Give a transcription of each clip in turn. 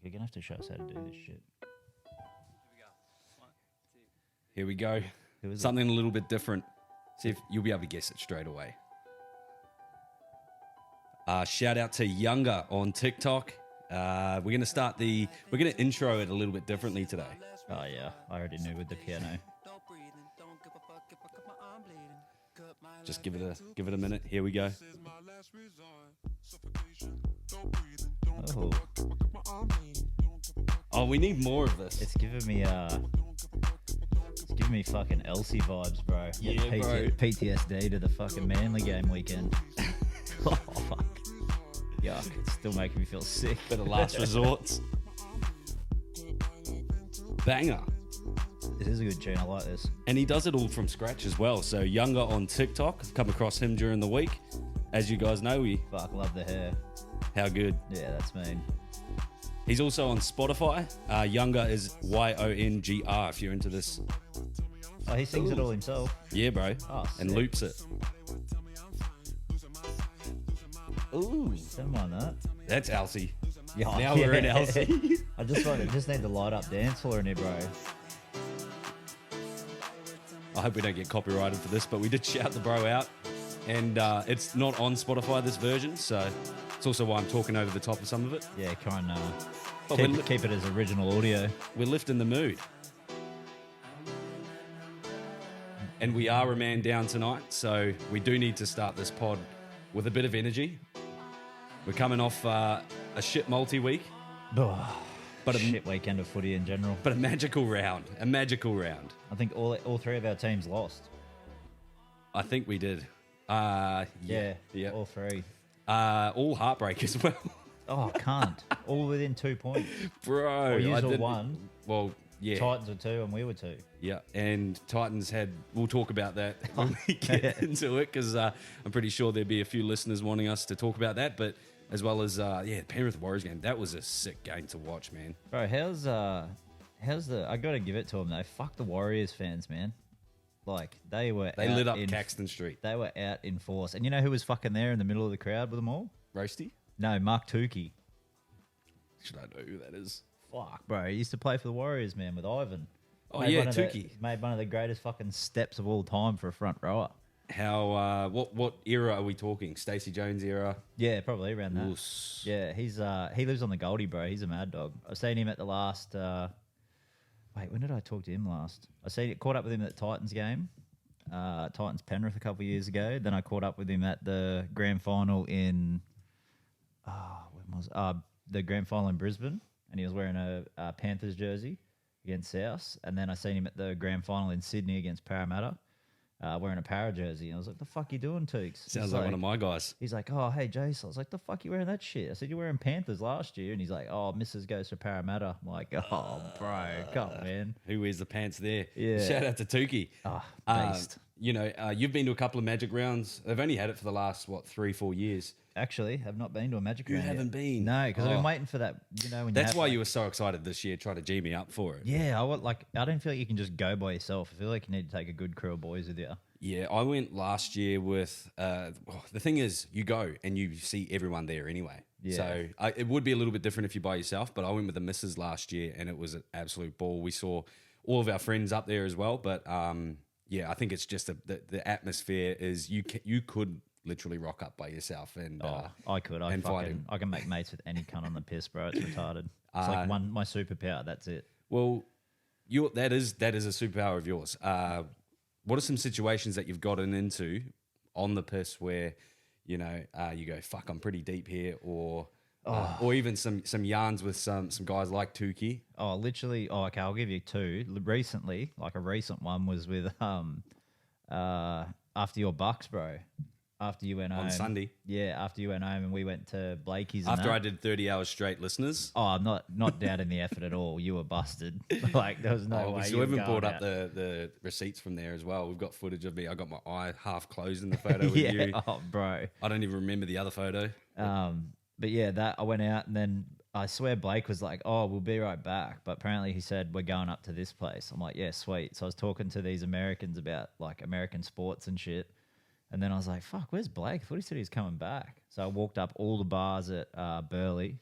You're gonna have to show us how to do this shit. Here we go. Who is Something a little bit different. See if you'll be able to guess it straight away. Shout out to Younger on TikTok. We're gonna intro it a little bit differently today. Oh yeah, I already knew with the piano. Just give it a minute. Here we go. Oh, we need more of this. It's giving me fucking Elsie vibes, bro. Yeah, bro. PTSD to the fucking Manly game weekend. Oh fuck. Yuck, it's still making me feel sick. Bit of last resorts. Banger. This is a good tune. I like this. And he does it all from scratch as well. So Younger on TikTok. I've come across him during the week. As you guys know, Fuck, love the hair. how good. Yeah, that's mean. He's also on Spotify. Younger is YONGR if you're into this. Oh, he sings it all himself. Yeah, bro. Oh, and sick. loops it. Ooh. Don't mind that. That's Elsie. Yeah, Now we're in Elsie. I just need to light up dance floor in here, bro. I hope we don't get copyrighted for this, but we did shout the bro out. And it's not on Spotify, this version, so it's also why I'm talking over the top of some of it. Yeah, kind But of keep it as original audio. We're lifting the mood. And we are a man down tonight, so we do need to start this pod with a bit of energy. We're coming off a shit multi-week, Oh, but shit weekend of footy in general. but a magical round. A magical round. I think all three of our teams lost. I think we did. Yeah, yeah. all three. All heartbreak as well. Oh, can't. All within 2 points. Bro. Or you I all didn't- one. Well, yeah. Titans were 2 and we were 2. Yeah, and Titans we'll talk about that when we get into it, because I'm pretty sure there'd be a few listeners wanting us to talk about that, but as well as, Penrith Warriors game. That was a sick game to watch, man. Bro, how's the... I got to give it to them, though. Fuck the Warriors fans, man. Like, they Lit up Caxton Street. They were out in force. And you know who was fucking there in the middle of the crowd with them all? Roasty? No, Mark Tukey. Should I know who that is? Fuck, bro. He used to play for the Warriors, man, with Ivan. Oh, Made yeah, one of the- Tukey. Made one of the greatest fucking steps of all time for a front rower. How, what era are we talking? Stacey Jones era? Yeah, probably around that. Oos. Yeah, he lives on the Goldie, bro. He's a mad dog. I've seen him at the last... wait, when did I talk to him last? Caught up with him at the Titans game. Titans Penrith a couple of years ago. Then I caught up with him at the grand final in... when was the grand final in Brisbane, and he was wearing a Panthers jersey against South. And then I seen him at the grand final in Sydney against Parramatta, wearing a Para jersey. And I was like, "The fuck you doing, Tooks?" Sounds like one of my guys. He's like, "Oh, hey, Jace." I was like, "The fuck you wearing that shit?" I said, "You're wearing Panthers last year." And he's like, "Oh, Mrs. goes for Parramatta." I'm like, "Oh, bro, come on, man." Who wears the pants there? Yeah. Shout out to Tukey. Oh, beast. You've been to a couple of Magic rounds. They've only had it for the last, 3-4 years. Actually, have not been to a Magic You round yet. haven't been? No, because I've Oh. been waiting for that. You know, when That's you why you were so excited this year, trying to G me up for it. Yeah, I don't feel like you can just go by yourself. I feel like you need to take a good crew of boys with you. Yeah, I went last year with. The thing is, you go and you see everyone there anyway. Yeah. So it would be a little bit different if you're by yourself. But I went with the missus last year, and it was an absolute ball. We saw all of our friends up there as well. But yeah, I think it's just the atmosphere is you could literally rock up by yourself and. I could. and fight him. I can make mates with any cunt on the piss, bro. It's retarded. It's like my superpower. That's it. Well, that is a superpower of yours. What are some situations that you've gotten into on the piss where, you go, fuck, I'm pretty deep here, or even some yarns with some guys like Tukey? Oh, literally. Oh, okay. I'll give you 2. Recently, like a recent one was with after your Bucks, bro. After you went home On Sunday. Yeah, after you went home and we went to Blakey's. After I did 30 hours straight, listeners. Oh, I'm not doubting the effort at all. You were busted. Like there was no way. We you were even going brought up out. the receipts from there as well. We've got footage of me. I got my eye half closed in the photo with yeah. you. Oh, bro. I don't even remember the other photo. But yeah, that I went out and then I swear Blake was like, "Oh, we'll be right back." But apparently he said we're going up to this place. I'm like, "Yeah, sweet." So I was talking to these Americans about like American sports and shit. And then I was like, fuck, where's Blake? I thought he said he was coming back. So I walked up all the bars at Burleigh.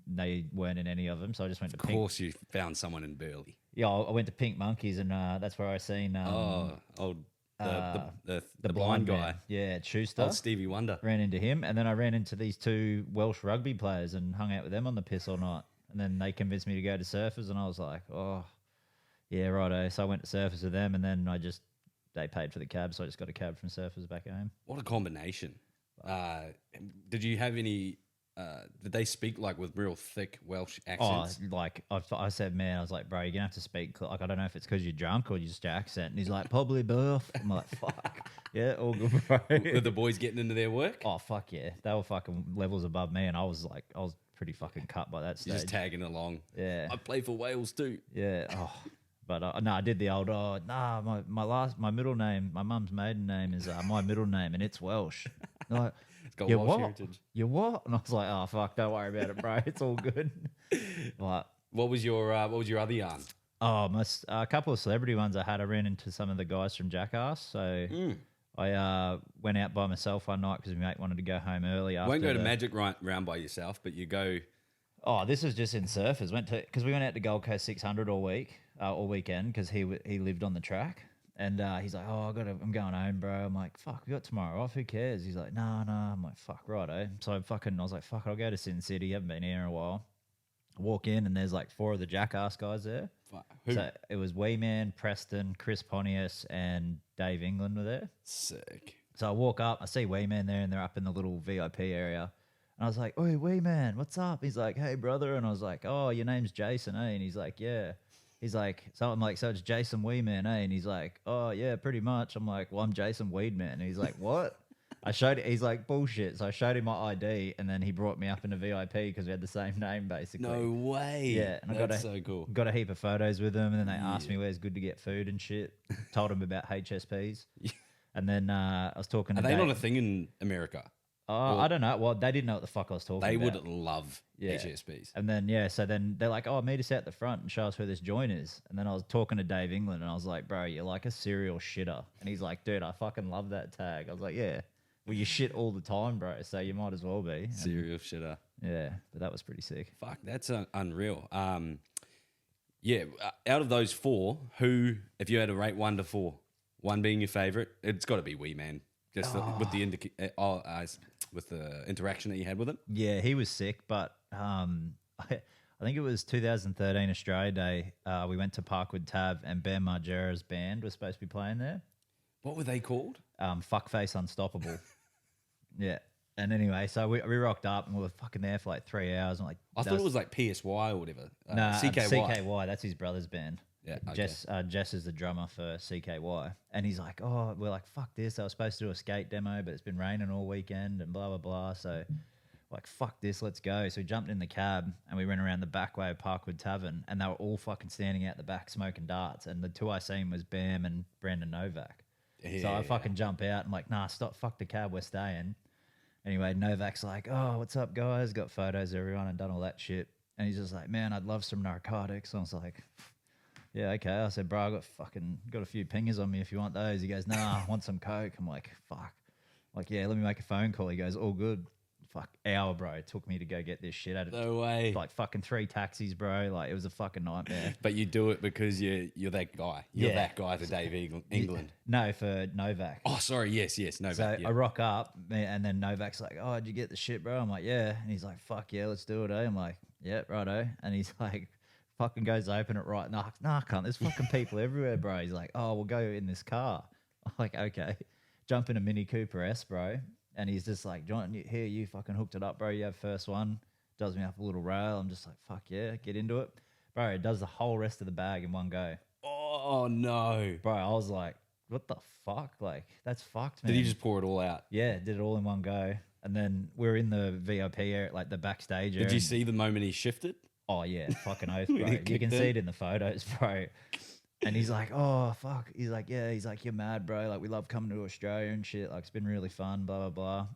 They weren't in any of them. So I just went to Of course, you found someone in Burleigh. Yeah, I went to Pink Monkeys, and that's where I seen The blind guy. man. Yeah, Schuster. Old Stevie Wonder. Ran into him, and then I ran into these two Welsh rugby players and hung out with them on the piss all night. And then they convinced me to go to Surfers, and I was like, oh, yeah, righto. So I went to Surfers with them, and then they paid for the cab, so I just got a cab from Surfers back home. What a combination. Did you have any... did they speak like with real thick Welsh accents? Oh, like I said, man, I was like, bro, you're gonna have to speak. Like, I don't know if it's because you're drunk or just your accent. And he's like, probably both. I'm like, fuck, yeah, all good, bro. Were the boys getting into their work? Oh, fuck yeah, they were fucking levels above me, and I was pretty fucking cut by that stage. You're just tagging along. Yeah, I play for Wales too. Yeah. Oh, but no, I did the old. Oh, nah, my middle name, my mum's maiden name is my middle name, and it's Welsh. Like, It's got you Welsh what? heritage. You what? And I was like, oh fuck, don't worry about it, bro. It's all good. But What was your other yarn? oh, a couple of celebrity ones I had. I ran into some of the guys from Jackass, so I went out by myself one night because my mate wanted to go home early. After Won't go to Magic round by yourself, but you go. Oh, this was just in Surfers. Because we went out to Gold Coast 600 all weekend because he lived on the track. And he's like, oh, I'm going home, bro. I'm like, fuck, we got tomorrow off. Who cares? He's like, no. I'm like, fuck, righto. So I was like, fuck, I'll go to Sin City. Haven't been here in a while. I walk in and there's like 4 of the Jackass guys there. Who? So it was Wee Man, Preston, Chris Pontius, and Dave England were there. Sick. So I walk up, I see Wee Man there, and they're up in the little VIP area. And I was like, oi, Wee Man, what's up? He's like, hey, brother. And I was like, oh, your name's Jason, eh? And he's like, yeah. He's like, so I'm like, so it's Jason Weedman, eh? And he's like, oh, yeah, pretty much. I'm like, well, I'm Jason Weedman. And he's like, what? He's like, bullshit. So I showed him my ID, and then he brought me up into VIP because we had the same name, basically. No way. Yeah. And That's so cool. Got a heap of photos with him, and then they asked me where's good to get food and shit. Told him about HSPs. And then I was talking to Are they not a thing in America? I don't know. Well, they didn't know what the fuck I was talking They about. would love HSPs. And then, so then they're like, oh, meet us out the front and show us where this joint is. And then I was talking to Dave England, and I was like, bro, you're like a serial shitter. And he's like, dude, I fucking love that tag. I was like, yeah. Well, you shit all the time, bro, so you might as well be. Serial shitter. Yeah, but that was pretty sick. Fuck, that's unreal. Yeah, out of those 4, who, if you had to rate 1 to 4, 1 being your favourite, it's got to be Wee Man. Just with the interaction that you had with him. Yeah, he was sick, but I think it was 2013 Australia Day. We went to Parkwood Tab, and Ben Margera's band was supposed to be playing there. What were they called? Fuckface Unstoppable. Yeah. And anyway, so we rocked up, and we were fucking there for like 3 hours. And like, I thought it was like PSY or whatever. Nah, CKY. CKY. That's his brother's band. Yeah, okay. Jess is the drummer for CKY, and he's like, "Oh, we're like, fuck this. I was supposed to do a skate demo, but it's been raining all weekend and blah blah blah. So, like, fuck this. Let's go." So we jumped in the cab and we went around the back way of Parkwood Tavern, and they were all fucking standing out the back smoking darts. And the 2 I seen was Bam and Brandon Novak. Yeah, so I fucking jump out. I'm like, "Nah, stop. Fuck the cab. We're staying." Anyway, Novak's like, "Oh, what's up, guys?" Got photos of everyone and done all that shit. And he's just like, "Man, I'd love some narcotics." And I was like, yeah, okay. I said, bro, I got a few pingers on me if you want those. He goes, nah, I want some coke. I'm like, fuck. I'm like, yeah, let me make a phone call. He goes, all good. Fuck, hour, bro. It took me to go get this shit out of No way. like fucking 3 taxis, bro. Like, it was a fucking nightmare. But you do it because you're that guy. You're that guy for Dave England. No, for Novak. Oh, sorry. Yes, Novak. So yeah. I rock up, and then Novak's like, oh, did you get the shit, bro? I'm like, yeah. And he's like, fuck yeah, let's do it, eh? I'm like, yeah, righto. And he's like, fucking goes to open it right. Nah, I can't. There's fucking people everywhere, bro. He's like, oh, we'll go in this car. I'm like, okay. Jump in a Mini Cooper S, bro. And he's just like, John, here, you fucking hooked it up, bro. You have first one. Does me up a little rail. I'm just like, fuck yeah, get into it. Bro, it does the whole rest of the bag in one go. Oh, no. Bro, I was like, what the fuck? Like, that's fucked, man. Did he just pour it all out? Yeah, did it all in one go. And then we're in the VIP area, like the backstage area. Did you see the moment he shifted? Oh, yeah, fucking oath, bro. You can see it in the photos, bro. And he's like, oh, fuck. He's like, yeah. He's like, you're mad, bro. Like, we love coming to Australia and shit. Like, it's been really fun, blah, blah, blah.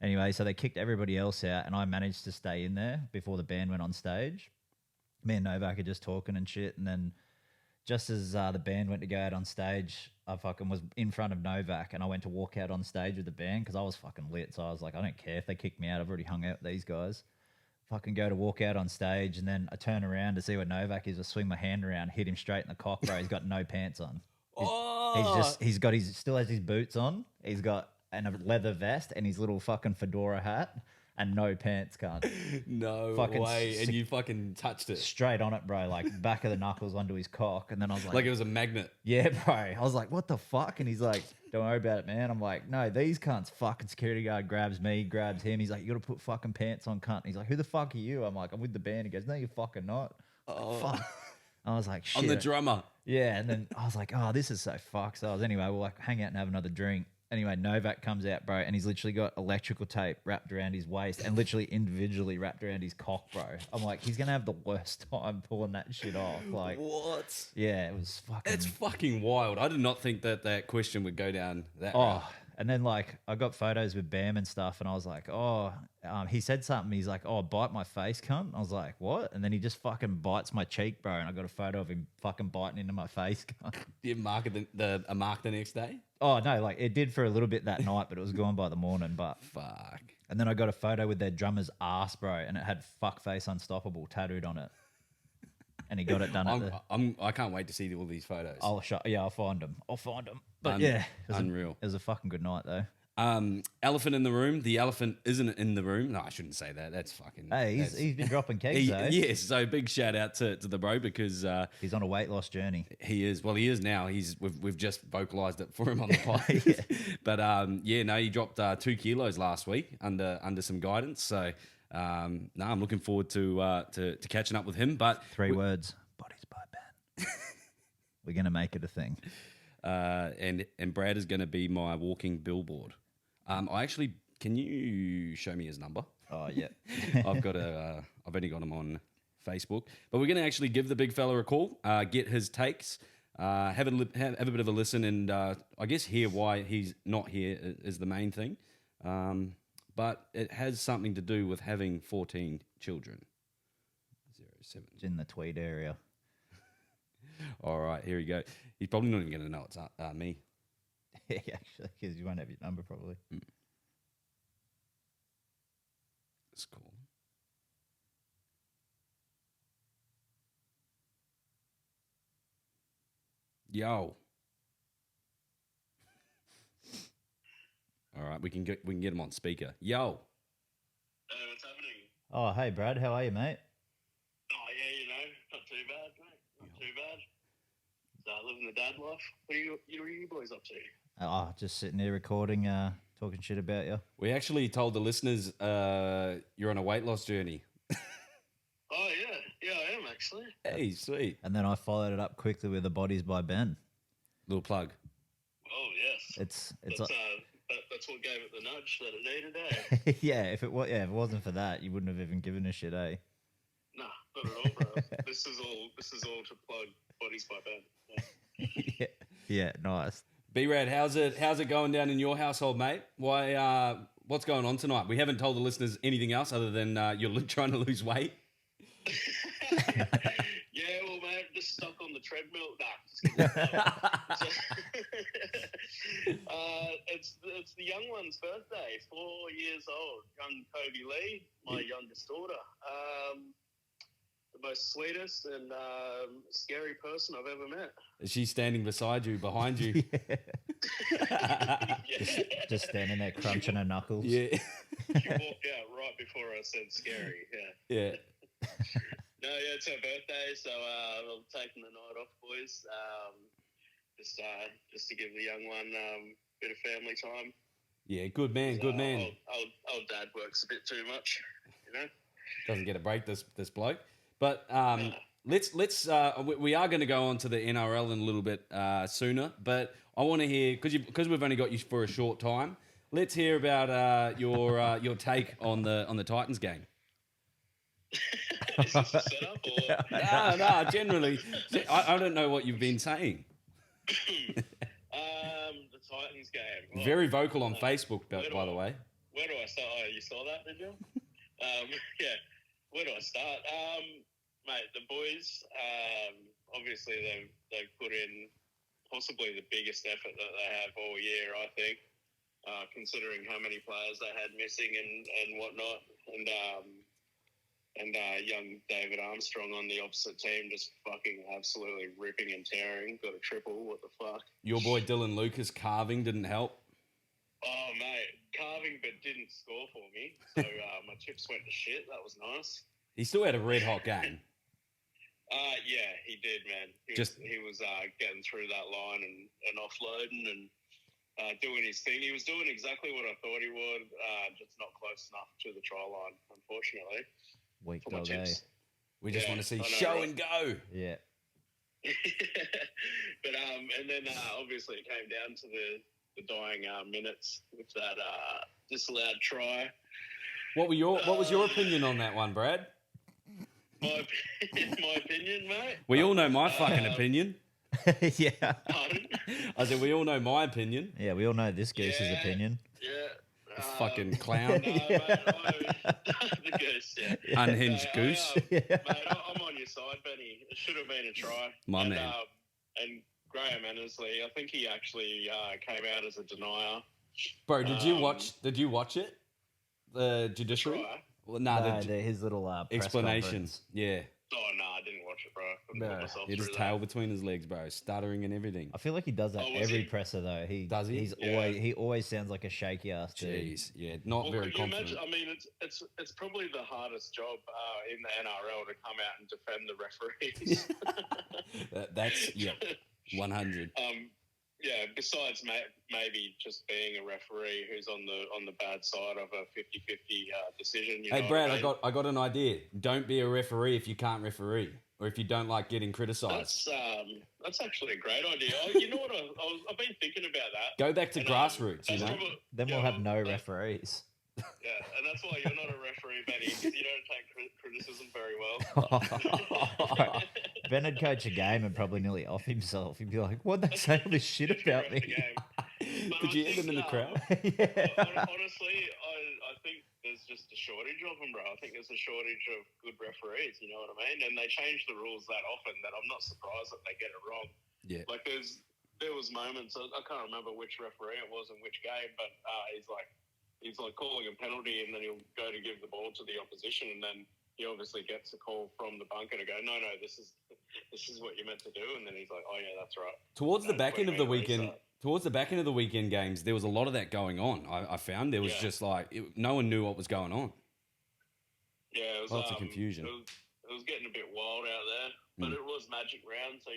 Anyway, so they kicked everybody else out, and I managed to stay in there before the band went on stage. Me and Novak are just talking and shit. And then just as the band went to go out on stage, I fucking was in front of Novak and I went to walk out on stage with the band because I was fucking lit. So I was like, I don't care if they kick me out. I've already hung out with these guys. Fucking go to walk out on stage and then I turn around to see where Novak is. I swing my hand around, hit him straight in the cock, bro. He's got no pants on. Oh, He still has his boots on. He's got and a leather vest and his little fucking fedora hat and no pants, cunt. no Fucking way. And you fucking touched it. Straight on it, bro. Like back of the knuckles onto his cock. And then I was Like it was a magnet. yeah, bro. I was like, what the fuck? And he's like, don't worry about it, man. I'm like, no, these cunts. Fucking security guard grabs me, grabs him. He's like, you got to put fucking pants on, cunt. And he's like, who the fuck are you? I'm like, I'm with the band. He goes, no, you're fucking not. Oh. Fuck. I was like, shit. On the drummer. Yeah, and then I was like, oh, this is so fucked. So I was anyway, we'll like hang out and have another drink. Anyway, Novak comes out, bro, and he's literally got electrical tape wrapped around his waist and literally individually wrapped around his cock, bro. I'm like, he's gonna have the worst time pulling that shit off. Like, what? Yeah, it was fucking. It's fucking wild. I did not think that question would go down that. Oh, route. and then like I got photos with Bam and stuff, and I was like, he said something. He's like, oh, bite my face, cunt. I was like, what? And then he just fucking bites my cheek, bro. And I got a photo of him fucking biting into my face, cunt. Did you mark it a mark the next day? Oh no, like it did for a little bit that night, but it was gone by the morning. But Fuck. and then I got a photo with their drummer's ass, bro, and it had "fuckface unstoppable" tattooed on it. And he got it done at the. I can't wait to see all these photos. I'll find them. But yeah, unreal. It was a fucking good night though. Elephant in the room. The elephant isn't in the room. No, I shouldn't say that. That's fucking. Hey, he's been dropping kegs though. Yes, so big shout out to the bro because he's on a weight loss journey. he is. Well, he is now. We've just vocalized it for him on the pod. Yeah. But he dropped 2 kilos last week under some guidance. So I'm looking forward to catching up with him. But 3 words: bodies by Ben. We're gonna make it a thing. And Brad is going to be my walking billboard. Can you show me his number? Oh yeah, I've only got him on Facebook, but we're going to actually give the big fella a call, get his takes, have a bit of a listen, and I guess hear why he's not here is the main thing. But it has something to do with having 14 children. 07. it's in the Tweed area. All right, here we go. He's probably not even going to know it's me. Yeah, actually, because you won't have your number probably. That's cool. Yo. All right, we can get him on speaker. Yo. What's happening? Oh, hey Brad, how are you, mate? Oh yeah, not too bad, mate. Not too bad. Living the dad life. What are you boys up to? Oh, just sitting there recording, talking shit about you. We actually told the listeners you're on a weight loss journey. Oh yeah, I am actually. Hey, sweet. And then I followed it up quickly with the Bodies by Ben. Little plug. Oh yes. It's that's what gave it the nudge that it needed, eh? yeah. If it wasn't for that, you wouldn't have even given a shit, eh? Nah, not at all, bro. This is all to plug Bodies by Ben. Yeah, nice. B-Rad, how's it going down in your household, mate? Why? What's going on tonight? We haven't told the listeners anything else other than you're trying to lose weight. Yeah, well, mate, just stuck on the treadmill. Nah, just kidding. It's the young one's birthday. 4 years old, young Kobe Lee, my youngest daughter. The most sweetest and scary person I've ever met. Is she standing beside you, behind you? Yeah. Just standing there crunching her knuckles. Yeah. She walked out right before I said scary. Yeah. Yeah. No, yeah, it's her birthday, so I'm taking the night off, boys. Just to give the young one a bit of family time. Yeah, good man, good man. Old dad works a bit too much, Doesn't get a break, this bloke. But let's we are going to go on to the NRL in a little bit sooner. But I want to hear because we've only got you for a short time. Let's hear about your take on the Titans game. Is this a setup or? No, generally, I don't know what you've been saying. The Titans game. Well, Very vocal on Facebook, by the way. Where do I start? Oh, you saw that, did you? Yeah. Where do I start? Mate, the boys, obviously they've put in possibly the biggest effort that they have all year, I think, considering how many players they had missing and whatnot. And young David Armstrong on the opposite team just fucking absolutely ripping and tearing. Got a triple. What the fuck? Your boy Dylan Lucas carving didn't help. Oh, mate. Carving but didn't score for me. So my chips went to shit. That was nice. He still had a red hot game. Yeah, he did, man. He was getting through that line and offloading and doing his thing. He was doing exactly what I thought he would, just not close enough to the try line, unfortunately. Weak For my dog, eh? chips. We just want to see I know, show right? and go. Yeah. But and then obviously it came down to the dying minutes with that disallowed try. What was your opinion on that one, Brad? My opinion, mate. We all know my fucking opinion. Yeah. Pardon? I said we all know my opinion. Yeah, we all know this goose's Yeah. opinion. Yeah. Fucking clown. No, mate, the goose, yeah. Unhinged No, goose. mate, I'm on your side, Benny. It should have been a try. My man. And Graham Annesley, I think he actually came out as a denier. Bro, did you watch it? The judiciary? Try? Well, No, his little press explanation. conference. Yeah. Oh, no, I didn't watch it, bro. Couldn't No, put myself He had his through tail between his legs, bro, stuttering and everything. I feel like he does that Oh, was every he? presser though. Does he? Yeah. He always sounds like a shaky ass dude. Jeez, yeah, not Well, very could you confident. imagine? I mean, it's probably the hardest job in the NRL to come out and defend the referees. That's 100. Yeah, besides maybe just being a referee who's on the bad side of a 50-50 decision. You know Hey, Brad, what I mean? I got an idea. Don't be a referee if you can't referee, or if you don't like getting criticised. That's actually a great idea. Oh, you know what? I've been thinking about that. Go back to And, grassroots, you that's know. probably- Then we'll yeah, have no that- referees. Yeah, and that's why you're not a referee, Benny, because you don't take criticism very well. Ben would coach a game and probably nearly off himself. He'd be like, "What'd they say all this shit about Correct me?" the game. But Did I you hear think, them in the crowd? Yeah. Honestly, I think there's just a shortage of them, bro. I think there's a shortage of good referees. You know what I mean? And they change the rules that often that I'm not surprised that they get it wrong. Yeah. Like there was moments I can't remember which referee it was in which game, but he's like calling a penalty, and then he'll go to give the ball to the opposition, and then he obviously gets a call from the bunker to go, no, this is what you're meant to do, and then he's like, oh yeah, that's right. Towards the back end of the weekend, Restart. games, there was a lot of that going on. I found there was just like no one knew what was going on. Yeah, it was Lots of confusion. It was getting a bit wild out there, but it was Magic Round, so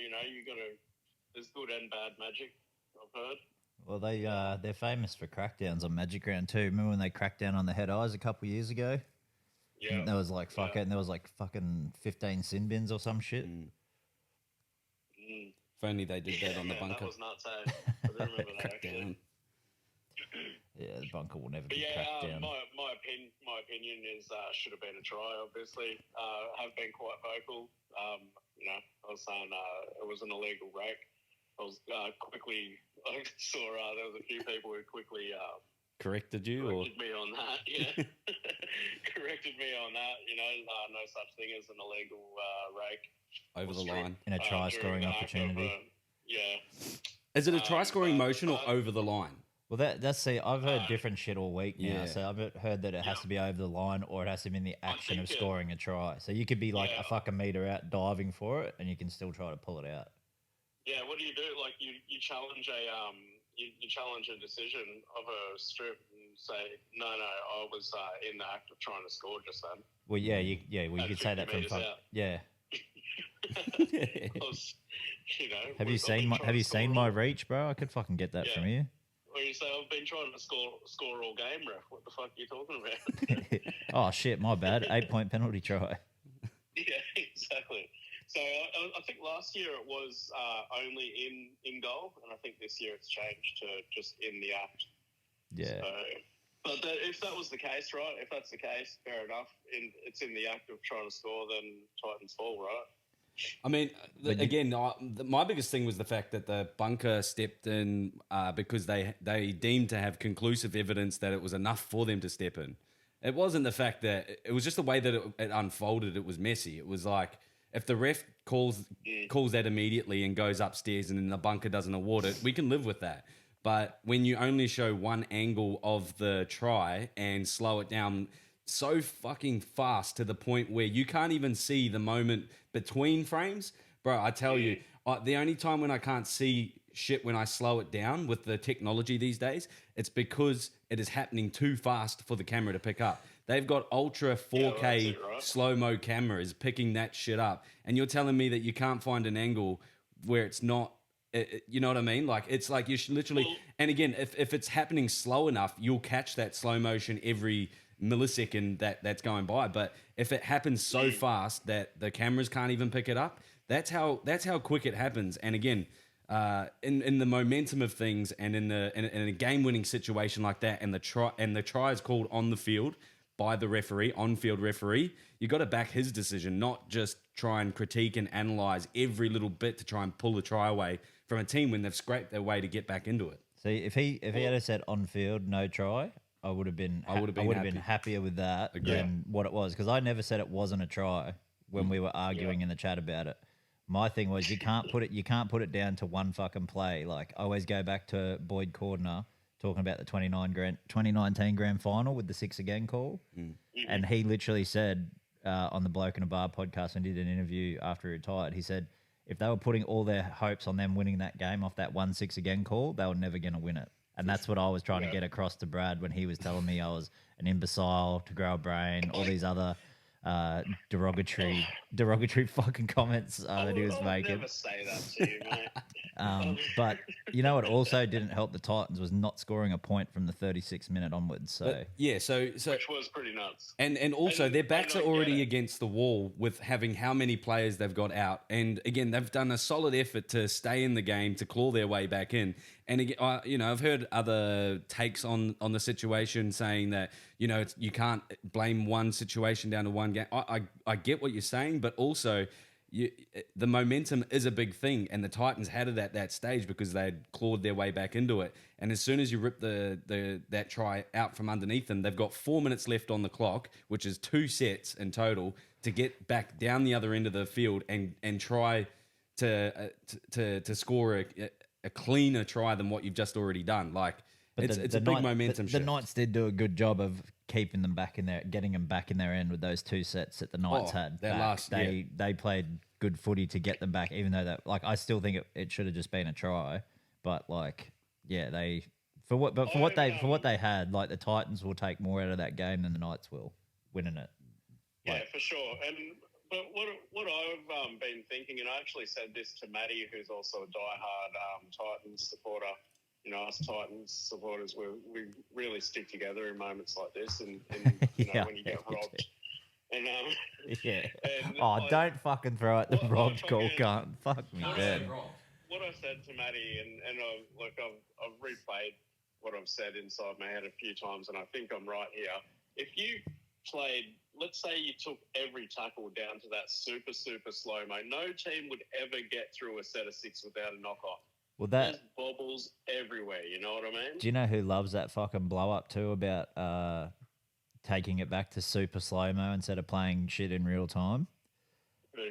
there's good and bad Magic, I've heard. Well, they're famous for crackdowns on Magic Round too. Remember when they cracked down on the head eyes a couple of years ago? Yeah, There was like fucking 15 sin bins or some shit. If only they did that on the man, bunker. That was nuts, eh? I remember that Crack actually. down. Yeah, the bunker will never But be yeah, cracked down. my opinion is should have been a try. Obviously, have been quite vocal. I was saying it was an illegal rake. I saw there was a few people who quickly Corrected you, or corrected me on that. Yeah, corrected me on that. No such thing as an illegal rake over the line? In a try during scoring an act of, opportunity. Is it a try scoring motion or but- over the line? Well, I've heard different shit all week now. Yeah. So I've heard that it has to be over the line or it has to be in the action of think, scoring a try. So you could be like Yeah. a fucking meter out diving for it, and you can still try to pull it out. Yeah, what do? Like you challenge you challenge a decision of a strip and say, no, I was in the act of trying to score just then. Well, yeah, you could say 50 that from metres out. yeah. I was, Have you seen my reach, bro? I could fucking get that Yeah. from you. Or you say, I've been trying to score all game, ref. What the fuck are you talking about? Oh shit, my bad. 8-point penalty try. Yeah, exactly. So I think last year it was only in goal, and I think this year it's changed to just in the act. Yeah. So, but if that was the case, right? If that's the case, fair enough. It's in the act of trying to score, then Titans fall, right? I mean, my biggest thing was the fact that the bunker stepped in because they deemed to have conclusive evidence that it was enough for them to step in. It wasn't the fact that it was just the way that it unfolded. It was messy. It was like If the ref calls that immediately and goes upstairs and then the bunker doesn't award it, we can live with that. But when you only show one angle of the try and slow it down so fucking fast to the point where you can't even see the moment between frames, bro, I tell you, the only time when I can't see shit when I slow it down with the technology these days, it's because it is happening too fast for the camera to pick up. They've got ultra 4K slow-mo cameras picking that shit up. And you're telling me that you can't find an angle where it's not, you know what I mean? Like, it's like you should literally, and again, if it's happening slow enough, you'll catch that slow motion every millisecond that's going by. But if it happens so fast that the cameras can't even pick it up, that's how quick it happens. And again, in the momentum of things, and in a game-winning situation like that, and the try is called on the field by the referee, on-field referee, you got to back his decision, not just try and critique and analyze every little bit to try and pull the try away from a team when they've scraped their way to get back into it. See, if he had said on field no try, I would have been happier with that than what it was, because I never said it wasn't a try when we were arguing in the chat about it. My thing was you can't put it down to one fucking play. Like, I always go back to Boyd Cordner talking about the 2019 grand final with the 6 again call, and he literally said on the Bloke in a Bar podcast and did an interview after he retired, he said if they were putting all their hopes on them winning that game off that 1-6 again call, they were never going to win it. And that's what I was trying to get across to Brad when he was telling me I was an imbecile, to grow a brain, all these other derogatory fucking comments that he was making. I'll never say that to you, mate. But you know what also didn't help the Titans was not scoring a point from the 36th minute onwards. So Which was pretty nuts. And also their backs are already against the wall with having how many players they've got out. And again, they've done a solid effort to stay in the game, to claw their way back in. And again, I've heard other takes on the situation saying that, you can't blame one situation down to one game. I get what you're saying, but also the momentum is a big thing, and the Titans had it at that stage because they had clawed their way back into it. And as soon as you rip that try out from underneath them, they've got 4 minutes left on the clock, which is 2 sets in total, to get back down the other end of the field and try to score a cleaner try than what you've just already done. Like, it's a big momentum shift. The Knights did do a good job of keeping them back in there, getting them back in their end with those 2 sets that the Knights had. They played good footy to get them back, even though I still think it should have just been a try. But for what they had, like, the Titans will take more out of that game than the Knights will winning it. Yeah, for sure. But what I've been thinking, and I actually said this to Maddie, who's also a diehard Titans supporter. Us Titans supporters, we really stick together in moments like this, and when you get robbed. And don't fucking throw out the robbed call, can't fuck me dead. What I said to Maddie, and I've replayed what I've said inside my head a few times, and I think I'm right here. If you played, let's say you took every tackle down to that super, super slow-mo, no team would ever get through a set of 6 without a knock-off. Well, there's bobbles everywhere, you know what I mean? Do you know who loves that fucking blow-up too about taking it back to super slow-mo instead of playing shit in real time? Who?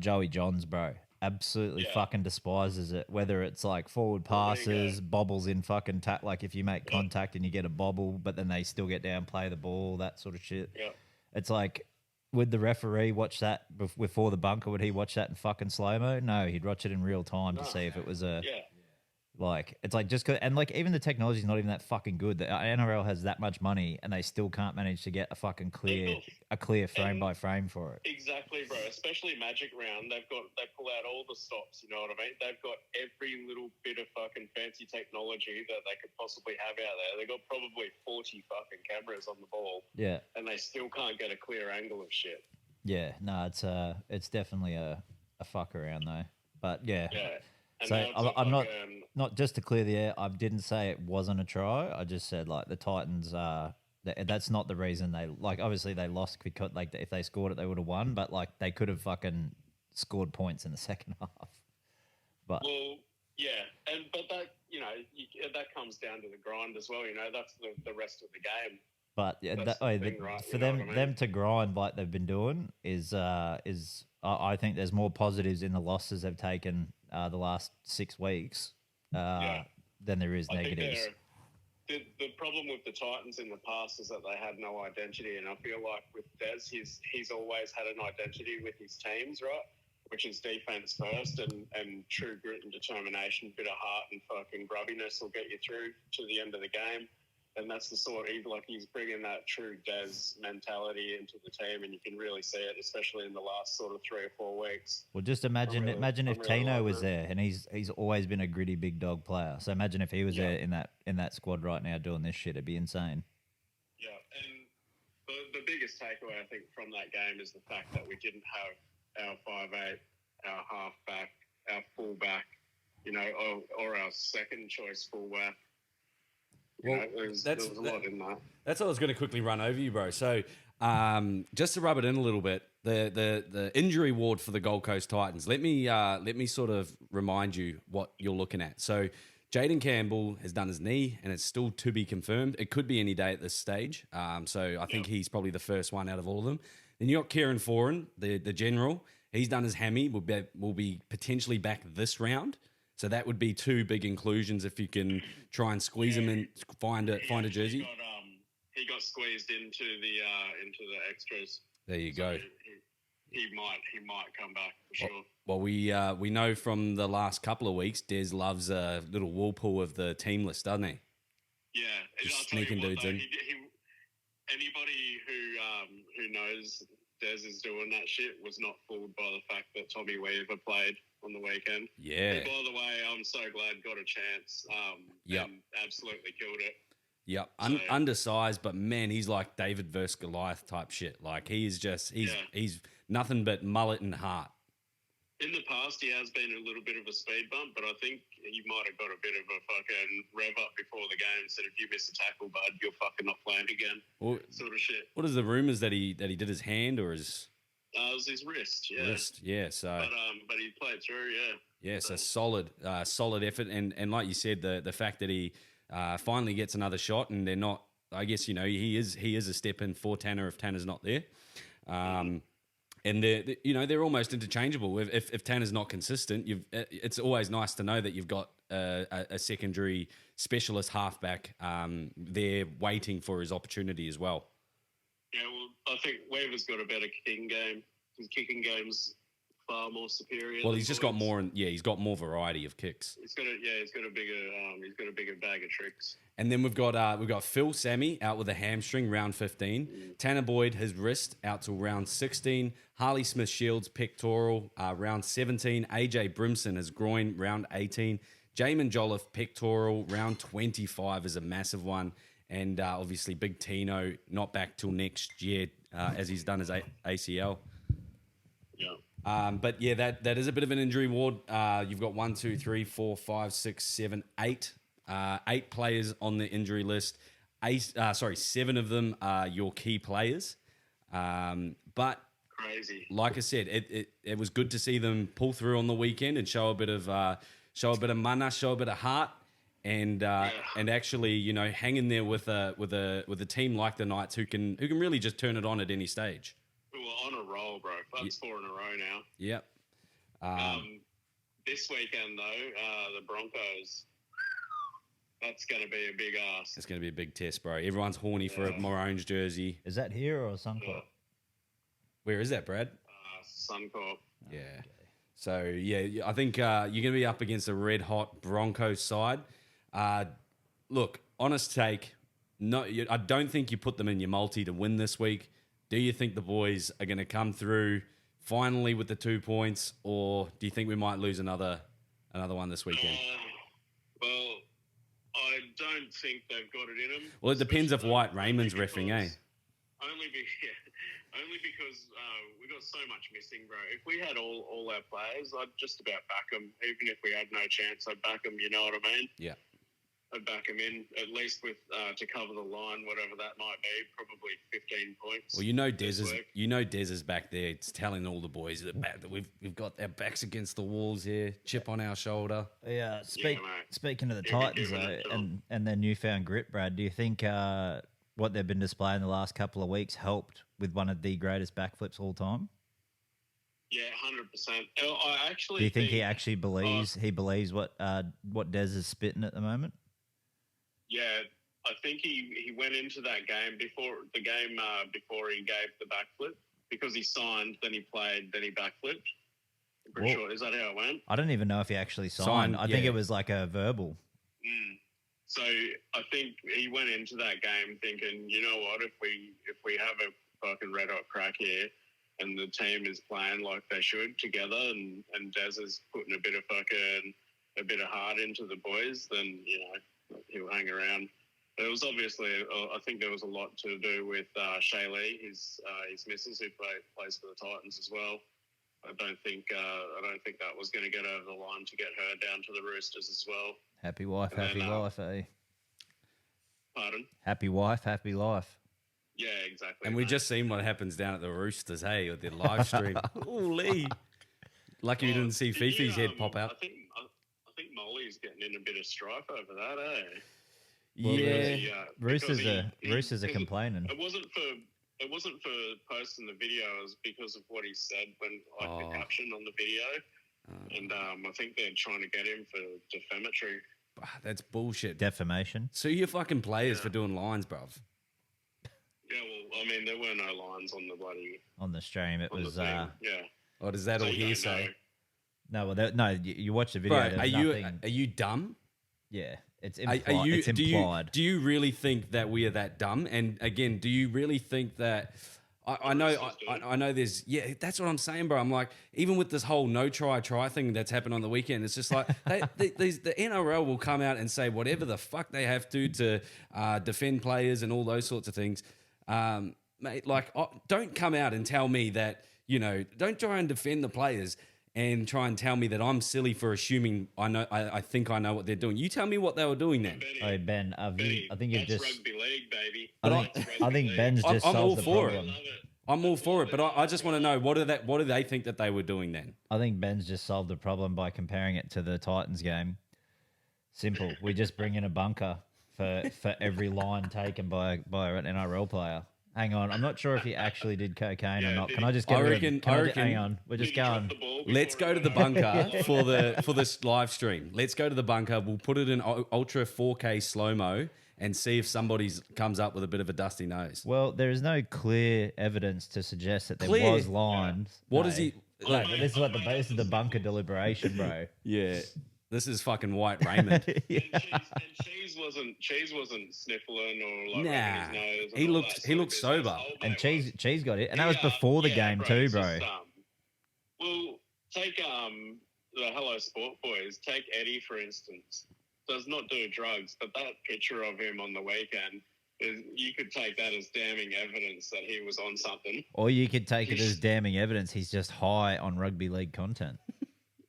Joey Johns, bro. Absolutely fucking despises it, whether it's like forward passes, bobbles in fucking like if you make contact and you get a bobble, but then they still get down, play the ball, that sort of shit. Yeah. It's like, would the referee watch that before the bunker? Would he watch that in fucking slow-mo? No, he'd watch it in real time to see if it was a... Yeah. Like, it's like and like even the technology's not even that fucking good. The NRL has that much money and they still can't manage to get a fucking clear frame by frame for it. Exactly, bro. Especially Magic Round, they pull out all the stops. You know what I mean? They've got every little bit of fucking fancy technology that they could possibly have out there. They've got probably 40 fucking cameras on the ball. Yeah, and they still can't get a clear angle of shit. Yeah, no, it's definitely a fuck around though. But yeah. So I'm not just to clear the air. I didn't say it wasn't a try. I just said like the Titans. That's not the reason they obviously they lost because if they scored it they would have won. But like they could have fucking scored points in the second half. But but that that comes down to the grind as well. That's the rest of the game. But for them to grind like they've been doing is I think there's more positives in the losses they've taken the last 6 weeks Yeah. than there is I think negatives. the problem with the Titans in the past is that they had no identity, and I feel like with Des, he's always had an identity with his teams, right? Which is defense first and true grit and determination, bit of heart and fucking grubbiness will get you through to the end of the game. And that's the sort he's bringing that true Des mentality into the team, and you can really see it, especially in the last sort of 3 or 4 weeks. Well, just imagine really- imagine if I'm really Tino like was that. there, and he's always been a gritty big dog player. So imagine if he was Yeah. there in that squad right now doing this shit. It'd be insane. Yeah, and the biggest takeaway I think from that game is the fact that we didn't have our 5'8", our halfback, our fullback, or our second choice fullback. There was a lot in that. That's all I was going to quickly run over you, bro. So, just to rub it in a little bit, the injury ward for the Gold Coast Titans. Let me sort of remind you what you're looking at. So, Jaden Campbell has done his knee, and it's still to be confirmed. It could be any day at this stage. So I think he's probably the first one out of all of them. Then you got Kieran Foran, the general. He's done his hammy. Will be potentially back this round. So that would be 2 big inclusions if you can try and squeeze him in, find a jersey. He got squeezed into the extras. There you So go. He might come back for sure. Well, we know from the last couple of weeks, Des loves a little whirlpool of the team list, doesn't he? Yeah, Just I'll tell you sneaking what, dudes though, in. Anybody who knows Des is doing that shit was not fooled by the fact that Tommy Weaver played on the weekend. Yeah. And by the way, I'm so glad got a chance. Yep. And absolutely killed it. Yep. So- Undersized, but man, he's like David versus Goliath type shit. Like he's nothing but mullet and heart. In the past, he has been a little bit of a speed bump, but I think he might have got a bit of a fucking rev up before the game. Said if you miss a tackle, bud, you're fucking not playing again. Well, Sort of shit. what is the rumors that he did his hand or his It was his wrist, yeah. wrist? Yeah. So But he played through, yeah. yeah, so solid effort, and like you said, the fact that he finally gets another shot, and they're not. I guess he is a step in for Tanner if Tanner's not there. And they're almost interchangeable. If Tanner's not consistent, it's always nice to know that you've got a secondary specialist halfback there waiting for his opportunity as well. Yeah, well, I think Weaver's got a better kicking game. His kicking game's far more superior. Well, than he's just got Boyd's. more, he's got more variety of kicks. He's got a bigger bag of tricks. And then we've got Phil Sammy out with a hamstring, round 15. Tanner Boyd, his wrist, out till round 16. Harley Smith Shields, pectoral, round 17. AJ Brimson, his groin, round 18. Jamin Jolliffe, pectoral, round 25 is a massive one. And obviously Big Tino, not back till next year as he's done his ACL. Yeah. But yeah, that is a bit of an injury ward. You've got 1, 2, 3, 4, 5, 6, 7, 8. 8 players on the injury list. 7 of them are your key players. But Crazy. like I said, it was good to see them pull through on the weekend and show a bit of mana, show a bit of heart, and actually hang in there with a team like the Knights who can really just turn it on at any stage. We're on a roll, bro. That's 4 in a row now. Yep. This weekend though, the Broncos. That's going to be a big ask. It's going to be a big test, bro. Everyone's horny for a Maroons jersey. Is that here or Suncorp? Yeah. Where is that, Brad? Suncorp. Yeah. So, yeah, I think you're going to be up against a red-hot Broncos side. Look, honest take, no, I don't think you put them in your multi to win this week. Do you think the boys are going to come through finally with the 2 points, or do you think we might lose another one this weekend? Well, I don't think they've got it in them. Well, it depends if White Raymond's reffing, eh? Only because we got so much missing, bro. If we had all our players, I'd just about back them. Even if we had no chance, I'd back them. You know what I mean? Yeah. I'd back them in at least with to cover the line, whatever that might be. Probably 15 points. Well, Des is back there. It's telling all the boys that we've got our backs against the walls here, chip on our shoulder. Yeah. Speaking of the You'll be Titans giving it to though, 'em. and their newfound grit, Brad, do you think what they've been displaying the last couple of weeks helped with one of the greatest backflips all time? Yeah, 100%. I actually Do you think he actually believes what Des is spitting at the moment? Yeah, I think he went into that game before he gave the backflip because he signed, then he played, then he backflipped. I'm pretty sure. Is that how it went? I don't even know if he actually signed. Signed, I think it was like a verbal. So I think he went into that game thinking, you know what, if we have a fucking red hot crack here, and the team is playing like they should together, and Des is putting a bit of heart into the boys, then he'll hang around. There was obviously, I think there was a lot to do with Shaylee, his missus, who plays for the Titans as well. I don't think that was going to get over the line to get her down to the Roosters as well. Happy wife, happy life, eh? Pardon? Happy wife, happy life. Yeah, exactly. And we just seen what happens down at the Roosters, hey, with their live stream. Holy. Lucky you didn't see Fifi's head pop out. I think Molly's getting in a bit of strife over that, eh? Yeah. Roosters are complaining. It wasn't for posting the video. It was because of what he said when the caption on the video. And I think they're trying to get him for defamatory. That's bullshit. Defamation. Sue your fucking players for doing lines, bruv. Yeah, well, I mean, there were no lines on the bloody... On the stream, it was... yeah. Or does that all hearsay? No, you watch the video. Bro, are you dumb? Yeah, it's It's implied. Do you really think that we are that dumb? And again, do you really think that... I know there's... Yeah, that's what I'm saying, bro. I'm like, even with this whole no try thing that's happened on the weekend, it's just like the NRL will come out and say whatever the fuck they have to defend players and all those sorts of things. Mate, don't come out and tell me that, don't try and defend the players and try and tell me that I'm silly for assuming I think I know what they're doing. You tell me what they were doing then. Hey, Ben, I think you've just... rugby league, baby. I think Ben's just solved the problem. I'm all for it, but I just want to know, what do they think that they were doing then? I think Ben's just solved the problem by comparing it to the Titans game. Simple. We just bring in a bunker for every line taken by an NRL player. Hang on, I'm not sure if he actually did cocaine or not. Can I just get hang on, we're just going. Let's go to the bunker for this live stream. Let's go to the bunker. We'll put it in ultra 4K slow-mo and see if somebody comes up with a bit of a dusty nose. Well, there is no clear evidence to suggest that there was lines. What is he... No, but this is the bunker deliberation, bro. Yeah. This is fucking White Raymond. And Cheese wasn't sniffling or rubbing his nose. He looked sober. And Cheese got it, and that was before the game too, bro. Well, take the Hello Sport boys. Take Eddie for instance. Does not do drugs, but that picture of him on the weekend, you could take that as damning evidence that he was on something. Or you could take it as damning evidence he's just high on rugby league content.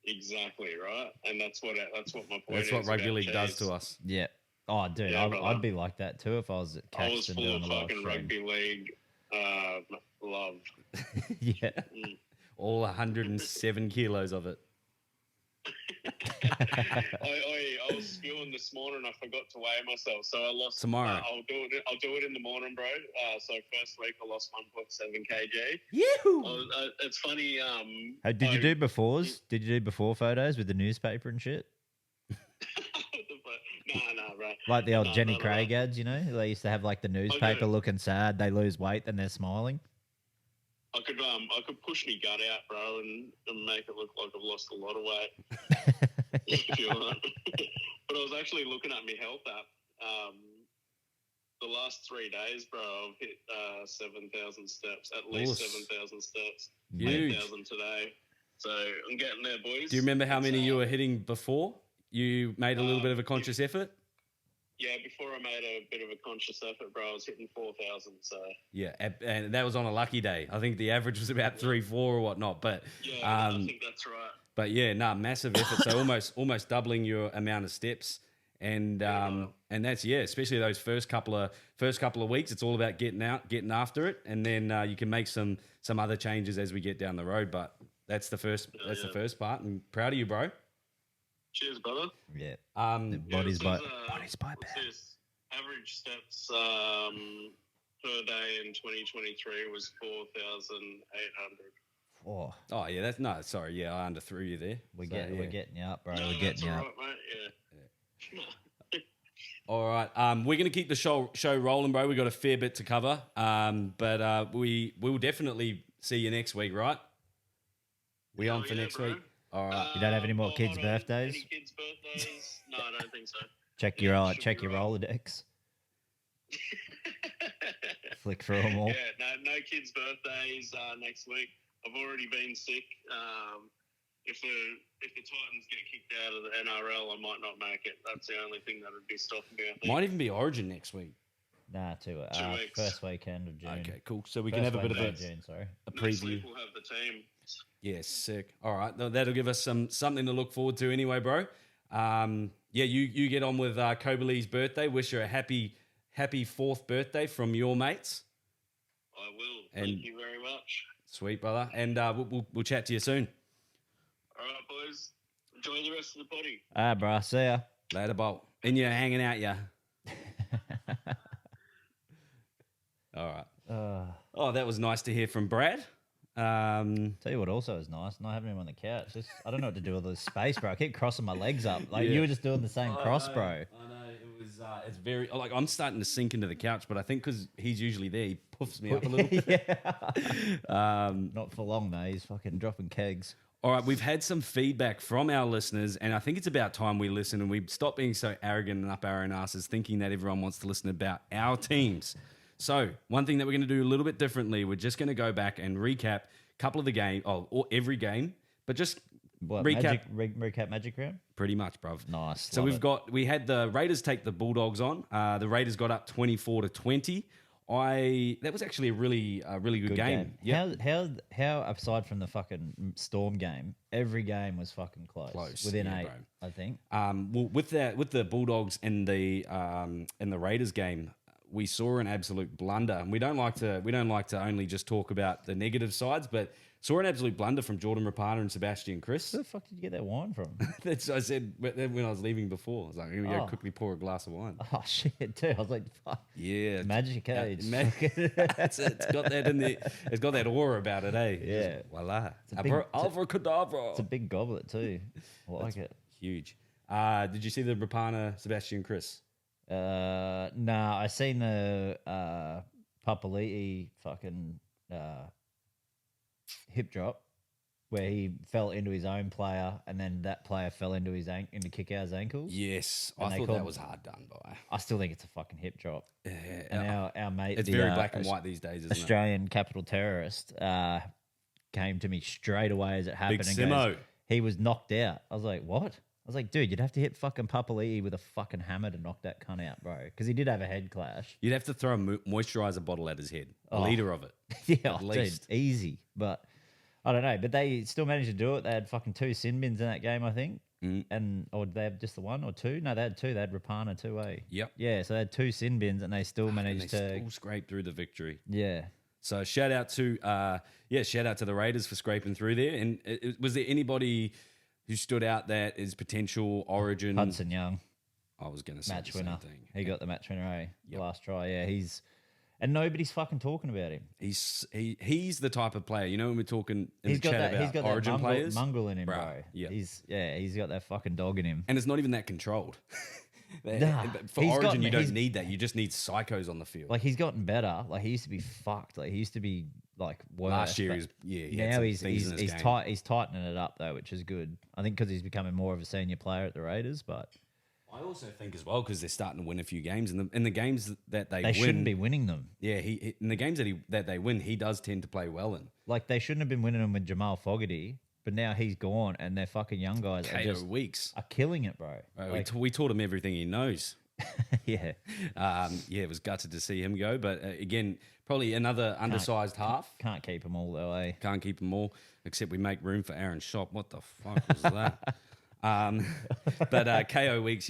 Exactly right, and that's what my point is. That's what rugby league does to us. Yeah. Oh, dude, I'd be like that too if I was at Caxton. I was full of fucking rugby league love. Yeah. All 107 kilos of it. I was spewing this morning. I forgot to weigh myself, so I lost. Tomorrow, I'll do it in the morning, bro. So first week I lost 1.7 kg. Yahoo! It's funny. Did you do befores? Did you do before photos with the newspaper and shit? No, bro. Like the old Jenny Craig ads, they used to have like the newspaper looking sad. They lose weight, then they're smiling. I could push my gut out, bro, and make it look like I've lost a lot of weight. If you want. But I was actually looking at my health app. The last 3 days, bro, I've hit 7,000 steps, at least 7,000 steps. 8,000 today. So I'm getting there, boys. Do you remember how many you were hitting before? You made a little bit of a conscious effort? Yeah, before I made a bit of a conscious effort, bro, I was hitting 4,000. So yeah, and that was on a lucky day. I think the average was about 3-4 or whatnot. But I think that's right. But yeah, massive effort. So almost doubling your amount of steps, and that's especially those first couple of weeks. It's all about getting out, getting after it, and then you can make some other changes as we get down the road. But that's the first the first part. And proud of you, bro. Cheers, brother. Yeah. Bodies by pound. Average steps per day in 2023 was 4,800. Oh, Oh yeah, that's no. Sorry, yeah, I underthrew you there. we're So, we're yeah. getting you up, bro. No, we're that's getting you all up. right, mate. Yeah. All right, we're gonna keep the show rolling, bro. We got a fair bit to cover, but we will definitely see you next week, right? We Hell on for yeah, next bro. week? All right. You don't have any more kids' hold on. birthdays? Any kids' birthdays? No, I don't think so. Check Yeah, your should check be your right. Rolodex. Flick through them all. Yeah, no kids' birthdays next week. I've already been sick. If the Titans get kicked out of the NRL, I might not make it. That's the only thing that would be stopping me, I think. Might even be Origin next week. Nah, 2 weeks. first weekend of June. Okay, cool. So we First can have a bit of Wednesday a, June, sorry. a Next preview. week we'll have the team. Yeah, sick. All right, that'll give us something to look forward to anyway, bro. Yeah, you get on with Kobelei's birthday. Wish her a happy 4th birthday from your mates. I will. And- Thank you very much. Sweet, brother. And we'll chat to you soon. All right, boys. Enjoy the rest of the potty. Bro, see ya. Later, bolt. And you're hanging out, yeah. All right. Oh, that was nice to hear from Brad. Tell you what also is nice, not having him on the couch. Just I don't know what to do with this space, bro. I keep crossing my legs up. Like Yeah. you were just doing the same cross, bro. I know. It was. It's very like I'm starting to sink into the couch, but I think because he's usually there, he puffs me up a little bit. Yeah. Not for long though. He's fucking dropping kegs. All right, we've had some feedback from our listeners, and I think it's about time we listen and we stop being so arrogant and up our own asses, thinking that everyone wants to listen about our teams. So, one thing that we're going to do a little bit differently, we're just going to go back and recap a couple of the game, or every game, but just What, recap recap Magic Round? pretty much, bruv. Nice. So we had the Raiders take the Bulldogs on. The Raiders got up 24-20. That was actually a really good game. Yeah. How aside from the fucking Storm game, every game was fucking close. Within yeah, 8, bro. I think. Well, with the Bulldogs and the Raiders game, we saw an absolute blunder, and we don't like to only just talk about the negative sides, but saw an absolute blunder from Jordan Rapana and Sebastian Chris. Where the fuck did you get that wine from? That's what I said when I was leaving before. I was like, I'm going to go quickly pour a glass of wine. Oh shit, dude! I was like, fuck. Yeah, Magic age. That's it. It's got that in there. It's got that aura about it, eh? Yeah. Just, voila. a big- Abracadabra. It's a big goblet too. I like it. Huge. Did you see the Rapana Sebastian Chris? Nah, I seen the Papali'i fucking hip drop where he fell into his own player and then that player fell into into Kickout's ankles. Yes, And I they thought called- that was hard done by. I still think it's a fucking hip drop. Yeah, And our mate, it's the, very black and white these days, isn't Australian capital terrorist, came to me straight away as it happened. Big and Simo. goes, he was knocked out. I was like, what? I was like, dude, you'd have to hit fucking Papali'i with a fucking hammer to knock that cunt out, bro. Because he did have a head clash. it? You'd have to throw a moisturizer bottle at his head, a Oh. liter of it. Yeah, At dude, least. easy. But I don't know. But they still managed to do it. They had fucking 2 sin bins in that game, I think. Or did they have just the one or 2? No, they had 2. They had Rapana 2, eh? Yep. Yeah, so they had 2 sin bins and they still And managed they to. still scrape through the victory. Yeah. So shout out to the Raiders for scraping through there. And was there anybody who stood out that is potential Origin? Hudson Young, I was going to say match the same winner. thing. He got the match winner, eh? The last try. Yeah, and nobody's fucking talking about him. He's the type of player. You know when we're talking in He's the got chat that. about He's got Origin that players, mongrel in him, Bruh, bro. yeah. He's got that fucking dog in him. and it's not even that controlled. Nah, For he's Origin, gotten- you don't he's- need that. You just need psychos on the field. Like he's gotten better. Like he used to be fucked. Like he used to be like worse. Last year, but he had now some he's things in his he's game. tight. He's tightening it up though, which is good. I think because he's becoming more of a senior player at the Raiders. But I also think as well because they're starting to win a few games, and in the games that they they win, shouldn't be winning them. Yeah, he in the games that they win, he does tend to play well in. Like they shouldn't have been winning them with Jamal Fogarty. But now he's gone, and their fucking young guys are Cato just Weeks. are killing it, bro. Like, We taught him everything he knows. yeah, It was gutted to see him go, but again, probably another undersized half. can't keep them all though, eh? Can't keep them all, except we make room for Aaron Shop. What the fuck was that? But KO Weeks,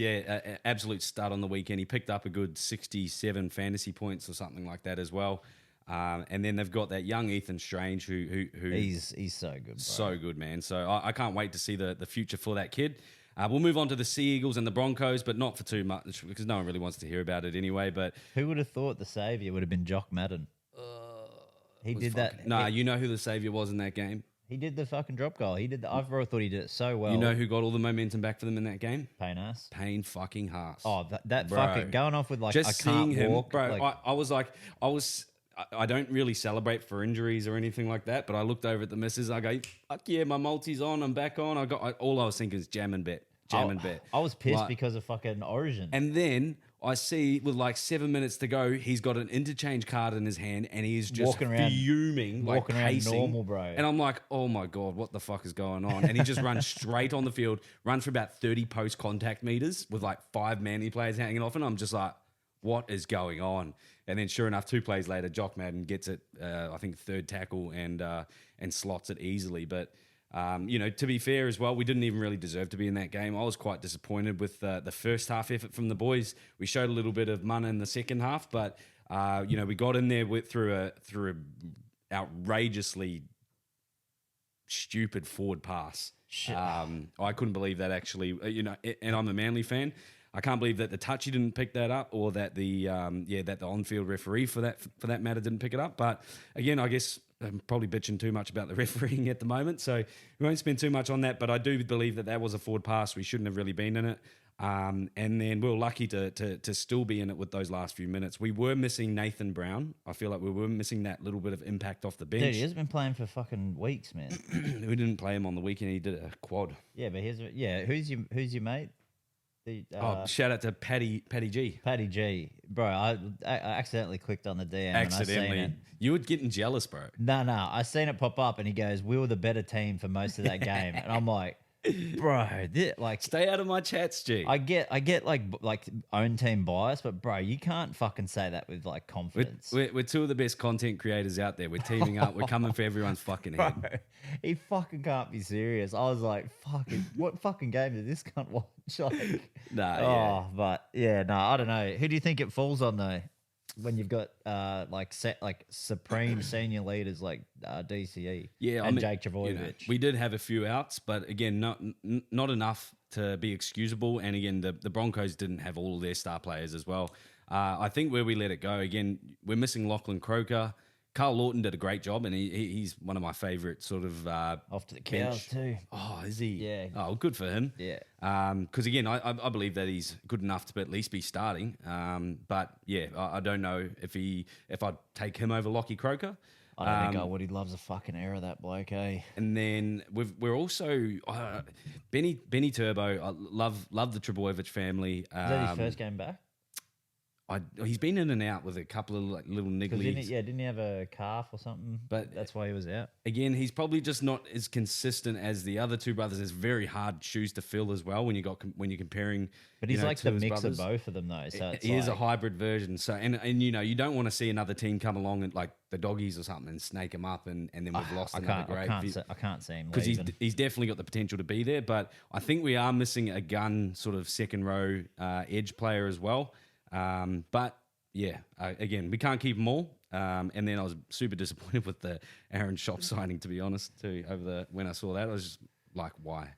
absolute stud on the weekend. He picked up a good 67 fantasy points or something like that as well. And then they've got that young Ethan Strange who He's so good, bro. so good, man. So I can't wait to see the future for that kid. We'll move on to the Sea Eagles and the Broncos, but not for too much because no one really wants to hear about it anyway. But Who would have thought the savior would have been Jock Madden? He did that. Nah, you know who the savior was in that game? He did the fucking drop goal. He did. I thought he did it so well. You know who got all the momentum back for them in that game? Payne-ass. Payne fucking Haas. Oh, that Bro. fucking going off with like Just I seeing can't him, walk, bro. like, I don't really celebrate for injuries or anything like that, but I looked over at the missus. I go, fuck yeah, my multi's on. I'm back on. All I was thinking is jam and bet. I was pissed because of fucking Origin. And then I see with like 7 minutes to go, he's got an interchange card in his hand and he is just Walking around- fuming, like walking around pacing. normal, bro. And I'm like, oh my God, what the fuck is going on? And he just runs straight on the field, runs for about 30 post contact meters with like 5 Manly players hanging off. And I'm just like, what is going on? And then sure enough, 2 plays later, Jock Madden gets it, I think third tackle and slots it easily. But to be fair as well, we didn't even really deserve to be in that game. I was quite disappointed with the first half effort from the boys. We showed a little bit of mana in the second half, but we got in there through a outrageously stupid forward pass. Shit. I couldn't believe that actually. And I'm a Manly fan. I can't believe that the touchy didn't pick that up, or that the on-field referee for that matter didn't pick it up. But again, I guess I'm probably bitching too much about the refereeing at the moment, so we won't spend too much on that. But I do believe that was a forward pass. We shouldn't have really been in it. And then we were lucky to still be in it with those last few minutes. We were missing Nathan Brown. I feel like we were missing that little bit of impact off the bench. Dude, he has been playing for fucking weeks, man. We didn't play him on the weekend. He did a quad. Yeah, but who's your mate? Shout out to Paddy G. Paddy G, bro. I accidentally clicked on the DM. Accidentally, And I seen it. you were getting jealous, bro. No, I seen it pop up, and he goes, "We were the better team for most of that game," and I'm like, bro, Stay out of my chats, G. I get like own team bias, but bro, you can't fucking say that with like confidence. We're 2 of the best content creators out there. We're teaming up. We're coming for everyone's fucking head. Bro, he fucking can't be serious. I was like, fucking, what fucking game did this cunt watch? Like, but I don't know. Who do you think it falls on though? When you've got supreme senior leaders like DCE, Jake Travojevic. We did have a few outs, but again, not enough to be excusable. And again, the Broncos didn't have all of their star players as well. I think where we let it go again, we're missing Lachlan Croker. Carl Lawton did a great job, and he's one of my favourite sort of off to the cows too. Oh, is he? Yeah. Oh, good for him. Yeah. Because again, I believe that he's good enough to at least be starting. But yeah, I don't know if I'd take him over Lockie Croker. I don't think I would. He loves a fucking error, that bloke, eh? And then we're also Benny Turbo. I love the Trebojevic family. Is that his first game back? He's been in and out with a couple of like little niggly. Didn't he have a calf or something? But that's why he was out. Again, he's probably just not as consistent as the other 2 brothers. It's very hard shoes to fill as well when you're comparing. But he's like the mix brothers. of both of them though. So he is a hybrid version. So and you don't want to see another team come along and like the Doggies or something and snake him up and then we've lost another great. I can't see him because he's definitely got the potential to be there. But I think we are missing a gun sort of second row edge player as well. But yeah, again, we can't keep them all. And then I was super disappointed with the Aaron Shop signing, to be honest, too. When I saw that, I was just like, why?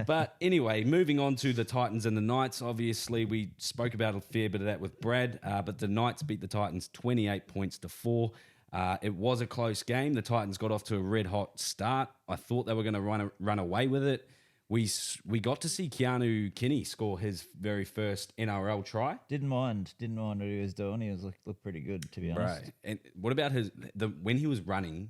But anyway, moving on to the Titans and the Knights. Obviously, we spoke about a fair bit of that with Brad, but the Knights beat the Titans 28 points to 4. It was a close game. The Titans got off to a red-hot start. I thought they were going to run away with it. We got to see Keanu Kinney score his very first NRL try. Didn't mind what he was doing. He was looked pretty good, to be honest. Right. And what about when he was running?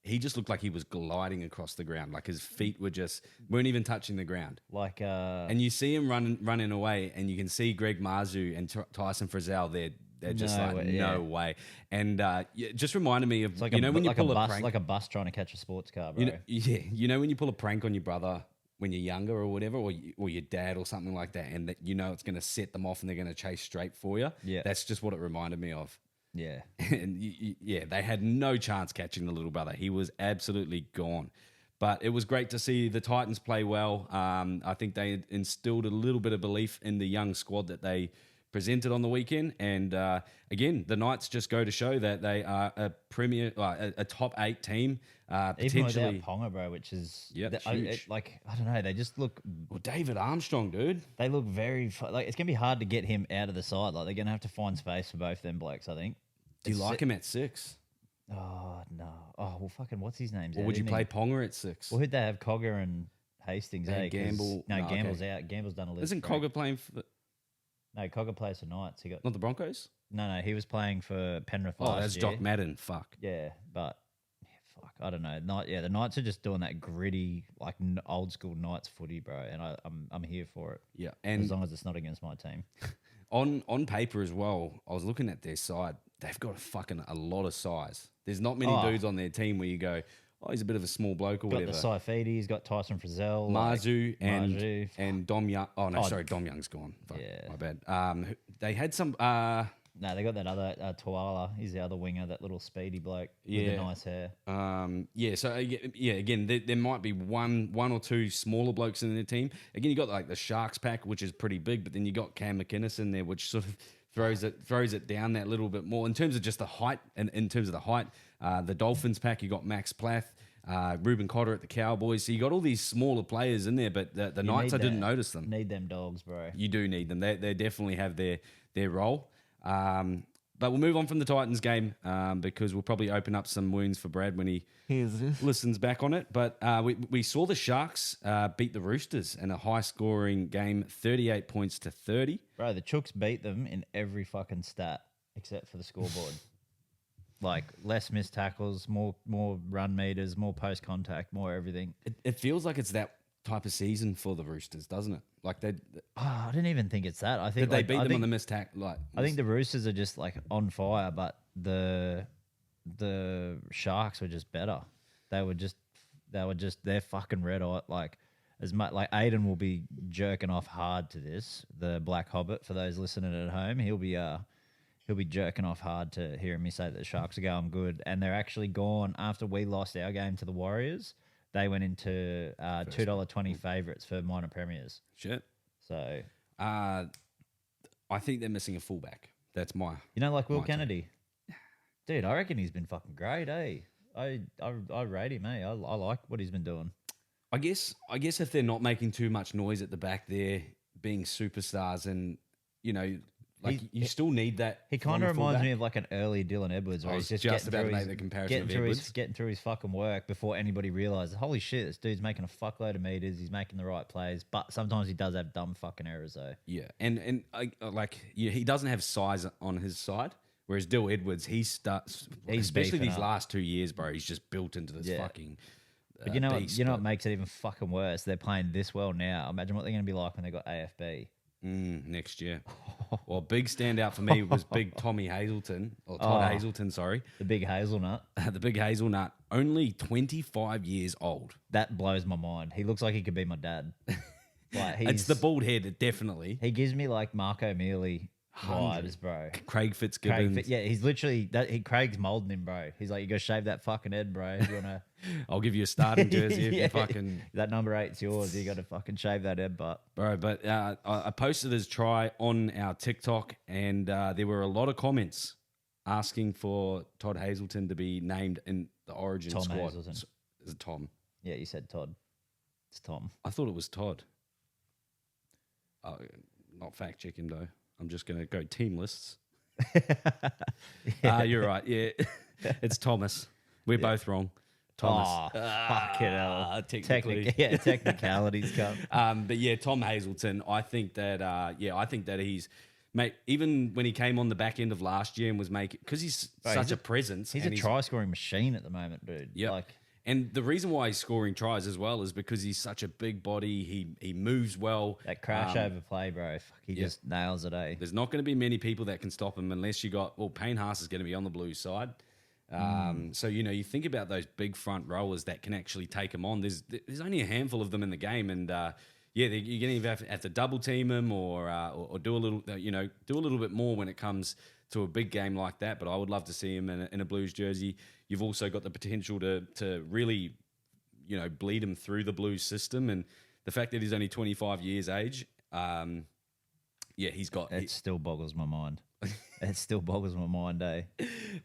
He just looked like he was gliding across the ground. Like his feet weren't even touching the ground. And you see him running away, and you can see Greg Marzu and Tyson Frizzell. They're just no way. And it just reminded me of like when you pull a bus, prank, like a bus trying to catch a sports car, bro. When you pull a prank on your brother when you're younger or whatever, or your dad or something like that, and that it's going to set them off and they're going to chase straight for you. Yeah, that's just what it reminded me of. Yeah, and they had no chance catching the little brother. He was absolutely gone. But it was great to see the Titans play well. I think they instilled a little bit of belief in the young squad that they presented on the weekend. And again, the Knights just go to show that they are a premier, a top 8 team. Even without Ponga, bro, which is huge. I don't know. They just look. Well, David Armstrong, dude. They look very it's gonna be hard to get him out of the side. Like they're gonna have to find space for both them blokes. I think. Do you like him at 6? Oh no. Oh well, fucking what's his name? Or would you play Ponga at 6? Well, who'd they have? Cogger and Hastings. They Eh? had 'Cause- Gamble- No, no, okay. Gamble's out. Gamble's done a list. Isn't break. Cogger playing for No, Cogger plays for Knights. He got not the Broncos? no. He was playing for Penrith Oh, last that's year. Jock Madden. Fuck. Yeah, but fuck, I don't know. The Knights are just doing that gritty, like old school Knights footy, bro. And I'm here for it. Yeah, As and long as it's not against my team. on paper as well, I was looking at their side. They've got a lot of size. There's not many Oh. dudes on their team where you go, oh, he's a bit of a small bloke or Got whatever. the Saifidi, he's got Tyson Frizzell, Marzu Marzu. and Dom Young. Oh no, Oh, sorry, Dom Young's gone. Fuck, yeah. my bad. They had some. No, they got that other Tuala. He's the other winger, that little speedy bloke with Yeah. the nice hair. Yeah. So yeah, again, there might be one or two smaller blokes in their team. Again, you got like the Sharks pack, which is pretty big, but then you got Cam McInnes in there, which sort of throws it down that little bit more in terms of just the height. And in terms of the height, the Dolphins pack, you got Max Plath. Ruben Cotter at the Cowboys. So you got all these smaller players in there, but the Knights, I didn't notice them. Need them dogs, bro. You do need them. They definitely have their role. But we'll move on from the Titans game because we'll probably open up some wounds for Brad when he listens back on it. But we saw the Sharks beat the Roosters in a high-scoring game, 38 points to 30. Bro, the Chooks beat them in every fucking stat except for the scoreboard. Like less missed tackles, more run meters, more post contact, more everything. It feels like it's that type of season for the Roosters, doesn't it? Like I didn't even think it's that. I think did they beat them on the missed tackle? I think the Roosters are just like on fire, but the Sharks were just better. They were just they're fucking red hot. Like as much like Aiden will be jerking off hard to this. The Black Hobbit, for those listening at home, he'll be jerking off hard to hearing me say that the Sharks are going good, and they're actually gone after we lost our game to the Warriors. They went into $2.20 favourites for minor premiers. Shit. So I think they're missing a fullback. That's my. like Will my Kennedy, dude. I reckon he's been fucking great. I rate him. I like what he's been doing. I guess if they're not making too much noise at the back there, being superstars, and you still need that. He kind of reminds me of like an early Dylan Edwards, where I he's was just just about to make the comparison of Edwards. getting through his fucking work before anybody realizes, holy shit, this dude's making a fuckload of meters. He's making the right plays, but sometimes he does have dumb fucking errors though. Yeah, and he doesn't have size on his side, whereas Dill Edwards, he's especially beefing these up. last 2 years, bro. He's just built into this Yeah. fucking. But you know beast, what makes it even fucking worse? They're playing this well now. Imagine what they're going to be like when they got AFB. Next year. Well, big standout for me was big Tommy Hazelton, or Todd Hazelton, sorry. The big hazelnut. The big hazelnut, only 25 years old. That blows my mind. He looks like he could be my dad. Like It's the bald head, definitely. He gives me like Marco Mealy vibes, bro. Craig Fitzgibbon. He's literally Craig's molding him, bro. He's like, you gotta shave that fucking head, bro. If you wanna, I'll give you a starting jersey if Yeah. you fucking. that number 8's yours. You gotta fucking shave that head, but Bro, but I posted his try on our TikTok, and there were a lot of comments asking for Todd Hazelton to be named in the Origin Tom squad. Hazelton. Is it Tom? yeah, you said Todd. It's Tom. I thought it was Todd. Not fact checking though. I'm just going to go team lists. You're right. Yeah, it's Thomas. We're both wrong. Thomas. Oh, fucking hell. Technically. Technicalities come. But yeah, Tom Hazelton. I think that he's mate. Even when he came on the back end of last year and was making, because he's such a presence. He's and a try scoring machine at the moment, dude. Yeah. Like, And the reason why he's scoring tries as well is because he's such a big body. He moves well. that crash over play, bro. Fuck, he just nails it, eh? There's not going to be many people that can stop him unless you got, Payne Haas is going to be on the Blues side. So, you think about those big front rowers that can actually take him on. There's only a handful of them in the game. And, you're going to have to double team him or do a little, do a little bit more when it comes to a big game like that. But I would love to see him in a Blues jersey. You've also got the potential to really, bleed him through the Blues system. And the fact that he's only 25 years age, he's got... It still boggles my mind. It still boggles my mind, eh?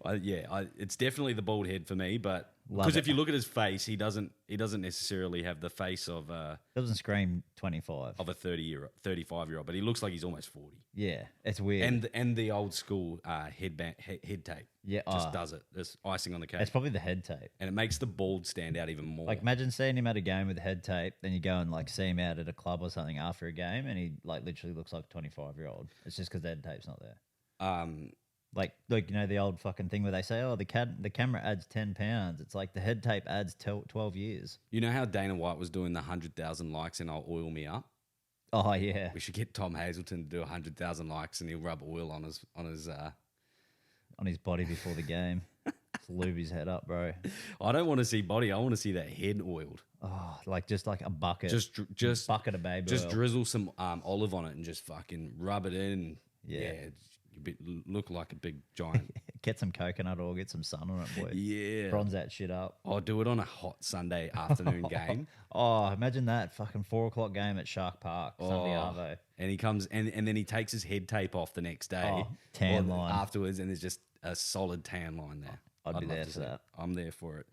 It's definitely the bald head for me. But Love because it. if you look at his face, he doesn't necessarily have the face of Doesn't scream 25. a 35-year-old, but he looks like he's almost 40. Yeah, it's weird. And the old school head tape, Yeah, just does it. There's icing on the cake, it's probably the head tape. and it makes the bald stand out even more. Like, imagine seeing him at a game with head tape, then you go and like see him out at a club or something after a game, and he like literally looks like a 25-year-old. It's just because the head tape's not there. Like you know the old fucking thing where they say, oh, the camera adds 10 pounds. It's like the head tape adds 12 years. You know how Dana White was doing the 100,000 likes and I'll oil me up. Oh yeah, We should get Tom Hazelton to do 100,000 likes and he'll rub oil on his on his body before the game. Just lube his head up, bro. I don't want to see body. I want to see that head oiled. Oh, like just like a bucket, Just bucket of baby just oil. drizzle some olive on it and just fucking rub it in. Yeah. Look like a big giant. Get some coconut oil, get some sun on it, boy. Yeah. Bronze that shit up. I'll do it on a hot Sunday afternoon game. Oh, imagine that fucking 4 o'clock game at Shark Park Sunday Arvo. And he comes and then he takes his head tape off the next day. Oh, tan or line. afterwards, and there's just a solid tan line there. I'd be love there to for see it. that. I'm there for it.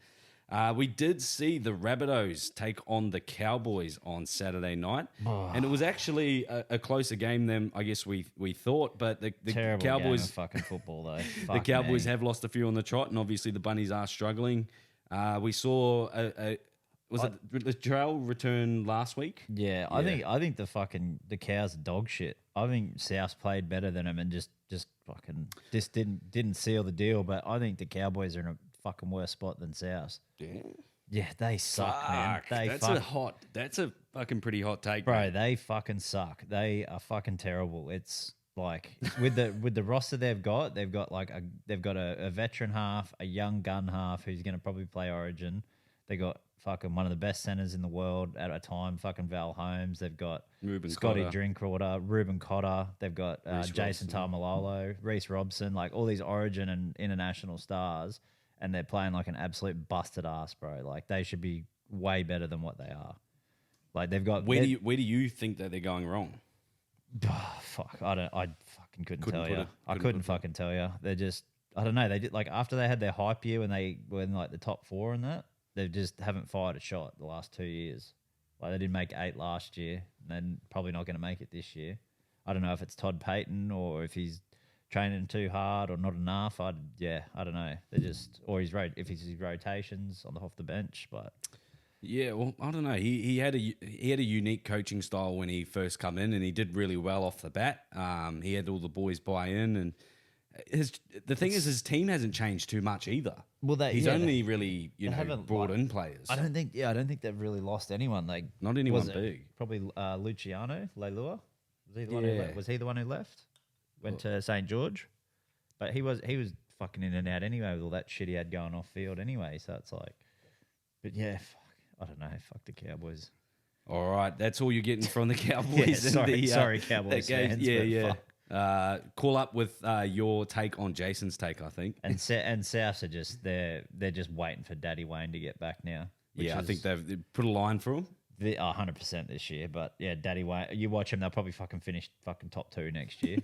We did see the Rabbitohs take on the Cowboys on Saturday night, and it was actually a closer game than I guess we thought. But the Terrible Cowboys, game of fucking football though. the Fuck Cowboys me. have lost a few on the trot, and obviously the Bunnies are struggling. We saw was it the Terrell return last week? Yeah, I think the Cows are dog shit. I think South played better than them and just fucking just didn't seal the deal. But I think the Cowboys are in a fucking worse spot than South. Yeah. Yeah, they suck, man. They That's a fucking pretty hot take, bro. mate. They fucking suck. They are fucking terrible. It's like with the roster they've got like they've got a veteran half, a young gun half who's going to probably play Origin. They got fucking one of the best centers in the world at a time, fucking Val Holmes. They've got Ruben Scotty Cotter. Drinkwater, Ruben Cotter. They've got Jason Tamalolo, Reece Robson, like all these Origin and international stars, and they're playing like an absolute busted ass, bro. Like they should be way better than what they are. Like they've got Where do you think that they're going wrong? Oh, fuck, I fucking couldn't tell put you. it- I couldn't couldn't put it. fucking tell you. They're just I don't know. They did like after they had their hype year when they were in like the top 4 and that. They just haven't fired a shot the last 2 years. Like they didn't make 8 last year, and they're probably not going to make it this year. I don't know if it's Todd Payton or if he's training too hard or not enough. I don't know. They just or if he's his rotations off the bench, but Yeah, well, I don't know. He had a unique coaching style when he first come in, and he did really well off the bat. He had all the boys buy in, and the thing is, his team hasn't changed too much either. Well, he's only really haven't, brought like- in players. I don't think they've really lost anyone. Like Not anyone was it big. Probably Luciano Leilua. Was he the one Yeah. Was he the one who left? Went to St George, but he was fucking in and out anyway with all that shit he had going off field anyway. So it's like, but yeah, fuck, I don't know. Fuck the Cowboys. All right, that's all you're getting from the Cowboys. Yeah, and sorry, Cowboys that game. fans, Yeah, but yeah. fuck. Call up with your take on Jason's take, I think. And Souths are just they're just waiting for Daddy Wayne to get back now. which Yeah, I is think they've put a line for him. 100% this year. But yeah, Daddy Wayne, you watch him, they'll probably fucking finish fucking top 2 next year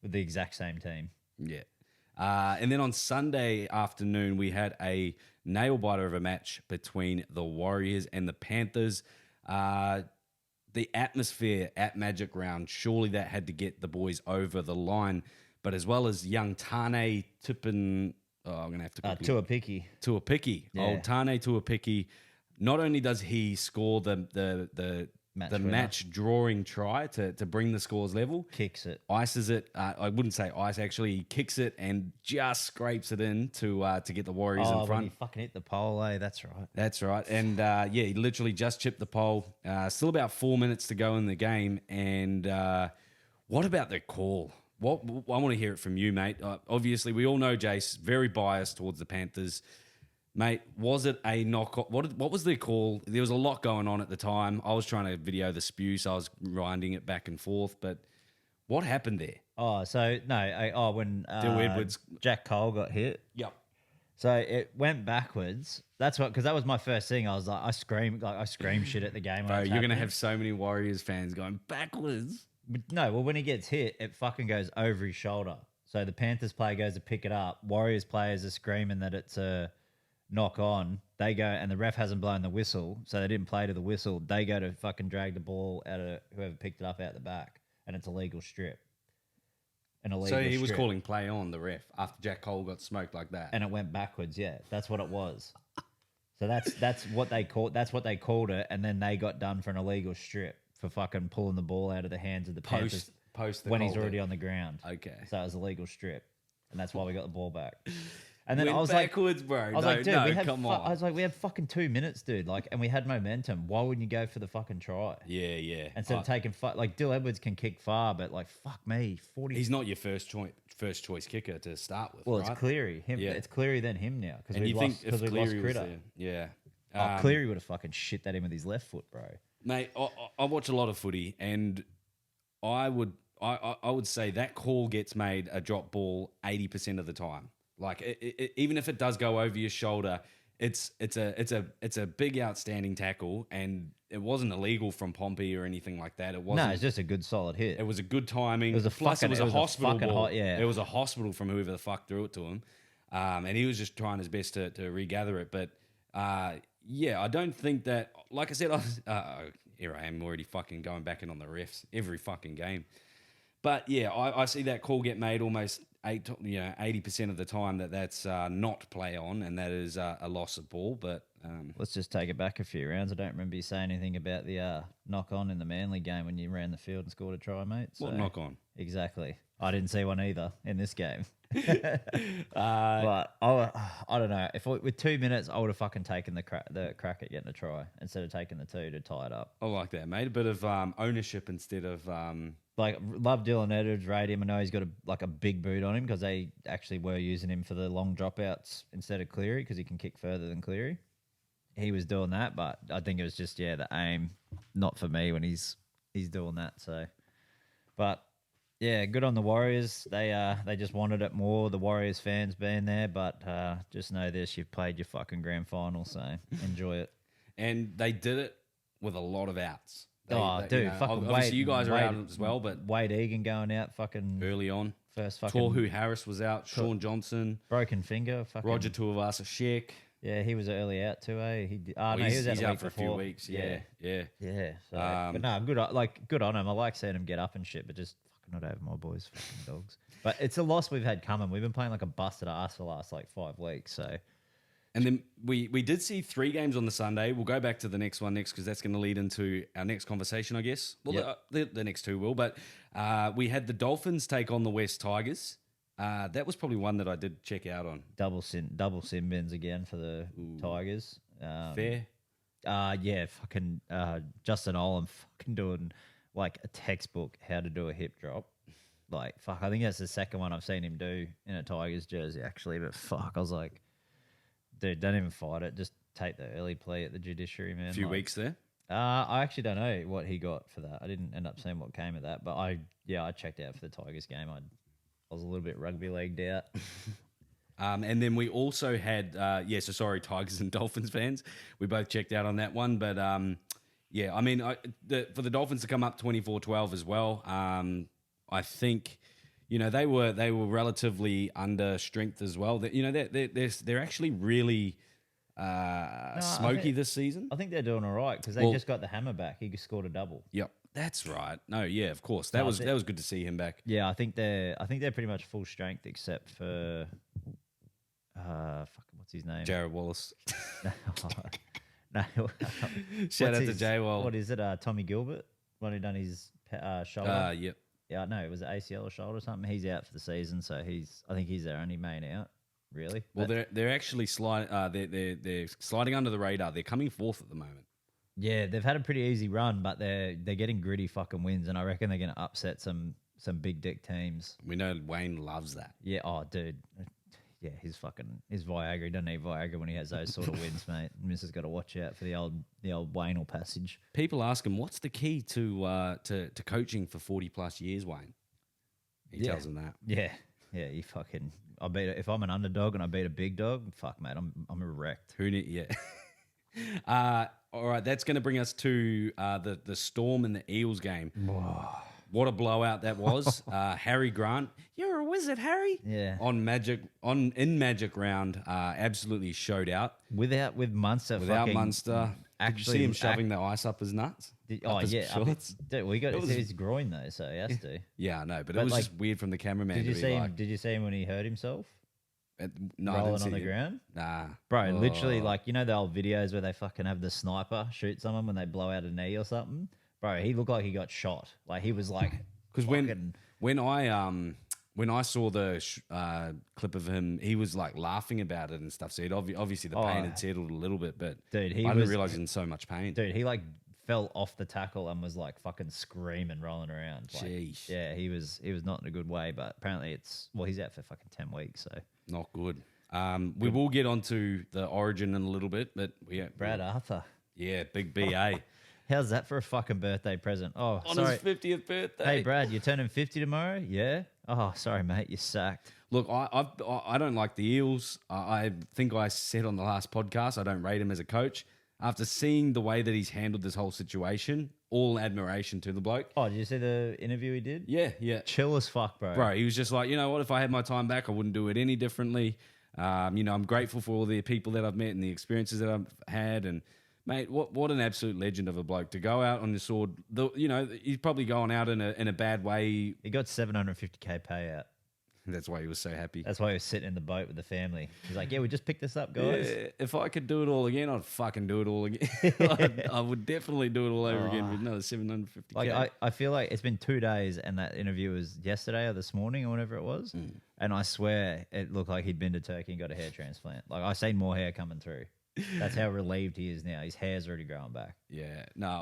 with the exact same team. Yeah. And then on Sunday afternoon, we had a nail biter of a match between the Warriors and the Panthers. The atmosphere at Magic Round, surely that had to get the boys over the line. But as well as young Tane Tippin, I'm going to have to quickly... Tuapiki. Tuapiki. Old Tane Tuapiki. Not only does he score the Match match drawing try to bring the scores level, Kicks it. ices it. I wouldn't say ice, actually. He kicks it and just scrapes it in to get the Warriors in When front. he fucking hit the pole, that's right. That's right. And he literally just chipped the pole. Still about 4 minutes to go in the game. And what about the call? I want to hear it from you, mate. Obviously, we all know Jace, very biased towards the Panthers. Mate, was it a knock? What was the call? There was a lot going on at the time. I was trying to video the spew, so I was grinding it back and forth. But what happened there? Oh, so no. When Dill Edwards- Jack Cole got hit. Yep. So it went backwards. That's what, because that was my first thing. I was like, I screamed shit at the game. when Bro, it's you're going to happening. have so many Warriors fans going backwards. But no, well, when he gets hit, it fucking goes over his shoulder. So the Panthers player goes to pick it up. Warriors players are screaming that it's a knock on. They go, and the ref hasn't blown the whistle, so they didn't play to the whistle. They go to fucking drag the ball out of whoever picked it up out the back, and it's a legal strip. An illegal So he was strip. calling play on the ref after Jack Cole got smoked like that. And it went backwards. Yeah, that's what it was. So that's what they called. That's what they called it, and then they got done for an illegal strip for fucking pulling the ball out of the hands of the Panthers post the when he's call already there. on the ground. Okay. So it was a legal strip, and that's why we got the ball back. And then Went I was backwards, bro. I was no, like, dude, no, we had come on. I was like, we had fucking 2 minutes, dude. Like, and we had momentum. Why wouldn't you go for the fucking try yeah. instead of taking like Dill Edwards can kick far, but like fuck me, 40. He's not your first choice kicker to start with. Well, right? it's Cleary. Yeah. It's Cleary then him now because And we you lost think if we lost Cleary was Critter. there, yeah. Cleary would have fucking shit that in with his left foot, bro. Mate, I watch a lot of footy, and I would say that call gets made a drop ball 80% of the time. Like even if it does go over your shoulder, it's a big outstanding tackle, and it wasn't illegal from Pompey or anything like that. It wasn't. No, it's just a good solid hit. It was a good timing. It was a Plus, fucking- it was it a was a hospital fucking ball. hot- yeah. It was a hospital from whoever the fuck threw it to him, and he was just trying his best to regather it. But yeah, I don't think that. Like I said, here I am already fucking going back in on the refs every fucking game. But yeah, I see that call get made almost 80% of the time that's not play on, and that is a loss of ball. But Let's just take it back a few rounds. I don't remember you saying anything about the knock on in the Manly game when you ran the field and scored a try, mate. what So- knock on? Exactly. I didn't see one either in this game. But I don't know. With 2 minutes, I would have fucking taken the crack at getting a try instead of taking the two to tie it up. I like that, mate. A bit of ownership instead of Like, love Dylan Edwards, rate him. I know he's got a big boot on him because they actually were using him for the long dropouts instead of Cleary because he can kick further than Cleary. He was doing that, but I think it was just the aim, not for me when he's doing that. So, but yeah, good on the Warriors. They just wanted it more. The Warriors fans being there, but just know this: you've played your fucking grand final, so enjoy it. and they did it with a lot of outs. Dude, fucking obviously you guys are out as well, but Wade Egan going out fucking early on, first fucking Torhu Harris was out, Sean Johnson, broken finger. Fucking, Roger Tuivasa-Sheck. yeah, he was early out too. He he was out He's a out week for a few before. weeks. Yeah. Yeah. So, Um, but no, good on him. I like seeing him get up and shit, but just fucking not over my boys, fucking dogs. But it's a loss we've had coming. We've been playing like a busted ass for the last 5 weeks. So And then we did see 3 games on the Sunday. We'll go back to the next one next because that's going to lead into our next conversation, I guess. Well, Yep. the next 2 will. But we had the Dolphins take on the West Tigers. That was probably one that I did check out on. double sin bins again for the Tigers. Fair. Yeah, fucking Justin Olam fucking doing like a textbook how to do a hip drop. Like, fuck, I think that's the second one I've seen him do in a Tigers jersey, actually. But fuck, I was like, dude, don't even fight it. Just take the early plea at the judiciary, man. A few Like, weeks there. I actually don't know what he got for that. I didn't end up seeing what came of that. But I checked out for the Tigers game. I was a little bit rugby leagued out. And then we also had, so sorry, Tigers and Dolphins fans. We both checked out on that one. But, yeah, I mean, for the Dolphins to come up 24-12 as well, I think, they were relatively under strength as well. They're actually really smoky think- this season. I think they're doing all right because they just got the hammer back. He scored a double. Yep, that's right. No, yeah, of course. That was good to see him back. Yeah, I think they're pretty much full strength except for what's his name? Jared Wallace. No. Shout What's out to his- J. Wall. What is it? Tommy Gilbert, one who done his shoulder. Yep. Yeah, no, it was ACL or shoulder or something. He's out for the season, so I think he's their only main out. Really? Well, But, they're actually they're sliding under the radar. They're coming fourth at the moment. yeah, they've had a pretty easy run, but they're getting gritty fucking wins, and I reckon they're going to upset some big dick teams. We know Wayne loves that. Yeah. Oh, dude. Yeah, his Viagra. He doesn't need Viagra when he has those sort of wins, mate. Missus got to watch out for the old Waynell passage. People ask him, "What's the key to coaching for 40+ years, Wayne?" He tells them that. Yeah. You fucking. If I'm an underdog and I beat a big dog, fuck, mate, I'm erect. Who need? Yeah. All right, that's going to bring us to the Storm and the Eels game. what a blowout that was. Harry Grant, you're a wizard, Harry. Yeah. In Magic round, absolutely showed out. With Munster. Without Munster, actually did you see him shoving the ice up his nuts? Oh up his yeah, shorts? Dude, we got to see his groin though, so he has to. Yeah, I know, but it But, was like, just weird from the cameraman. Did you to see be him? like, Did you see him when he hurt himself no, I didn't rolling see on the it. ground? Nah, Bro, literally, Oh. like, you know the old videos where they fucking have the sniper shoot someone when they blow out a knee or something? Bro, he looked like he got shot. Like, he was like, Because fucking- when I saw the clip of him, he was like laughing about it and stuff. So obviously the pain had settled a little bit, but Dude, I didn't realize he was in so much pain. dude, he like fell off the tackle and was like fucking screaming, rolling around. Like, Sheesh. yeah, he was not in a good way, but apparently he's out for fucking 10 weeks, so. Not good. We will get onto the origin in a little bit, but Brad Arthur. yeah, big BA How's that for a fucking birthday present? Oh, on sorry. his 50th birthday. Hey, Brad, you're turning 50 tomorrow? Yeah? Oh, sorry, mate. You're sacked. Look, I don't like the Eels. I think I said on the last podcast I don't rate him as a coach. After seeing the way that he's handled this whole situation, all admiration to the bloke. Oh, did you see the interview he did? Yeah. Chill as fuck, bro. Bro, he was just like, you know what? If I had my time back, I wouldn't do it any differently. I'm grateful for all the people that I've met and the experiences that I've had. And mate, what an absolute legend of a bloke to go out on the sword. He's probably going out in a bad way. He got 750K payout. That's why he was so happy. That's why he was sitting in the boat with the family. He's like, yeah, we just picked this up, guys. Yeah, if I could do it all again, I'd fucking do it all again. I would definitely do it all over again with another 750K. Like, I feel like it's been 2 days and that interview was yesterday or this morning or whatever it was. And I swear it looked like he'd been to Turkey and got a hair transplant. Like, I seen more hair coming through. That's how relieved he is now. His hair's already growing back. Yeah, no,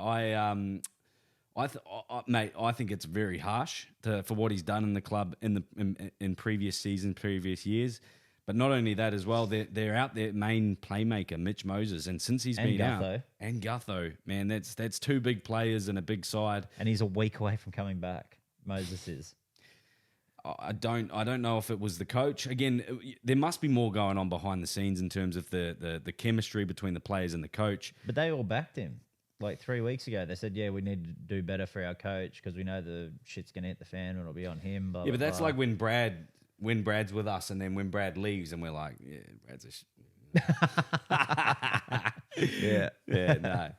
mate, I think it's very harsh for what he's done in the club in previous seasons, previous years. But not only that as well, they're out their main playmaker, Mitch Moses, and since he's been Gutho. out, and Gutho, man, that's two big players and a big side. And he's a week away from coming back. Moses is. I don't know if it was the coach. Again, there must be more going on behind the scenes in terms of the chemistry between the players and the coach. But they all backed him. Like 3 weeks ago, they said, yeah, we need to do better for our coach because we know the shit's going to hit the fan and it'll be on him. Blah, Yeah, but blah, that's blah. like when Brad's with us and then when Brad leaves and we're like, yeah, Brad's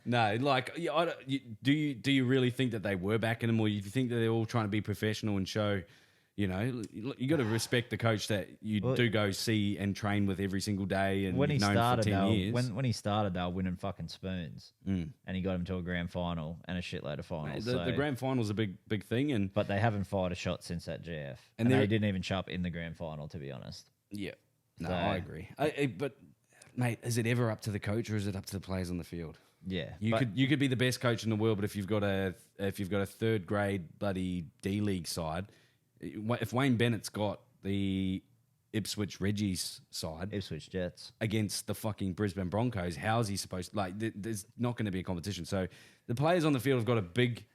no. Like, do you really think that they were backing him, or do you think that they're all trying to be professional and show, you got to respect the coach that you do go see and train with every single day and when he you've known started, for 10 years. when he started, they were winning fucking spoons, and he got him to a grand final and a shitload of finals. The grand final's a big thing, but they haven't fired a shot since that GF, and they didn't even show up in the grand final, to be honest. Yeah, no, So- I agree. But mate, is it ever up to the coach or is it up to the players on the field? Yeah, You could be the best coach in the world, but if you've got a third grade bloody D League side, if Wayne Bennett's got the Ipswich Reggie's side Ipswich Jets. against the fucking Brisbane Broncos, how is he supposed to, there's not going to be a competition. So the players on the field have got a big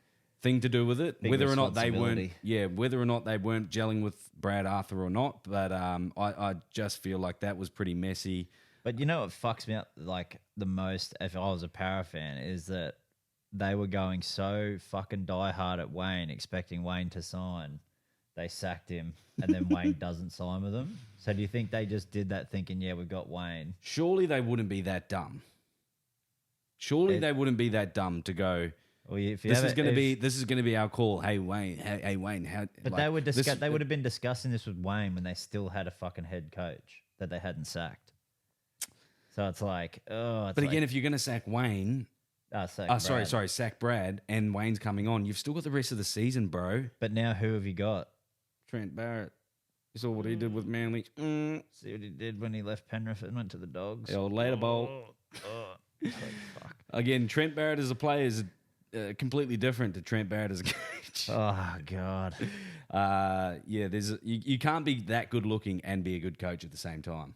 thing to do with it, Big whether or not they weren't responsibility. gelling with Brad Arthur or not. But I just feel like that was pretty messy. But you know what fucks me up like the most if I was a Para fan is that they were going so fucking diehard at Wayne, expecting Wayne to sign. They sacked him, and then Wayne doesn't sign with them. So do you think they just did that thinking, yeah, we got Wayne? Surely they wouldn't be that dumb. They wouldn't be that dumb to go, Or if you this have is it- going to if- be our call. Hey Wayne, how? But they would they would have been discussing this with Wayne when they still had a fucking head coach that they hadn't sacked. So it's like, But again, if you're going to sack Wayne, sack Brad, and Wayne's coming on, you've still got the rest of the season, bro. But now who have you got? Trent Barrett. You saw what he did with Manly. See what he did when he left Penrith and went to the Dogs. The old later bowl. Fuck. Again, Trent Barrett as a player is completely different to Trent Barrett as a coach. Oh God. You can't be that good looking and be a good coach at the same time.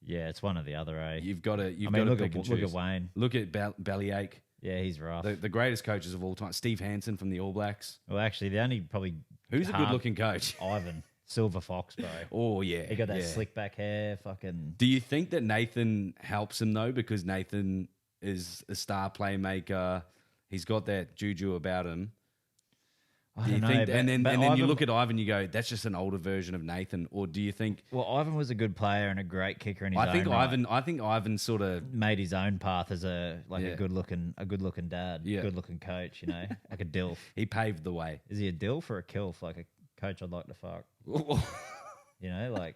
Yeah, it's one or the other, eh? You've got to. look pick and at choose. Wayne. Look at Bellyache, Yeah, he's rough. the greatest coaches of all time. Steve Hansen from the All Blacks. Well, actually, the only probably Who's a good looking coach? Ivan Silver Fox, bro. Oh yeah, He got that yeah. slick back hair, fucking. Do you think that Nathan helps him though? Because Nathan is a star playmaker. He's got that juju about him. I Do you don't know, think, and then you Ivan- look at Ivan, you go, that's just an older version of Nathan, or do you think? Well, Ivan was a good player and a great kicker in his own right. I think Ivan sort of Made his own path as a Yeah. good looking dad, Yeah. good looking coach. You know, like a dilf. he paved the way. Is he a dilf or a kilf? Like a coach I'd like to fuck. You know, like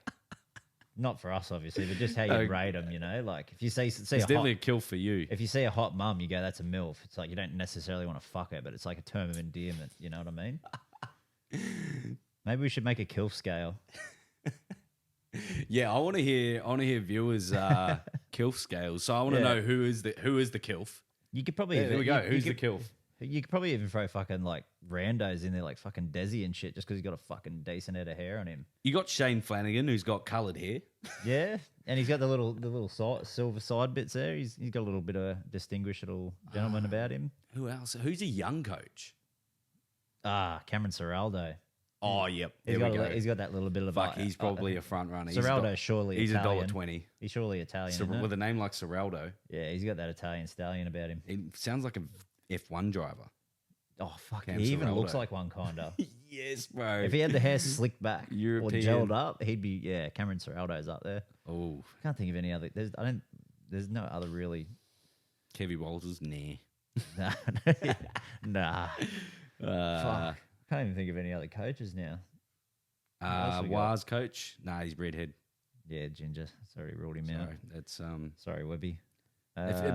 not for us obviously, but just how you rate them. You know, like if you see It's a definitely hot, a kill for you. if you see a hot mum, you go, that's a milf. It's like you don't necessarily want to fuck her, but it's like a term of endearment. You know what I mean? Maybe we should make a kilf scale. Yeah, I want to hear viewers kilf scales. So I want to Yeah. know who is the kilf. You could probably There we go. you Who's the could- kilf? You could probably even throw fucking like randos in there, like fucking Desi and shit, just because he's got a fucking decent head of hair on him. You got Shane Flanagan, who's got coloured hair. Yeah, and he's got the little silver side bits there. He's got a little bit of a distinguished little gentleman about him. Who else? Who's a young coach? Cameron Serraldo. Oh, yep. He's There got we go. he's got that little bit of Fuck, he's probably a front runner. Serraldo's surely he's Italian. $1.20. He's surely Italian. isn't it? With a name like Serraldo, Yeah, he's got that Italian stallion about him. it sounds like a F1 driver. Oh fuck, Cam he even Serraldo. looks like one kinda. Yes, bro. If he had the hair slicked back European. or gelled up, he'd be Cameron Serraldo's up there. Oh, Can't think of any other. There's no other really. Kevy Walters, nah. Nah. Fuck. Can't even think of any other coaches now. else we got? Waz coach, nah, he's redhead. Yeah, Ginger. Sorry, ruled him out. Sorry, that's Sorry, Webby.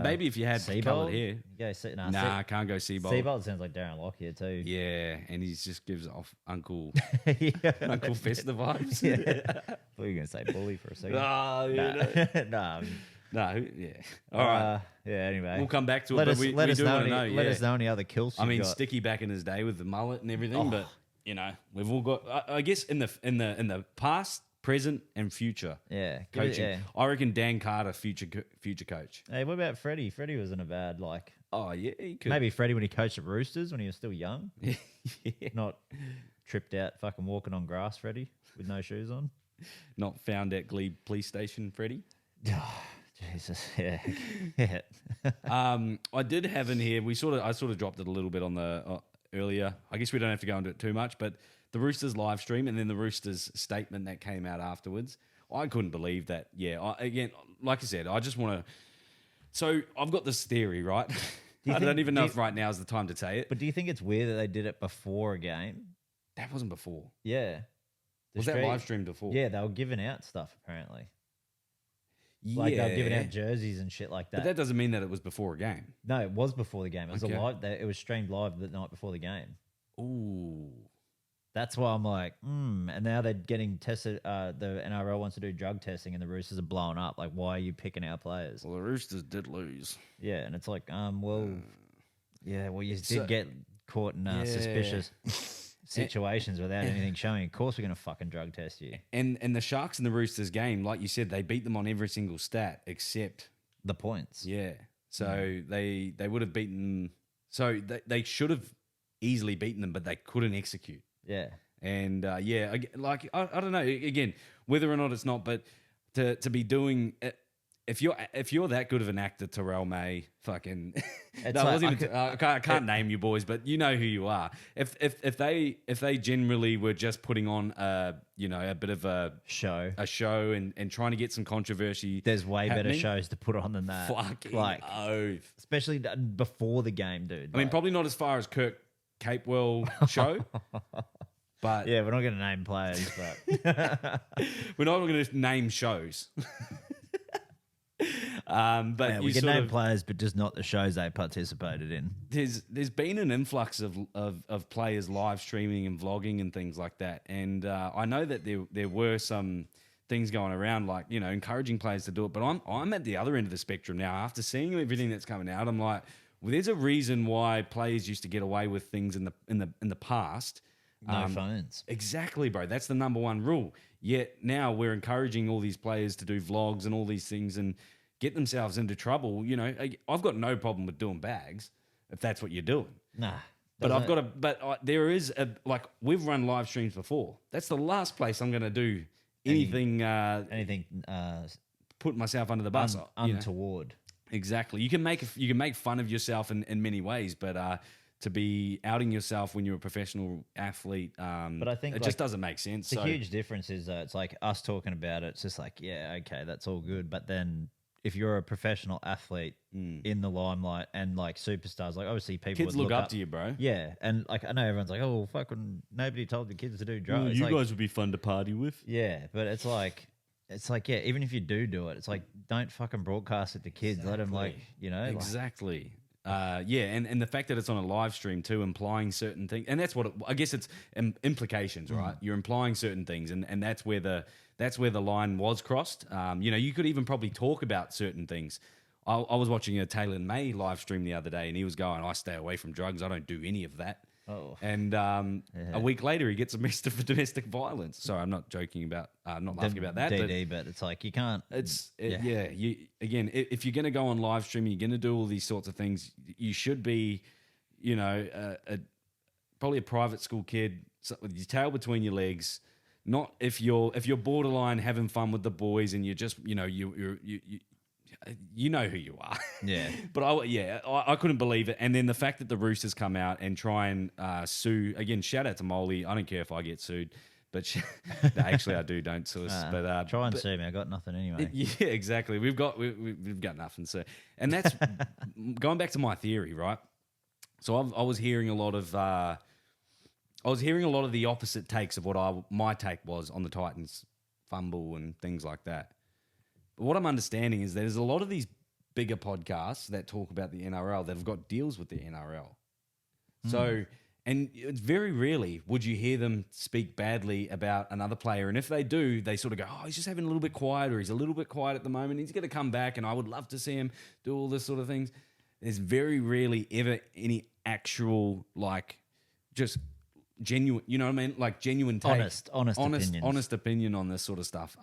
maybe if you had coloured hair. Yeah, Nah, can't go Seabold. Seabold sounds like Darren Lockyer too. Yeah, and he just gives off Uncle Yeah. Uncle Fester vibes. Yeah. I thought you were going to say bully for a second. Oh, Nah. no, yeah. All right. Yeah, anyway. We'll come back to it, Let but us, we let us do know want to any, know. Let yeah. us know any other kills I you've mean, got. Sticky back in his day with the mullet and everything, Oh. but you know, we've all got. I guess in the past, present, and future Yeah. coaching. Yeah. I reckon Dan Carter, future coach. Hey, what about Freddie? Freddie wasn't a bad, like, Oh yeah, he could. maybe Freddie when he coached at Roosters when he was still young. Yeah. Not tripped out fucking walking on grass, Freddie, with no shoes on. Not found at Glebe Police Station, Freddie. Oh, Jesus. Yeah. Yeah. I did have in here. I sort of dropped it a little bit on the earlier. I guess we don't have to go into it too much, but the Roosters live stream and then the Roosters statement that came out afterwards. I couldn't believe that. Yeah, again, like I said, I just want to. So I've got this theory, right? I don't even know if right now is the time to say it. But do you think it's weird that they did it before a game? That wasn't before. Yeah. The Was that stream- live streamed before? Yeah, they were giving out stuff apparently. yeah. Like they were giving out jerseys and shit like that. But that doesn't mean that it was before a game. No, it was before the game. It was Okay. a live. It was streamed live the night before the game. Ooh. That's why I'm like, And now they're getting tested. The NRL wants to do drug testing, and the Roosters are blowing up. Like, why are you picking our players? Well, the Roosters did lose. Yeah, and it's like, well, yeah, well, you So- did get caught in Yeah. suspicious situations without anything showing. Of course, we're gonna fucking drug test you. And the Sharks and the Roosters game, like you said, they beat them on every single stat except The points. yeah. So they would have beaten. So they should have easily beaten them, but they couldn't execute. Yeah. And I don't know. Again, whether or not it's not, but to be doing. If you're that good of an actor, Terrell May, fucking, It's no, I, like- wasn't even, I can't name you boys, but you know who you are. If they generally were just putting on a bit of a Show. show and trying to get some controversy, There's way better happening, shows to put on than that. Fucking like, oath. especially before the game, dude. I mean, Like, probably not as far as Kirk Capewell show, but yeah, we're not gonna name players, but we're not going to name shows. But yeah, we you can sort name of, players, but just not the shows they participated in. there's been an influx of players live streaming and vlogging and things like that, and I know that there were some things going around like encouraging players to do it, but I'm at the other end of the spectrum now. After seeing everything that's coming out, I'm like, well, there's a reason why players used to get away with things in the past. No phones. Exactly, bro. That's the number one rule. Yet now we're encouraging all these players to do vlogs and all these things and get themselves into trouble. I've got no problem with doing bags if that's what you're doing. Nah. But doesn't I've got to. But there is we've run live streams before. That's the last place I'm going to do anything. anything Put myself under the bus. untoward. Exactly. You can make fun of yourself in many ways, but to be outing yourself when you're a professional athlete. But I think it just doesn't make sense. The huge difference is that it's like us talking about it. It's just like, yeah, okay, that's all good. But then if you're a professional athlete in the limelight and like superstars, like obviously people kids would look up to you, bro. Yeah, and like I know everyone's like, oh, fucking nobody told the kids to do drugs. You guys would be fun to party with. Yeah, but it's like, yeah, even if you do it, it's like, don't fucking broadcast it to kids. Let them like, Exactly. Yeah, and the fact that it's on a live stream too, implying certain things, and that's what I guess it's implications, right? You're implying certain things, and that's where the line was crossed. You could even probably talk about certain things. I was watching a Taylor May live stream the other day, and he was going, "I stay away from drugs. I don't do any of that." Oh. And a week later, he gets arrested for domestic violence. Sorry, I'm not joking about, not laughing about that. But it's like you can't. If you're going to go on live streaming, you're going to do all these sorts of things. You should be, probably a private school kid with your tail between your legs. Not if you're borderline having fun with the boys and you're just you know who you are. Yeah. But I couldn't believe it. And then the fact that the Roosters come out and try and sue, again, shout out to Molly. I don't care if I get sued. But no, actually, I do. Don't sue us. But try and sue me. I got nothing anyway. Yeah, exactly. We've got nothing. So, and that's going back to my theory, right? So I was hearing a lot of the opposite takes of what my take was on the Titans fumble and things like that. But what I'm understanding is there's a lot of these bigger podcasts that talk about the NRL that have got deals with the NRL. So, and it's very rarely would you hear them speak badly about another player. And if they do, they sort of go, oh, he's just having a little bit quiet, or he's a little bit quiet at the moment. He's going to come back and I would love to see him do all this sort of things. There's very rarely ever any actual, like, just genuine, you know what I mean? Like genuine take. Honest opinion on this sort of stuff.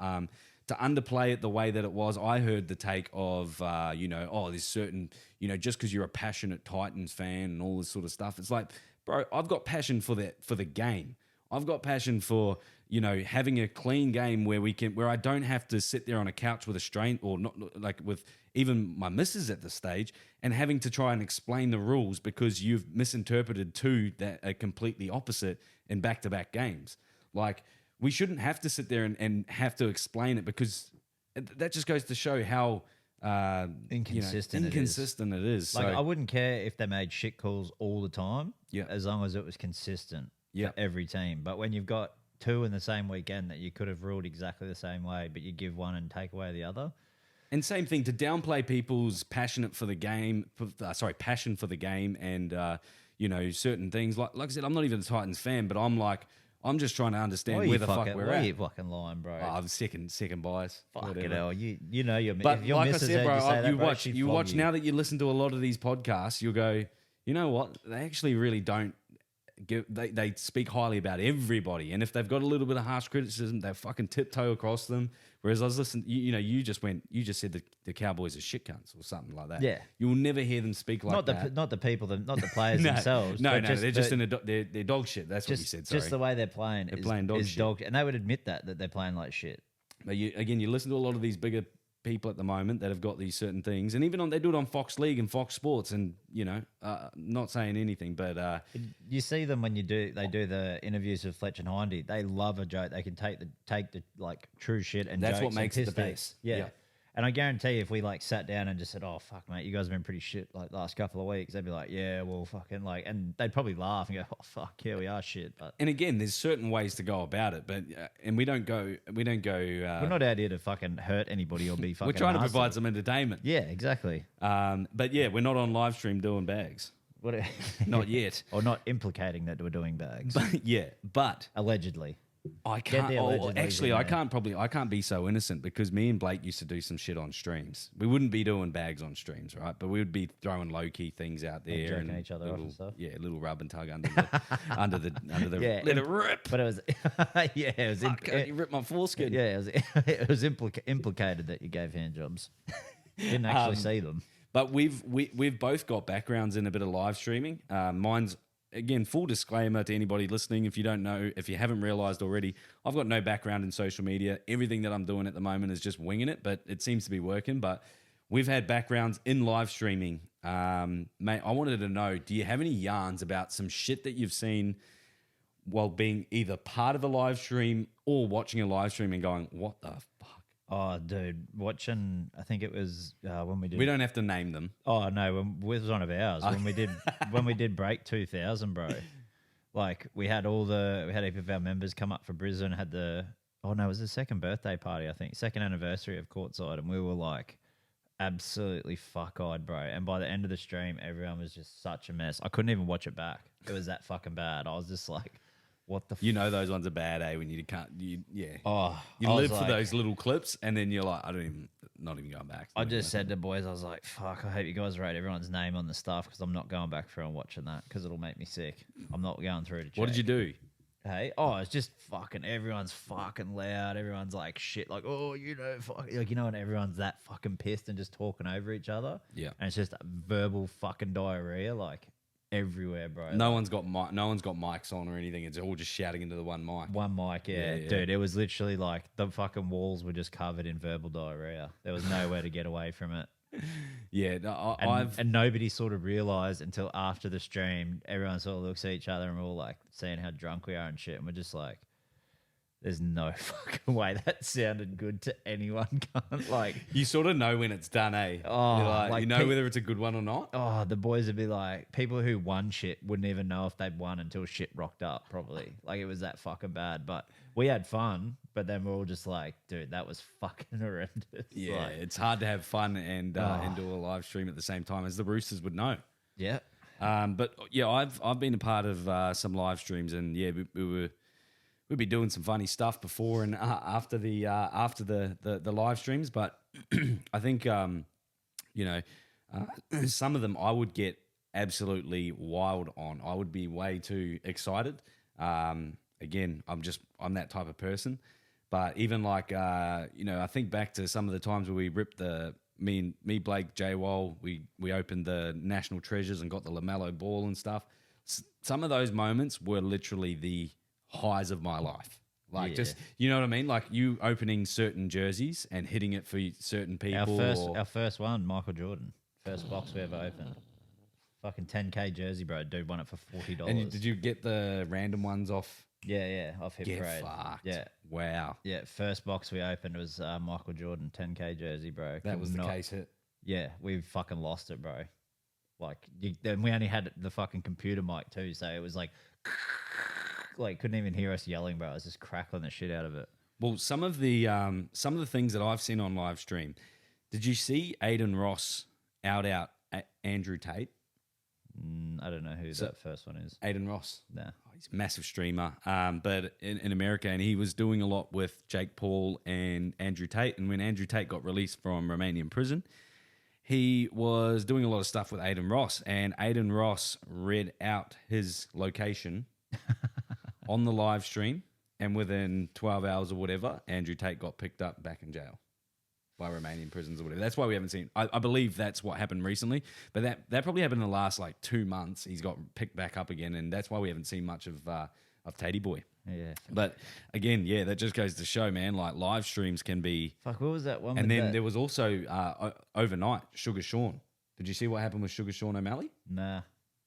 To underplay it the way that it was, I heard the take of, there's certain, just because you're a passionate Titans fan and all this sort of stuff. It's like, bro, I've got passion for the game. I've got passion for, having a clean game where I don't have to sit there on a couch with a strain, or not like with even my missus at the stage, and having to try and explain the rules because you've misinterpreted two that are completely opposite in back-to-back games. Like, we shouldn't have to sit there and have to explain it, because that just goes to show how inconsistent it is. Like, I wouldn't care if they made shit calls all the time, as long as it was consistent for every team. But when you've got two in the same weekend that you could have ruled exactly the same way, but you give one and take away the other. And same thing, to downplay people's passion for the game, and certain things. Like I said, I'm not even a Titans fan, but I'm just trying to understand where the fuck we're at. You fucking lying, bro. Oh, I'm second bias. Fucking hell. You know you're. But your like I said, bro, you watch you. now that you listen to a lot of these podcasts, you'll go, you know what? They actually really don't they speak highly about everybody. And if they've got a little bit of harsh criticism, they fucking tiptoe across them. Whereas I was listening, you just said the Cowboys are shit cunts or something like that. Yeah. You'll never hear them speak like that. Not the people, not the players themselves. No, they're just they're dog shit. That's what you said, sorry. Just the way they're playing playing dog shit. And they would admit that they're playing like shit. But you listen to a lot of these bigger people at the moment that have got these certain things, and even they do it on Fox League and Fox Sports, and not saying anything, but you see them when they do the interviews with Fletch and Hindy. They love a joke. They can take the like true shit, and that's jokes what makes and it the best. Yeah. And I guarantee if we like sat down and just said, "Oh fuck, mate, you guys have been pretty shit like last couple of weeks," they'd be like, "Yeah, well, fucking like," and they'd probably laugh and go, "Oh fuck, yeah, we are shit." But and again, there's certain ways to go about it, but and we don't go. We're not out here to fucking hurt anybody or be fucking. We're trying to provide some entertainment. Yeah, exactly. But yeah, we're not on live stream doing bags. Not yet, or not implicating that we're doing bags. But allegedly. I can't. I can't be so innocent, because me and Blake used to do some shit on streams. We wouldn't be doing bags on streams, right? But we would be throwing low key things out there, joking each other off and stuff. Yeah, a little rub and tug under the let it rip. But it was it was you ripped my foreskin. Yeah, it was implicated that you gave hand jobs. Didn't actually see them. But we've both got backgrounds in a bit of live streaming. Mine's, again, full disclaimer to anybody listening, if you don't know, if you haven't realised already, I've got no background in social media. Everything that I'm doing at the moment is just winging it, but it seems to be working. But we've had backgrounds in live streaming. Mate, I wanted to know, do you have any yarns about some shit that you've seen while being either part of a live stream or watching a live stream and going, what the fuck? Oh, dude, watching. I think it was when we did. We don't have to name them. Oh no, it was one of ours when we did Break 2000, bro. Like we had a heap of our members come up for Brisbane. Had it was the second birthday party, I think, second anniversary of Courtside, and we were like absolutely fuck-eyed, bro. And by the end of the stream, everyone was just such a mess. I couldn't even watch it back. It was that fucking bad. I was just like, what the? You know those ones are bad, eh? When you can't, yeah. Oh, You I live was for like- those little clips, and then you're like, not even going back. I just said to boys, I was like, fuck, I hope you guys write everyone's name on the stuff because I'm not going back through and watching that because it'll make me sick. I'm not going through to check. What did you do? Hey, oh, it's just fucking, everyone's fucking loud. Everyone's like shit, like, oh, fuck. Like, and everyone's that fucking pissed and just talking over each other. Yeah. And it's just verbal fucking diarrhea, like everywhere, bro. No one's got mics on or anything. It's all just shouting into the one mic. One mic, yeah. Dude, it was literally like the fucking walls were just covered in verbal diarrhea. There was nowhere to get away from it. Yeah, no, And nobody sort of realized until after the stream. Everyone sort of looks at each other and we're all like seeing how drunk we are and shit. And we're just like, there's no fucking way that sounded good to anyone. Like, you sort of know when it's done, eh? Oh, You're like, like you know whether it's a good one or not. oh, the boys would be like, people who won shit wouldn't even know if they'd won until shit rocked up, probably. Like, it was that fucking bad. But we had fun, but then we're all just like, dude, that was fucking horrendous. Yeah, Like, it's hard to have fun and do a live stream at the same time, as the Roosters would know. yeah. But yeah, I've been a part of some live streams, and yeah, we'd be doing some funny stuff before and after the live streams. But I think some of them I would get absolutely wild on. I would be way too excited. Again, I'm that type of person. But even like I think back to some of the times where we ripped me Blake J Wall, we opened the National Treasures and got the LaMelo ball and stuff. Some of those moments were literally the highs of my life. Like, just, you know what I mean? Like, you opening certain jerseys and hitting it for certain people. Our first one, Michael Jordan. First box we ever opened. Fucking 10K jersey, bro. Dude won it for $40. And did you get the random ones off? Yeah, off Hip Get Parade. fucked. Yeah. Wow. Yeah, first box we opened was Michael Jordan 10K jersey, bro. That was the case hit. Yeah, we fucking lost it, bro. Like, then we only had the fucking computer mic too, so it was like couldn't even hear us yelling, bro. I was just crackling the shit out of it. Well, some of the things that I've seen on live stream. Did you see Aiden Ross out Andrew Tate? I don't know who that first one is. Aiden Ross. Nah. He's a massive streamer, but in America, and he was doing a lot with Jake Paul and Andrew Tate. And when Andrew Tate got released from Romanian prison, he was doing a lot of stuff with Aiden Ross, and Aiden Ross read out his location on the live stream, and within 12 hours or whatever, Andrew Tate got picked up back in jail by Romanian prisons or whatever. That's why we haven't seen. I believe that's what happened recently, but that probably happened in the last like 2 months. He's got picked back up again, and that's why we haven't seen much of Tatey Boy. Yeah. But again, yeah, that just goes to show, man. Like, live streams can be. Fuck, what was that one? And then there was also overnight Sugar Sean. Did you see what happened with Sugar Sean O'Malley? Nah.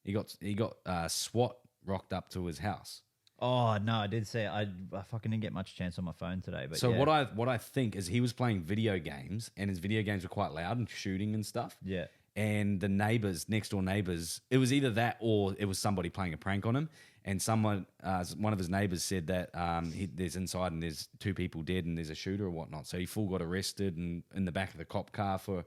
He got SWAT rocked up to his house. Oh no, I did see it. I fucking didn't get much chance on my phone today. But So yeah. what I think is he was playing video games, and his video games were quite loud and shooting and stuff. Yeah. And the next door neighbors, it was either that or it was somebody playing a prank on him. And one of his neighbors said that there's inside and there's 2 people dead and there's a shooter or whatnot. So he full got arrested and in the back of the cop car for,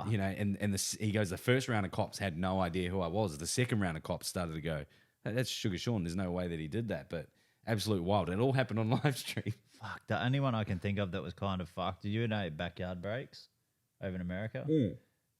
he goes, the first round of cops had no idea who I was. The second round of cops started to go, that's Sugar Sean. There's no way that he did that. But absolute wild. It all happened on live stream. Fuck, the only one I can think of that was kind of fucked. Did you know Backyard Breaks over in America?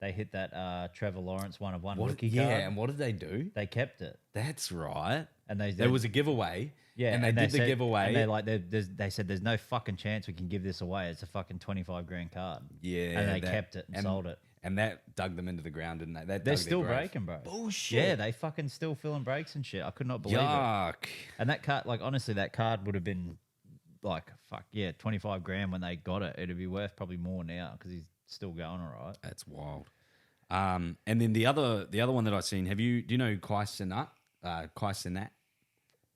They hit that Trevor Lawrence one of one rookie card. Yeah, and what did they do? They kept it. That's right. And there was a giveaway. Yeah, and they did the giveaway. And they said there's no fucking chance we can give this away. It's a fucking $25,000 card. Yeah, and they kept it and sold it. And that dug them into the ground, didn't they? They're still breaking, bro. Bullshit. Yeah, they fucking still filling breaks and shit. I could not believe Yuck. it. And that card, like, honestly, that card would have been like, fuck yeah, $25,000 when they got it. It'd be worth probably more now because he's still going all right. That's wild. And then the other one that I've seen. Do you know Kai Cenat? Kai Cenat.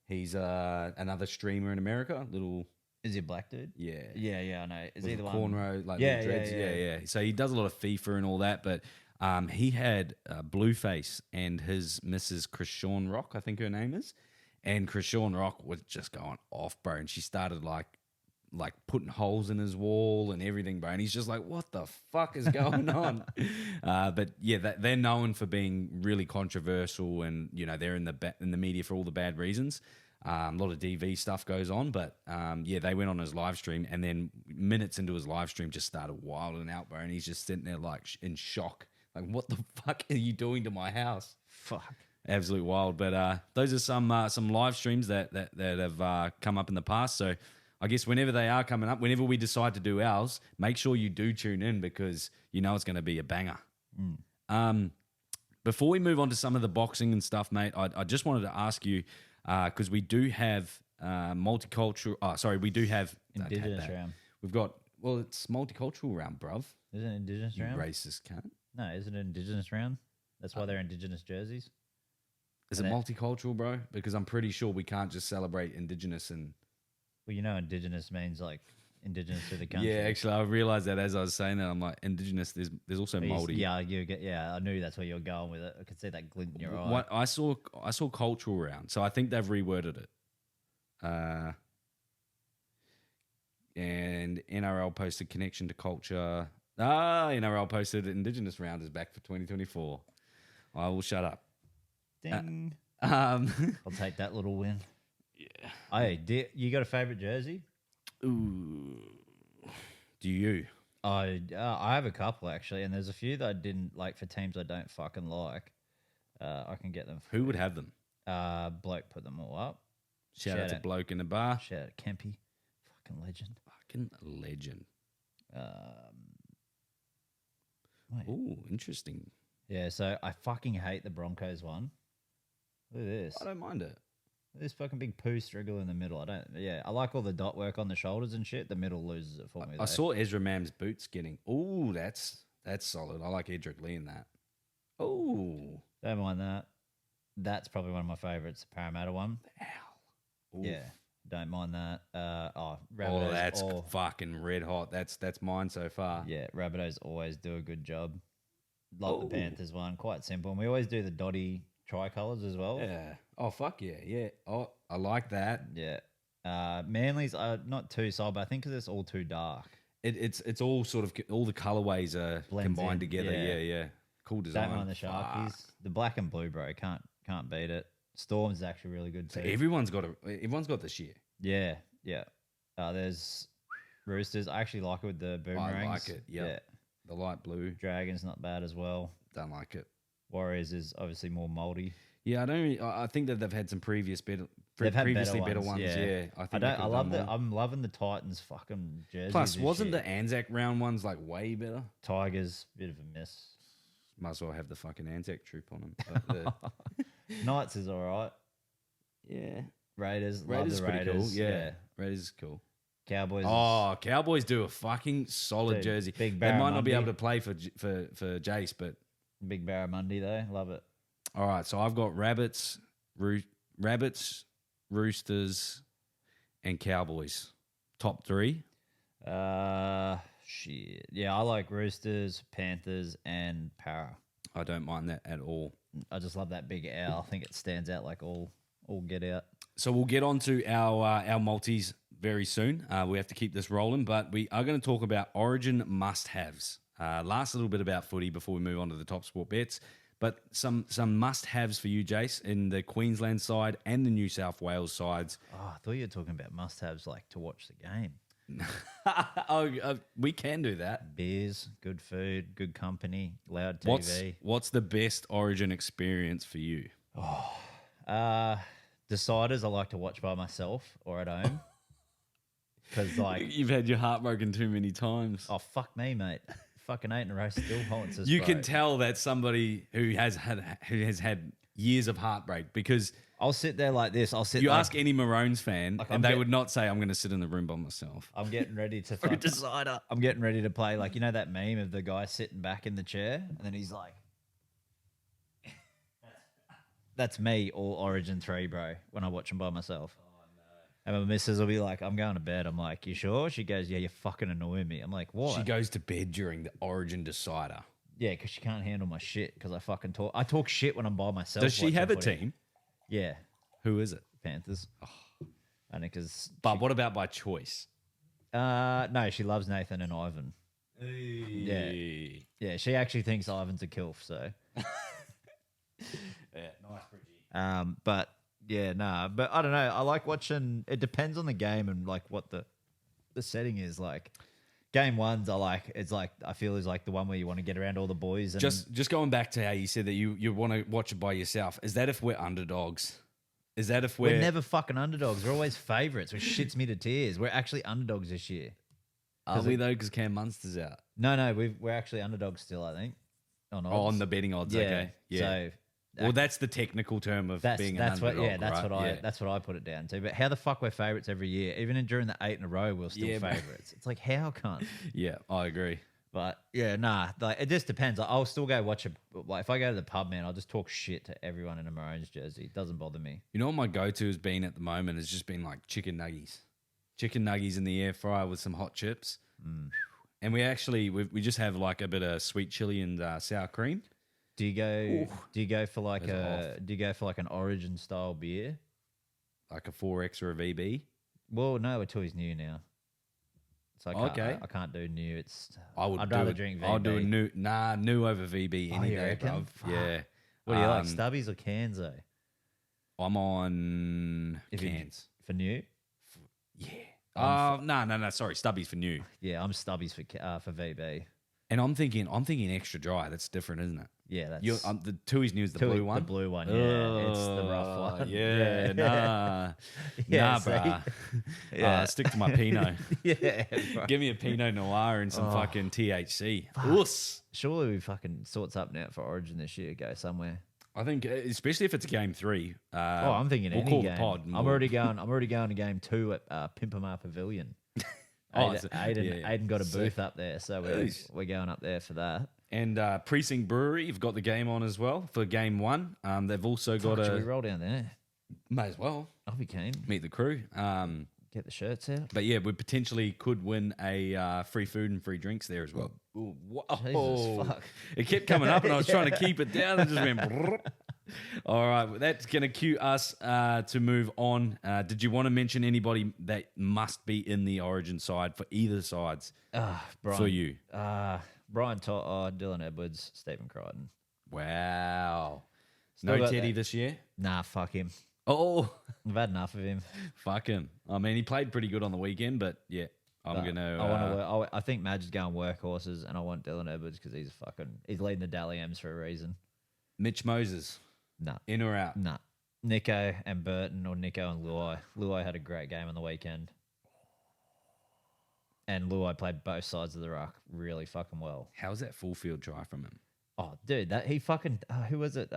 He's another streamer in America. Little. Is he a black dude? Yeah. Yeah, I know. Is he the one? Cornrow, like Yeah, little dreads? yeah. So he does a lot of FIFA and all that, but he had Blueface and his Mrs. Krishawn Rock, I think her name is. And Krishawn Rock was just going off, bro. And she started like putting holes in his wall and everything, bro. And he's just like, what the fuck is going on? But yeah, they're known for being really controversial, and you know they're in the media for all the bad reasons. A lot of DV stuff goes on, but yeah, they went on his live stream, and then minutes into his live stream just started wilding out, bro. And he's just sitting there like in shock, like, what the fuck are you doing to my house? Fuck. Absolute wild. But those are some live streams that have come up in the past. So I guess whenever they are coming up, whenever we decide to do ours, make sure you do tune in, because you know it's going to be a banger. Before we move on to some of the boxing and stuff, mate, I just wanted to ask you, because we do have multicultural. We do have Indigenous round. We've got it's multicultural round, bruv. Isn't it Indigenous You round? racist cunt. No, isn't it Indigenous round? That's why they're Indigenous jerseys. Is it multicultural, bro? Because I'm pretty sure we can't just celebrate Indigenous and. Well, you know, Indigenous means like Indigenous to the country. Yeah, actually, I realized that as I was saying that. I'm like, Indigenous. There's also Māori. Yeah, I knew that's where you're going with it. I could see that glint in your eye. What I saw cultural round, so I think they've reworded it. And NRL posted connection to culture. NRL posted Indigenous round is back for 2024. I will shut up. Ding. I'll I'll take that little win. Yeah. Hey, you got a favorite jersey? Ooh. Do you? I have a couple actually, and there's a few that I didn't like for teams I don't fucking like. I can get them. Who would have them? Bloke put them all up. Shout out to Bloke in the bar. Shout out to Kempy, fucking legend. Fucking legend. Wait. Ooh, interesting. Yeah, so I fucking hate the Broncos one. Look at this. I don't mind it. This fucking big poo striggle in the middle. I like all the dot work on the shoulders and shit. The middle loses it for me. I saw Ezra Mam's boots getting. Ooh, that's solid. I like Edric Lee in that. Ooh, don't mind that. That's probably one of my favorites, the Parramatta one. Ow. Oof. Yeah, don't mind that. Rabbitohs. That's fucking red hot. That's mine so far. Yeah, Rabbitohs always do a good job. Like the Panthers one, quite simple. And we always do the dotty tricolours as well. Yeah. Oh, fuck yeah. Yeah. Oh, I like that. Yeah. Manly's not too solid, but I think because it's all too dark. It's all sort of, all the colourways are combined together. Yeah. Cool design. Don't mind the Sharkies. Fuck. The black and blue, bro. Can't beat it. Storms is actually really good too. So everyone's got this year. Yeah. There's Roosters. I actually like it with the boomerangs. I like it. Yep. Yeah. The light blue. Dragons not bad as well. Don't like it. Warriors is obviously more mouldy. Yeah, I think that they've had some previously better ones. Yeah. I'm loving the Titans fucking jerseys. Plus, wasn't the Anzac round ones like way better? Tigers, bit of a miss. Might as well have the fucking Anzac troop on them. Knights is all right. Yeah. Raiders is pretty cool. Yeah. Raiders is cool. Cowboys. Cowboys do a fucking solid jersey. They might not be able to play for Jace, but Big Barramundi though, love it. All right, so I've got rabbits, roosters, and Cowboys. Top 3. Shit. Yeah, I like Roosters, Panthers, and Para. I don't mind that at all. I just love that big owl. I think it stands out like all get out. So we'll get on to our multis very soon. We have to keep this rolling, but we are going to talk about Origin must-haves. Last little bit about footy before we move on to the top sport bets. But some must-haves for you, Jace, in the Queensland side and the New South Wales sides. Oh, I thought you were talking about must-haves like to watch the game. We can do that. Beers, good food, good company, loud TV. What's the best Origin experience for you? Deciders I like to watch by myself or at home. Because you've had your heart broken too many times. Oh, fuck me, mate. Fucking 8 in a row still You can tell that somebody who has had years of heartbreak, because I'll sit there like this. I'll sit. You like, ask any Maroons fan, Like, and they would not say, "I'm going to sit in the room by myself." I'm getting ready to For a fuck, decider. I'm getting ready to play, like, you know that meme of the guy sitting back in the chair and then he's like, that's me all Origin 3, bro, when I watch them by myself. Oh, no. And my missus will be like, I'm going to bed. I'm like, you sure? She goes, yeah, you're fucking annoying me. I'm like, what? She goes to bed during the Origin decider. Yeah, because she can't handle my shit because I fucking talk. I talk shit when I'm by myself. Does she watching have a footy. team? Yeah, Who is it? Panthers. I think because. But what about by choice? No, she loves Nathan and Ivan. Hey. Yeah, she actually thinks Ivan's a kilf. So. Yeah, nice, Bridgie. But yeah, nah. But I don't know. I like watching. It depends on the game and like what the setting is. Like game ones, it's like I feel is like the one where you want to get around all the boys. And Just going back to how you said that you want to watch it by yourself. Is that if we're underdogs? Is that if we're never fucking underdogs. We're always favourites, which shits me to tears. We're actually underdogs this year. Are we though? Because Cam Munster's out. No, we're actually underdogs still. I think. On odds. Oh, on the betting odds. Yeah. Okay. Yeah. So. Well, that's the technical term of being an underdog. That's what I put it down to. But how the fuck we're favourites every year? Even during the 8 in a row, we're still favourites. It's like how can't? Yeah, I agree. But yeah, nah. Like it just depends. I'll still go watch a. Like if I go to the pub, man, I'll just talk shit to everyone in a Maroons jersey. It doesn't bother me. You know what my go-to has been at the moment has just been like chicken nuggies in the air fryer with some hot chips. And we just have like a bit of sweet chili and sour cream. Do you go for like an Origin style beer? Like a 4X or a VB? Well, no, it's always new now. So I can't do new. I'd rather drink VB. I'll do a new over VB any day, bro. Yeah. What do you like, stubbies or cans though? I'm on cans. For new? Yeah. No. Sorry, stubbies for new. Yeah, I'm stubbies for VB. And I'm thinking extra dry. That's different, isn't it? Yeah, that's the Tooheys New is the blue one. The blue one, yeah, it's the rough one. Yeah, nah, bruh. Yeah, stick to my Pinot. Yeah, bro. Give me a Pinot Noir and some fucking THC. Surely we fucking sort something out for Origin this year. Go somewhere. I think, especially if it's game 3. I'm thinking we'll any call game. the pod. I'm already going to game 2 at Pimpamar Pavilion. Aiden got a booth up there, so we're going up there for that. And Precinct Brewery, you've got the game on as well for game 1. They've also got Should we roll down there? May as well. I'll be keen. Meet the crew. Get the shirts out. But yeah, we potentially could win a free food and free drinks there as well. Jesus, fuck. It kept coming up and I was trying to keep it down and just went... All right, that's going to cue us to move on. Did you want to mention anybody that must be in the Origin side for either sides Brian, for you? Brian Todd, Dylan Edwards, Stephen Crichton. Wow. Still No Teddy this year? Nah, fuck him. Oh. I've had enough of him. Fuck him. I mean, he played pretty good on the weekend, but yeah, I'm going to... I think Madge's going workhorses, and I want Dylan Edwards because he's leading the Dally M's for a reason. Mitch Moses. Nah. In or out? Nah. Nico and Burton or Nico and Luai. Luai had a great game on the weekend. And Luai played both sides of the ruck really fucking well. How's that full field try from him? Oh, dude, that he fucking who was it?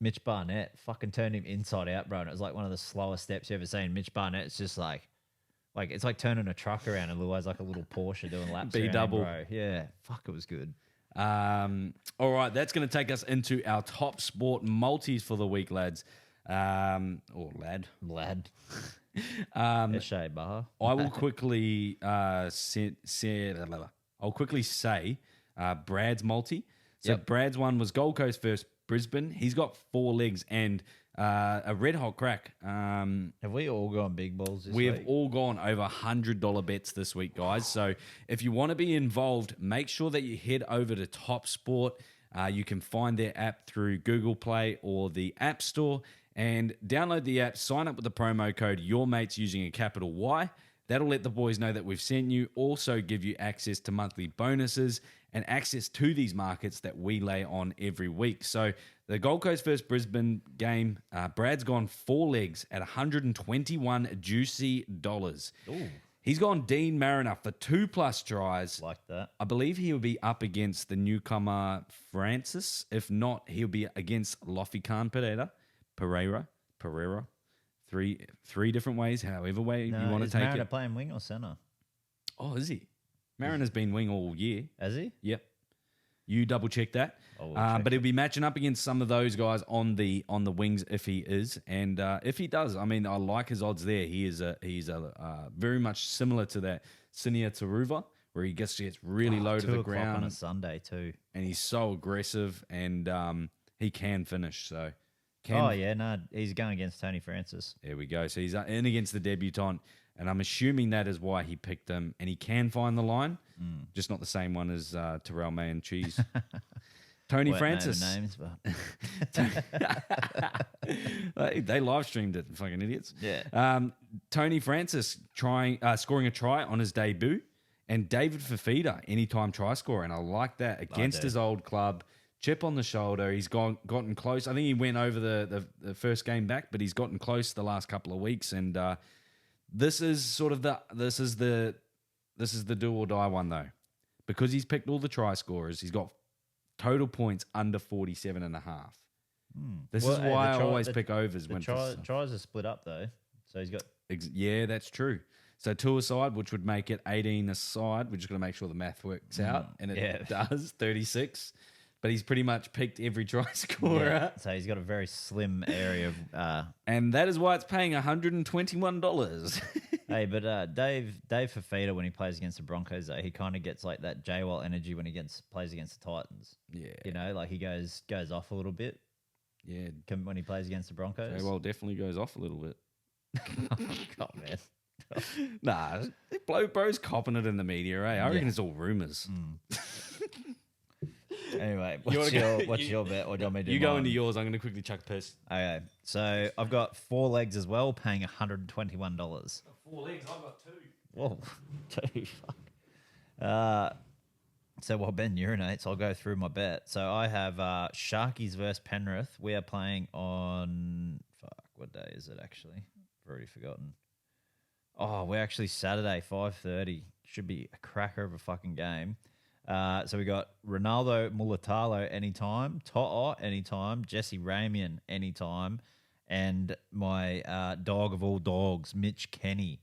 Mitch Barnett fucking turned him inside out, bro. And it was like one of the slowest steps you ever seen. Mitch Barnett's just like it's like turning a truck around, and Luai's like a little Porsche doing laps. B double, bro. Yeah, fuck, it was good. All right, that's going to take us into our top sport multis for the week, lads. Or lad. Shea Baha. I will quickly I'll quickly say Brad's multi. So Brad's one was Gold Coast versus Brisbane. He's got 4 legs and a red hot crack. Have we all gone big balls this week? We have all gone over $100 bets this week, guys. So if you want to be involved, make sure that you head over to Top Sport. You can find their app through Google Play or the App Store and download the app, sign up with the promo code YourMates using a capital Y. That'll let the boys know that we've sent you, also give you access to monthly bonuses and access to these markets that we lay on every week. So the Gold Coast versus Brisbane game, Brad's gone 4 legs at $121 juicy dollars. Ooh. He's gone Dean Mariner for 2+ tries. Like that. I believe he'll be up against the newcomer Francis. If not, he'll be against Lofi Khan Pereira. Pereira. Three different ways, however way you want to is take Mariner it. playing wing or centre? Oh, is he? Mariner's been wing all year. Has he? Yep. You double check that. I'll check But he'll be matching up against some of those guys on the wings if he is, and if he does, I mean, I like his odds there. He's very much similar to that Sinia Taruva, where he gets really low to 2 the o'clock on a ground, Sunday too. and he's so aggressive, and he can finish. So, He's going against Tony Francis. there we go. So he's in against the debutant, and I'm assuming that is why he picked him, and he can find the line, just not the same one as Terrell May and Cheese. Tony Francis. Names, but They live streamed it, fucking idiots. Yeah. Tony Francis scoring a try on his debut, and David Fafita anytime try scorer, and I like that against his old club. Chip on the shoulder. He's gotten close. I think he went over the first game back, but he's gotten close the last couple of weeks, and this is the do or die one though, because he's picked all the try scorers. He's got total points under 47.5. This is why I always pick overs. Tries are split up though, so he's got. Yeah, that's true. So 2 aside, which would make it 18 aside. We're just going to make sure the math works out, and it does 36. But he's pretty much picked every try scorer. Yeah, so he's got a very slim area of. And that is why it's paying $121. Hey, but Dave Fafita, when he plays against the Broncos, though, he kind of gets like that J-Wall energy when he plays against the Titans. Yeah. You know, like he goes off a little bit. Yeah. When he plays against the Broncos. J-Wall definitely goes off a little bit. God, man. Nah, bro's copping it in the media, eh? I reckon it's all rumours. Anyway, what's your bet? Or do you want me to do You go mine? into yours. I'm going to quickly chuck piss. Okay, so I've got 4 legs as well, paying $121. 4 legs. I've got 2. Whoa, 2. Fuck. So while Ben urinates, I'll go through my bet. So I have Sharkies versus Penrith. We are playing on what day is it actually? I've already forgotten. Oh, we're actually Saturday, 5:30. Should be a cracker of a fucking game. So we got Ronaldo Mulatalo anytime, To'o anytime, Jesse Ramian anytime, and my dog of all dogs, Mitch Kenny,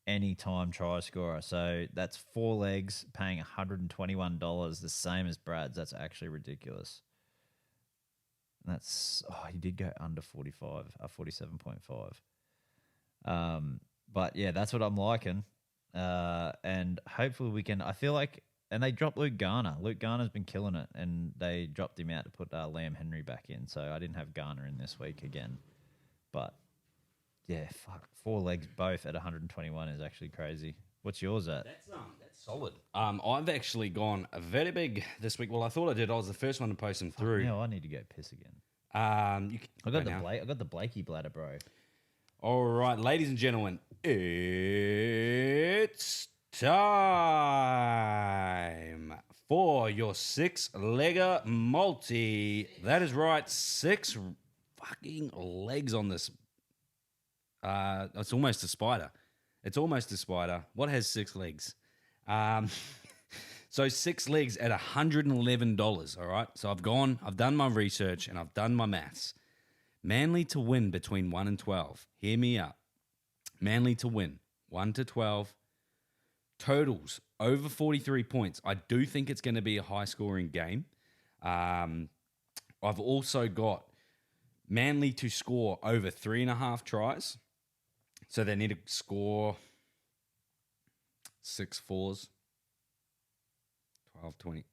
anytime try scorer. So that's 4 legs paying $121, the same as Brad's. That's actually ridiculous. And he did go under 45, 47.5. But yeah, that's what I'm liking. And hopefully we can, I feel like, and they dropped Luke Garner. Luke Garner's been killing it, and they dropped him out to put Liam Henry back in. So I didn't have Garner in this week again. But yeah, 4 legs both at 121 is actually crazy. What's yours at? That's solid. I've actually gone very big this week. Well, I thought I did. I was the first one to post them through. No, I need to go piss again. I got the Blakey bladder, bro. All right, ladies and gentlemen, it's time for your 6-legger multi. That is right, 6 fucking legs on this. It's almost a spider. What has 6 legs? So 6 legs at $111. All right. So I've done my research and I've done my maths. Manly to win between 1 and 12. Hear me out. Manly to win 1 to 12. Totals over 43 points. I do think it's going to be a high scoring game. I've also got Manly to score over 3.5 tries. So they need to score 6 4s. 12, 20.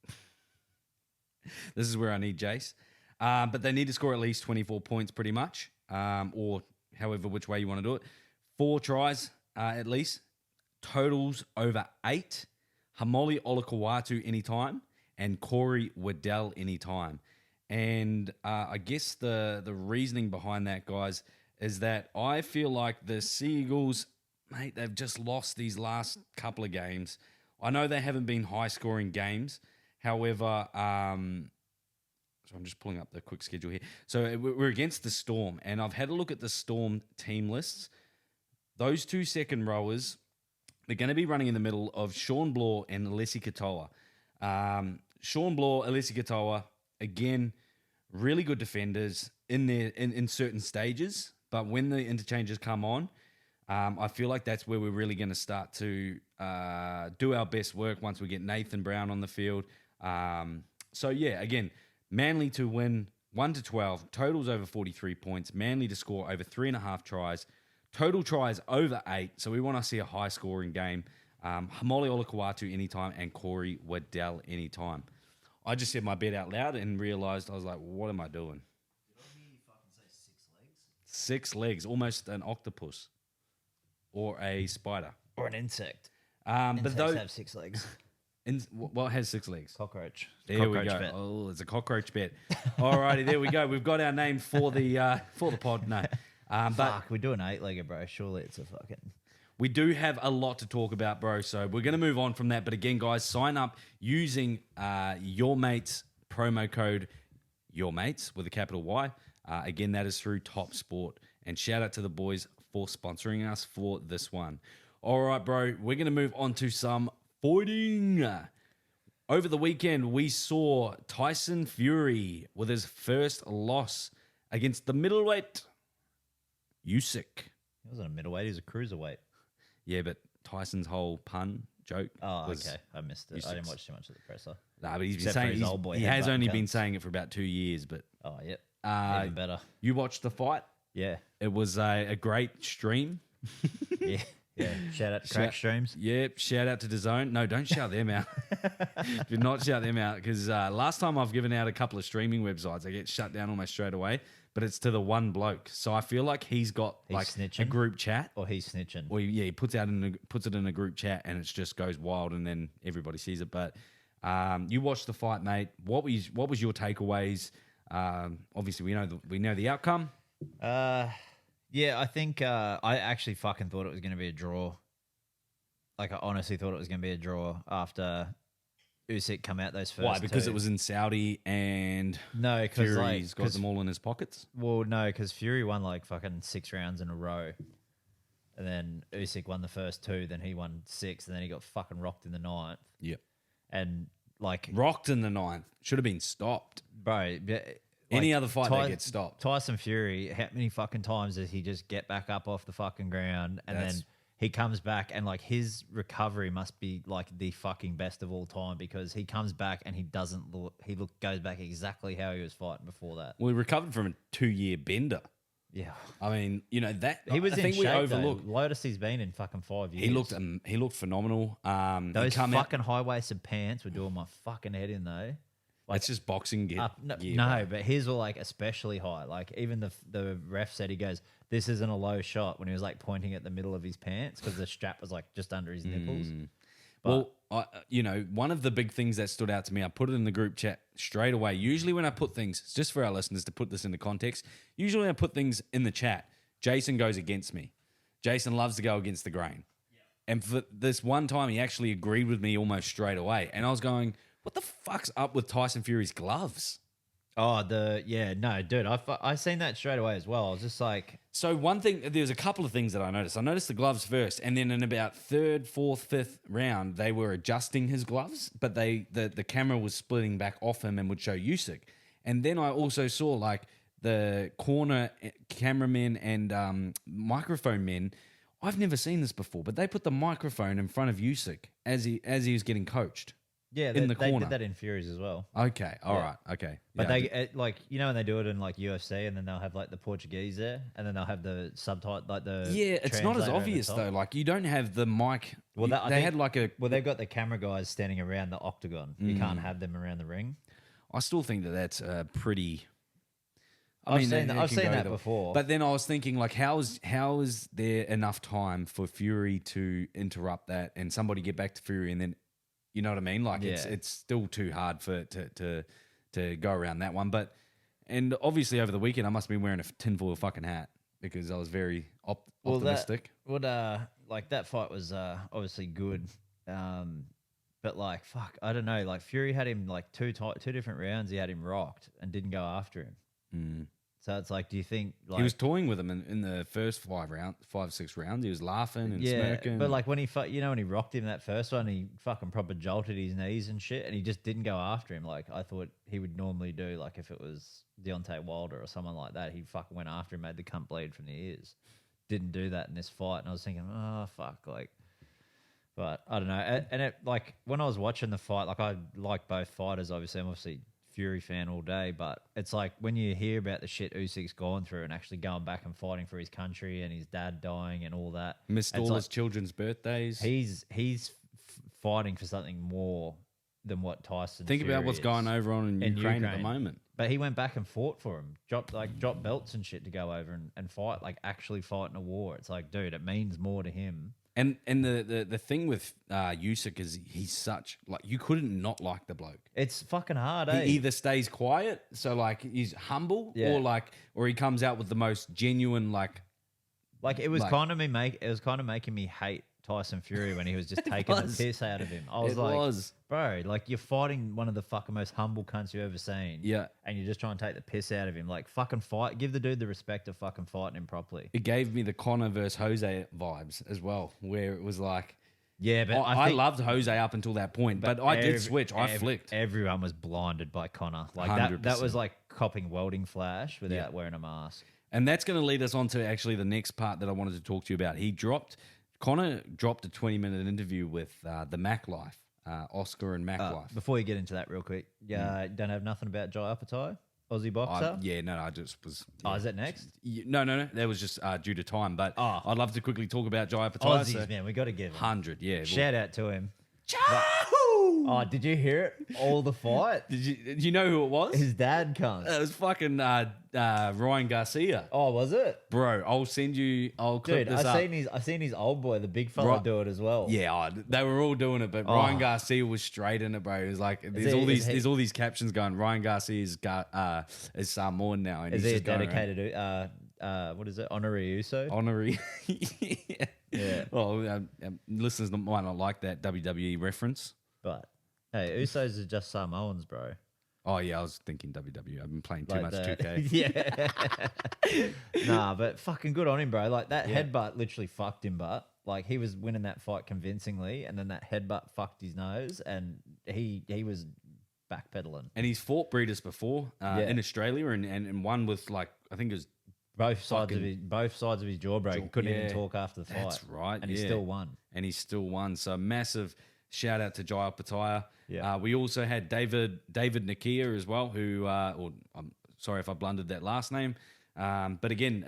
This is where I need Jace. But they need to score at least 24 points pretty much, or however which way you want to do it. 4 tries at least. Totals over 8. Hamoli Olakawatu anytime, and Corey Waddell anytime. And I guess the reasoning behind that, guys, is that I feel like the Seagulls, mate, they've just lost these last couple of games. I know they haven't been high-scoring games. However, so I'm just pulling up the quick schedule here. So we're against the Storm, and I've had a look at the Storm team lists. Those 2 second rowers, they're going to be running in the middle of Sean Blaw and Alessi Katoa. Sean Blaw, Alessi Katoa, again, really good defenders in certain stages, But when the interchanges come on, I feel like that's where we're really going to start to do our best work once we get Nathan Brown on the field. So, yeah, again, Manly to win 1-12, totals over 43 points. Manly to score over 3.5 tries. Total tries over 8. So we want to see a high-scoring game. Hamoli Olakawatu anytime and Corey Waddell anytime. I just said my bet out loud and realised, I was like, what am I doing? Did I hear you fucking say 6 legs? 6 legs, almost an octopus or a spider. Or an insect. But Insects those have 6 legs. what has 6 legs? Cockroach. There Cockroach we go. bet. Oh, it's a cockroach bet. Alrighty, there we go. We've got our name for the pod. No, but Fuck, we're doing 8-legger, bro. Surely it's a fucking... we do have a lot to talk about, bro. So we're going to move on from that. But again, guys, sign up using Your Mates promo code Your Mates with a capital Y. Again, that is through Top Sport. And shout out to the boys for sponsoring us for this one. All right, bro. We're going to move on to some fighting. Over the weekend, we saw Tyson Fury with his first loss against the middleweight Usyk. He wasn't a middleweight, he was a cruiserweight. Yeah, but Tyson's whole pun joke. Oh, was okay. I missed it. I didn't watch too much of the presser. Nah, but he's been Except for saying his old boy he has headbutting only been cunts. saying it for about 2 years. But Oh, yep. uh, Even better. you watched the fight. Yeah. It was a great stream. Yeah. Yeah. Shout out to Crack Streams. Yeah, shout out to DAZN. No, don't shout them out. Do not shout them out because last time I've given out a couple of streaming websites, I get shut down almost straight away. But it's to the one bloke, so I feel like he's got like a snitching? group chat. Or he's snitching. Or yeah, he puts it in a group chat, and it just goes wild, and then everybody sees it. But you watched the fight, mate. What was your takeaways? Obviously, we know the outcome. Yeah, I think I actually fucking thought it was going to be a draw. Like, I honestly thought it was going to be a draw after Usyk come out those first Why? Because two. it was in Saudi, and No, because Fury's got them all in his pockets. Well, no, because Fury won like fucking 6 rounds in a row. And then Usyk won the first 2, then he won 6, and then he got fucking rocked in the 9th. Yep. And like, Rocked in the 9th. Should have been stopped. bro, Any other fight that gets stopped. Tyson Fury, how many fucking times does he just get back up off the fucking ground and then he comes back and like his recovery must be like the fucking best of all time because he comes back and he doesn't look, goes back exactly how he was fighting before that. Well, he recovered from a 2-year bender. Yeah. I mean, that He was I in think shape, we overlooked. though. Lotus he's been in fucking 5 years. He looked phenomenal. Those fucking high-waisted pants were doing my fucking head in though. Like, it's just boxing gear. no, bro. but his were like especially high. Like even the ref said, he goes, "This isn't a low shot," when he was like pointing at the middle of his pants because the strap was like just under his nipples. Well, one of the big things that stood out to me, I put it in the group chat straight away. Usually when I put things, just for our listeners to put this into context, usually when I put things in the chat, Jason goes against me. Jason loves to go against the grain. Yeah. And for this one time, he actually agreed with me almost straight away. And I was going, what the fuck's up with Tyson Fury's gloves? Oh, no, dude, I seen that straight away as well. I was just like, So one thing, there's a couple of things that I noticed. I noticed the gloves first, and then in about 3rd, 4th, 5th round, they were adjusting his gloves, but the camera was splitting back off him and would show Usyk. And then I also saw like the corner cameramen and microphone men. I've never seen this before, but they put the microphone in front of Usyk as he was getting coached. yeah, in they the corner. did that in Furies as well. Okay, all Yeah. right, okay. But Yeah, they like when they do it in like UFC, and then they'll have like the Portuguese there, and then they'll have the subtitle like the it's not as translator over the obvious top. though. Like you don't have the mic. Well, You- I they think- had like a. Well, they've got the camera guys standing around the octagon. You can't Mm. have them around the ring. I still think that's pretty. I've seen it that- I've can seen go that either- before. But then I was thinking, like, how is there enough time for Fury to interrupt that and somebody get back to Fury and then, you know what I mean? Like, Yeah. it's still too hard for to go around that one. But and obviously over the weekend I must have been wearing a tinfoil fucking hat because I was very optimistic. Like that fight was obviously good, but like fuck, I don't know. Like Fury had him like two different rounds. He had him rocked and didn't go after him. So it's like, do you think like He was toying with him in the first 6 rounds. He was laughing and smirking. but like when he when he rocked him that first one, he fucking proper jolted his knees and shit, and he just didn't go after him like I thought he would normally do. Like if it was Deontay Wilder or someone like that, he fucking went after him, made the cunt bleed from the ears. Didn't do that in this fight, and I was thinking, oh fuck, like. But I don't know, and it like when I was watching the fight, like I like both fighters. Obviously, I'm obviously Fury fan all day, but it's like when you hear about the shit Usyk's gone through and actually going back and fighting for his country and his dad dying and all that, Missed it's all like his children's birthdays. He's fighting for something more than what Tyson. Think Fury about what's is going over on in Ukraine at the moment. But he went back and fought for him, dropped belts and shit to go over and fight, like actually fight in a war. It's like, dude, it means more to him. And the thing with Usyk is he's such like you couldn't not like the bloke. It's fucking hard, He eh? either stays quiet, so like he's humble, Yeah. or he comes out with the most genuine like. Like it was Like- kind of making me hate Tyson Fury when he was just taking the was. piss out of him. I was It like, was. bro, like you're fighting one of the fucking most humble cunts you've ever seen. Yeah. And you're just trying to take the piss out of him. Like fucking fight, give the dude the respect of fucking fighting him properly. It gave me the Conor versus Jose vibes as well, where it was like. Yeah, but I think, loved Jose up until that point, but I did switch. I flicked. Everyone was blinded by Conor. Like that 100%. was like copping welding flash without wearing a mask. And that's going to lead us on to actually the next part that I wanted to talk to you about. Conor dropped a 20-minute interview with the Mac Life, Oscar and Mac Life. Before you get into that real quick, don't have nothing about Jai Apatai, Aussie boxer? I just was. Oh, is that next? No. That was just due to time. But Oh. I'd love to quickly talk about Jai Apatai. Aussies, man, we got to give him. 100, yeah. Shout out to him. Chahoo! Oh, did you hear it? All the fight? Did you know who it was? His dad comes. It was fucking Ryan Garcia. Oh, was it? Bro, I'll clip Dude, this up. I seen his old boy, the big fella, Right. do it as well. Yeah, they were all doing it, but Ryan Garcia was straight in it, bro. It was like there's all these captions going. Ryan Garcia is Samoan now, and Is he's he a just going around. dedicated what is it? Honorary Uso? Honorary. Yeah. Well, listeners might not like that WWE reference. But hey, Usos are just Samoans, bro. Oh yeah, I was thinking WWE. I've been playing too Like much the- 2K. Yeah. Nah, but fucking good on him, bro. Like that headbutt literally fucked him, but like he was winning that fight convincingly, and then that headbutt fucked his nose, and he was backpedaling. And he's fought breeders before in Australia, and one with like I think it was Both sides of his jaw broke. He couldn't yeah. even talk after the fight. That's right, And he yeah. still won. and he still won. So massive shout out to Jai Apatai. Yeah. We also had David Nakia as well, who or I'm sorry if I blundered that last name. But again,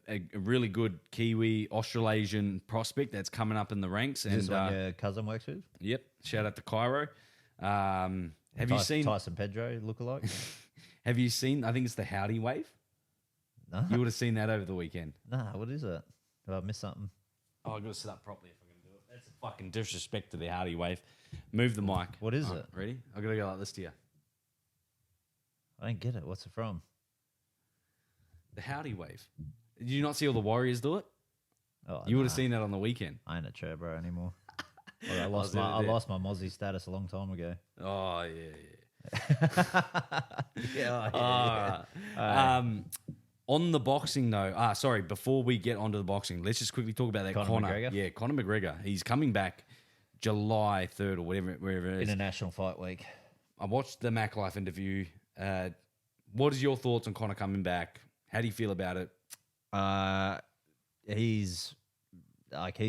a really good Kiwi Australasian prospect that's coming up in the ranks. Is And this one your cousin works with? yep, shout out to Cairo. Have you seen Tyson Pedro lookalike? Have you seen? I think it's the Howdy Wave. No. You would have seen that over the weekend. Nah, what is it? Did I miss something? Oh, I got to sit up properly if I'm going to do it. That's a fucking disrespect to the Howdy Wave. Move the mic. What is All it? Ready? I got to go like this to you. I don't get it. What's it from? The Howdy Wave. Did you not see all the Warriors do it? Oh, You would have nah. seen that on the weekend. I ain't a Churro anymore. Well, I lost there. my Mozzie status a long time ago. Oh yeah. Yeah. All right. On the boxing though, sorry. Before we get onto the boxing, let's just quickly talk about that Conor McGregor? Yeah, Conor McGregor. He's coming back July 3rd or wherever it is. International Fight Week. I watched the Mac Life interview. What is your thoughts on Conor coming back? How do you feel about it? He's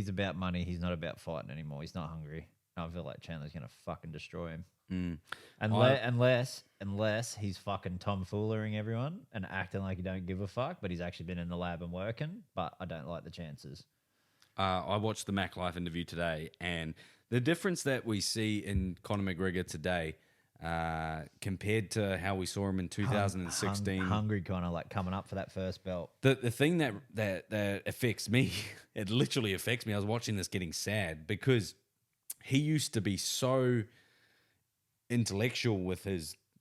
about money. He's not about fighting anymore. He's not hungry. I feel like Chandler's gonna fucking destroy him. Unless he's fucking tomfoolering everyone and acting like he don't give a fuck, but he's actually been in the lab and working. But I don't like the chances. I watched the Mac Life interview today, and the difference that we see in Conor McGregor today compared to how we saw him in 2016. Hungry Conor, like coming up for that first belt. The thing that affects me, it literally affects me. I was watching this getting sad because he used to be so intellectual with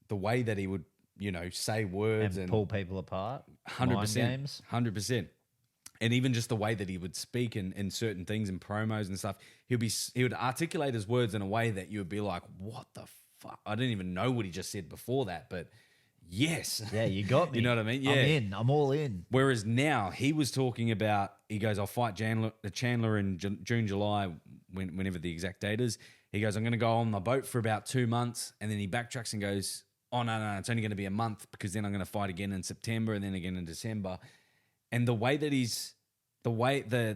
the way that he would, say words and pull people apart. 100%, Mind games. 100%. And even just the way that he would speak in certain things in promos and stuff, he would articulate his words in a way that you would be like, what the fuck? I didn't even know what he just said before that, but Yes. Yeah, you got me. You know what I mean? Yeah. I'm in. I'm all in. Whereas now he was talking about, he goes, I'll fight Chandler in June, July, whenever the exact date is. He goes, I'm going to go on the boat for about 2 months. And then he backtracks and goes, oh, no, it's only going to be a month because then I'm going to fight again in September and then again in December. And the way that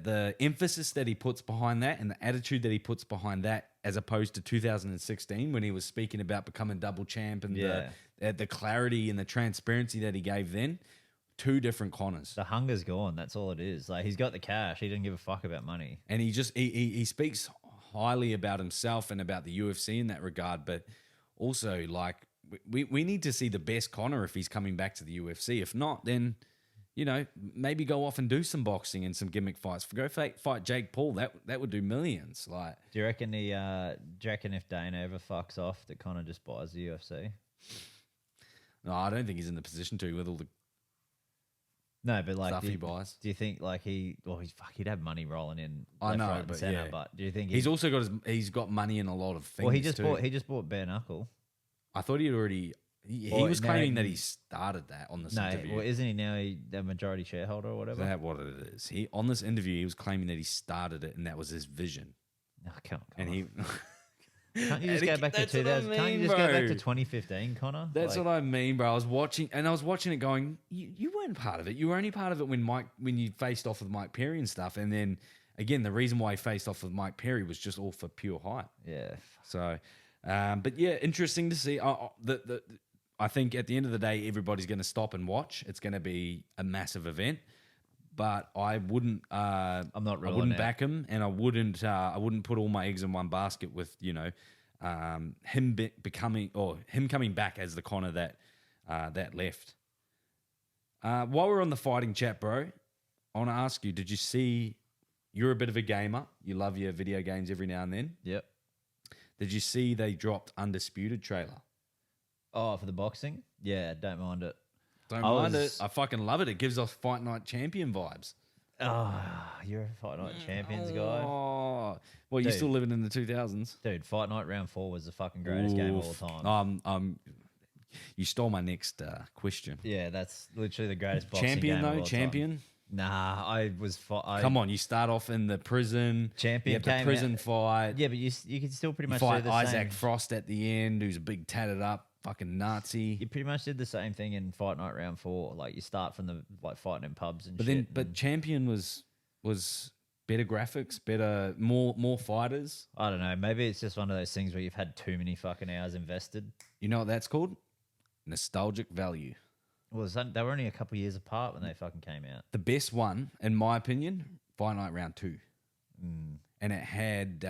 the emphasis that he puts behind that and the attitude that he puts behind that, as opposed to 2016 when he was speaking about becoming double champ and the clarity and the transparency that he gave then, two different Connors. The hunger's gone. That's all it is. Like, he's got the cash. He didn't give a fuck about money. And he speaks highly about himself and about the UFC in that regard, but also like we need to see the best Connor if he's coming back to the UFC. If not, then maybe go off and do some boxing and some gimmick fights. Go fight Jake Paul. That would do millions. Like, do you reckon if Dana ever fucks off, that Connor just buys the UFC? No, I don't think he's in the position to with all the no, but like stuff he buys. Do you think like he'd have money rolling in? I know, right, but center, yeah. But do you think he's also got money in a lot of things? Well, he just bought bare knuckle. I thought he'd already. He was claiming that he started that on this interview. Well, isn't he now the majority shareholder or whatever? Is that what it is? On this interview, he was claiming that he started it and that was his vision. No, come on. And he can't you just go back to 2000? Can't you just go back to 2015, Connor? That's what I mean, bro. I was watching it going, you weren't part of it. You were only part of it when you faced off with Mike Perry and stuff. And then again, the reason why he faced off with Mike Perry was just all for pure hype. Yeah. So, but yeah, interesting to see. I think at the end of the day, everybody's going to stop and watch. It's going to be a massive event, but I wouldn't. I'm not. I wouldn't back him, and I wouldn't. I wouldn't put all my eggs in one basket with him him coming back as the Connor that left. While we're on the fighting chat, bro, I want to ask you: did you see? You're a bit of a gamer. You love your video games every now and then. Yep. Did you see they dropped Undisputed trailer? Oh, for the boxing? Yeah, don't mind it. Don't mind it. I fucking love it. It gives off Fight Night Champion vibes. Oh, you're a Fight Night Champions guy. Oh, well, you're still living in the 2000s. Dude, Fight Night Round 4 was the fucking greatest game of all time. You stole my next question. Yeah, that's literally the greatest boxing Champion, game though? of all Champion? time. Nah, I was... Come on, you start off in the prison. Champion You have the prison fight. Yeah, but you can still pretty much fight do the Isaac same. Frost at the end, who's a big tatted up fucking Nazi. You pretty much did the same thing in Fight Night Round 4. Like, you start from the fighting in pubs and shit. But Champion was better graphics, better, more fighters. I don't know. Maybe it's just one of those things where you've had too many fucking hours invested. You know what that's called? Nostalgic value. Well, they were only a couple of years apart when they fucking came out. The best one, in my opinion, Fight Night Round 2. And it had...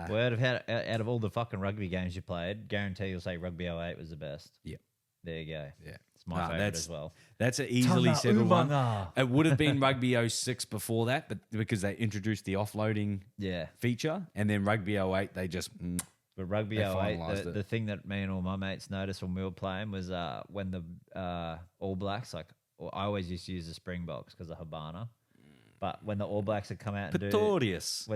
Well, out of all the fucking rugby games you played, guarantee you'll say Rugby 08 was the best. Yep. There you go. Yeah. It's my favourite as well. That's an easily settled one. Umanga. It would have been Rugby 06 before that, but because they introduced the offloading feature, and then Rugby 08, they just... But Rugby They 08, finalised the thing that me and all my mates noticed when we were playing was when the All Blacks, I always used to use the Springboks because of Habana. But when the All Blacks had come out and Pretorius.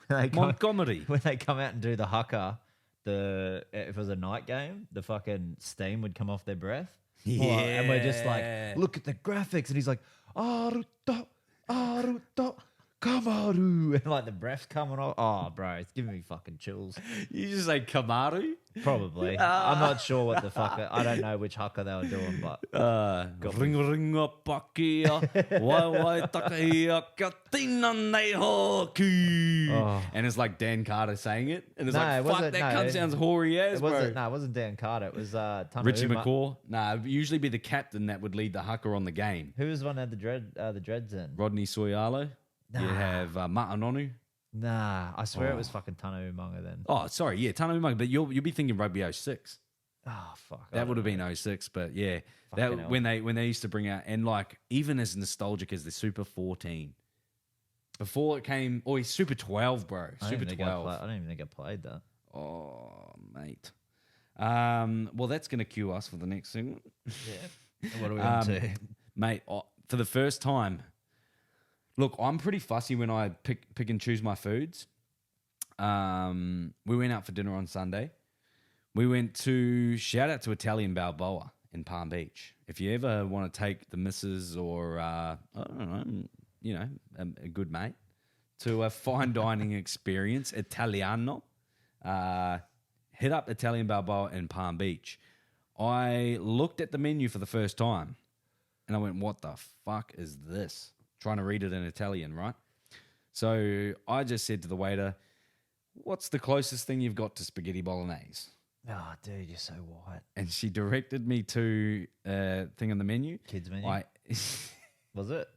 Montgomery. When they come out and do the haka, if it was a night game, the fucking steam would come off their breath. Yeah. And we're just like, look at the graphics. And he's like, Aruto, Kamaru. And like the breath's coming off. Oh, bro, it's giving me fucking chills. You just say Kamaru? Probably. I'm not sure what the fuck. I don't know which haka they were doing, but. Ring pakia. Wai takahia katina nei hoki. And it's like Dan Carter saying it. And it's fuck, that cunt sounds hoary as, bro. It wasn't Dan Carter. It was Richie McCaw. Nah, it'd usually be the captain that would lead the haka on the game. Who was the one that had the dreads in? Rodney Soyalo. Nah. You have Ma'anonu. Nah, I swear it was fucking Tana Umaga then. Oh, sorry, yeah, Tana Umaga, but you'll be thinking Rugby 06. Oh, fuck. That would have been 06, but yeah. That when they used to bring out, and like even as nostalgic as the Super 14. Before it came, Super 12, bro. Super 12. I don't even think I played that. Oh, mate. Well, that's going to cue us for the next segment. Yeah. What are we on to? Mate, for the first time... Look, I'm pretty fussy when I pick and choose my foods. We went out for dinner on Sunday. We went to, shout out to Italian Balboa. in Palm Beach. If you ever want to take the missus or, I don't know, you know, a good mate to a fine dining experience, Italiano, hit up Italian Balboa in Palm Beach. I looked at the menu for the first time and I went, what the fuck is this? Trying to read it in Italian, right? So I just said to the waiter, what's the closest thing you've got to spaghetti bolognese? Oh, dude, you're so white. And she directed me to a thing on the menu. Kids menu? Was it?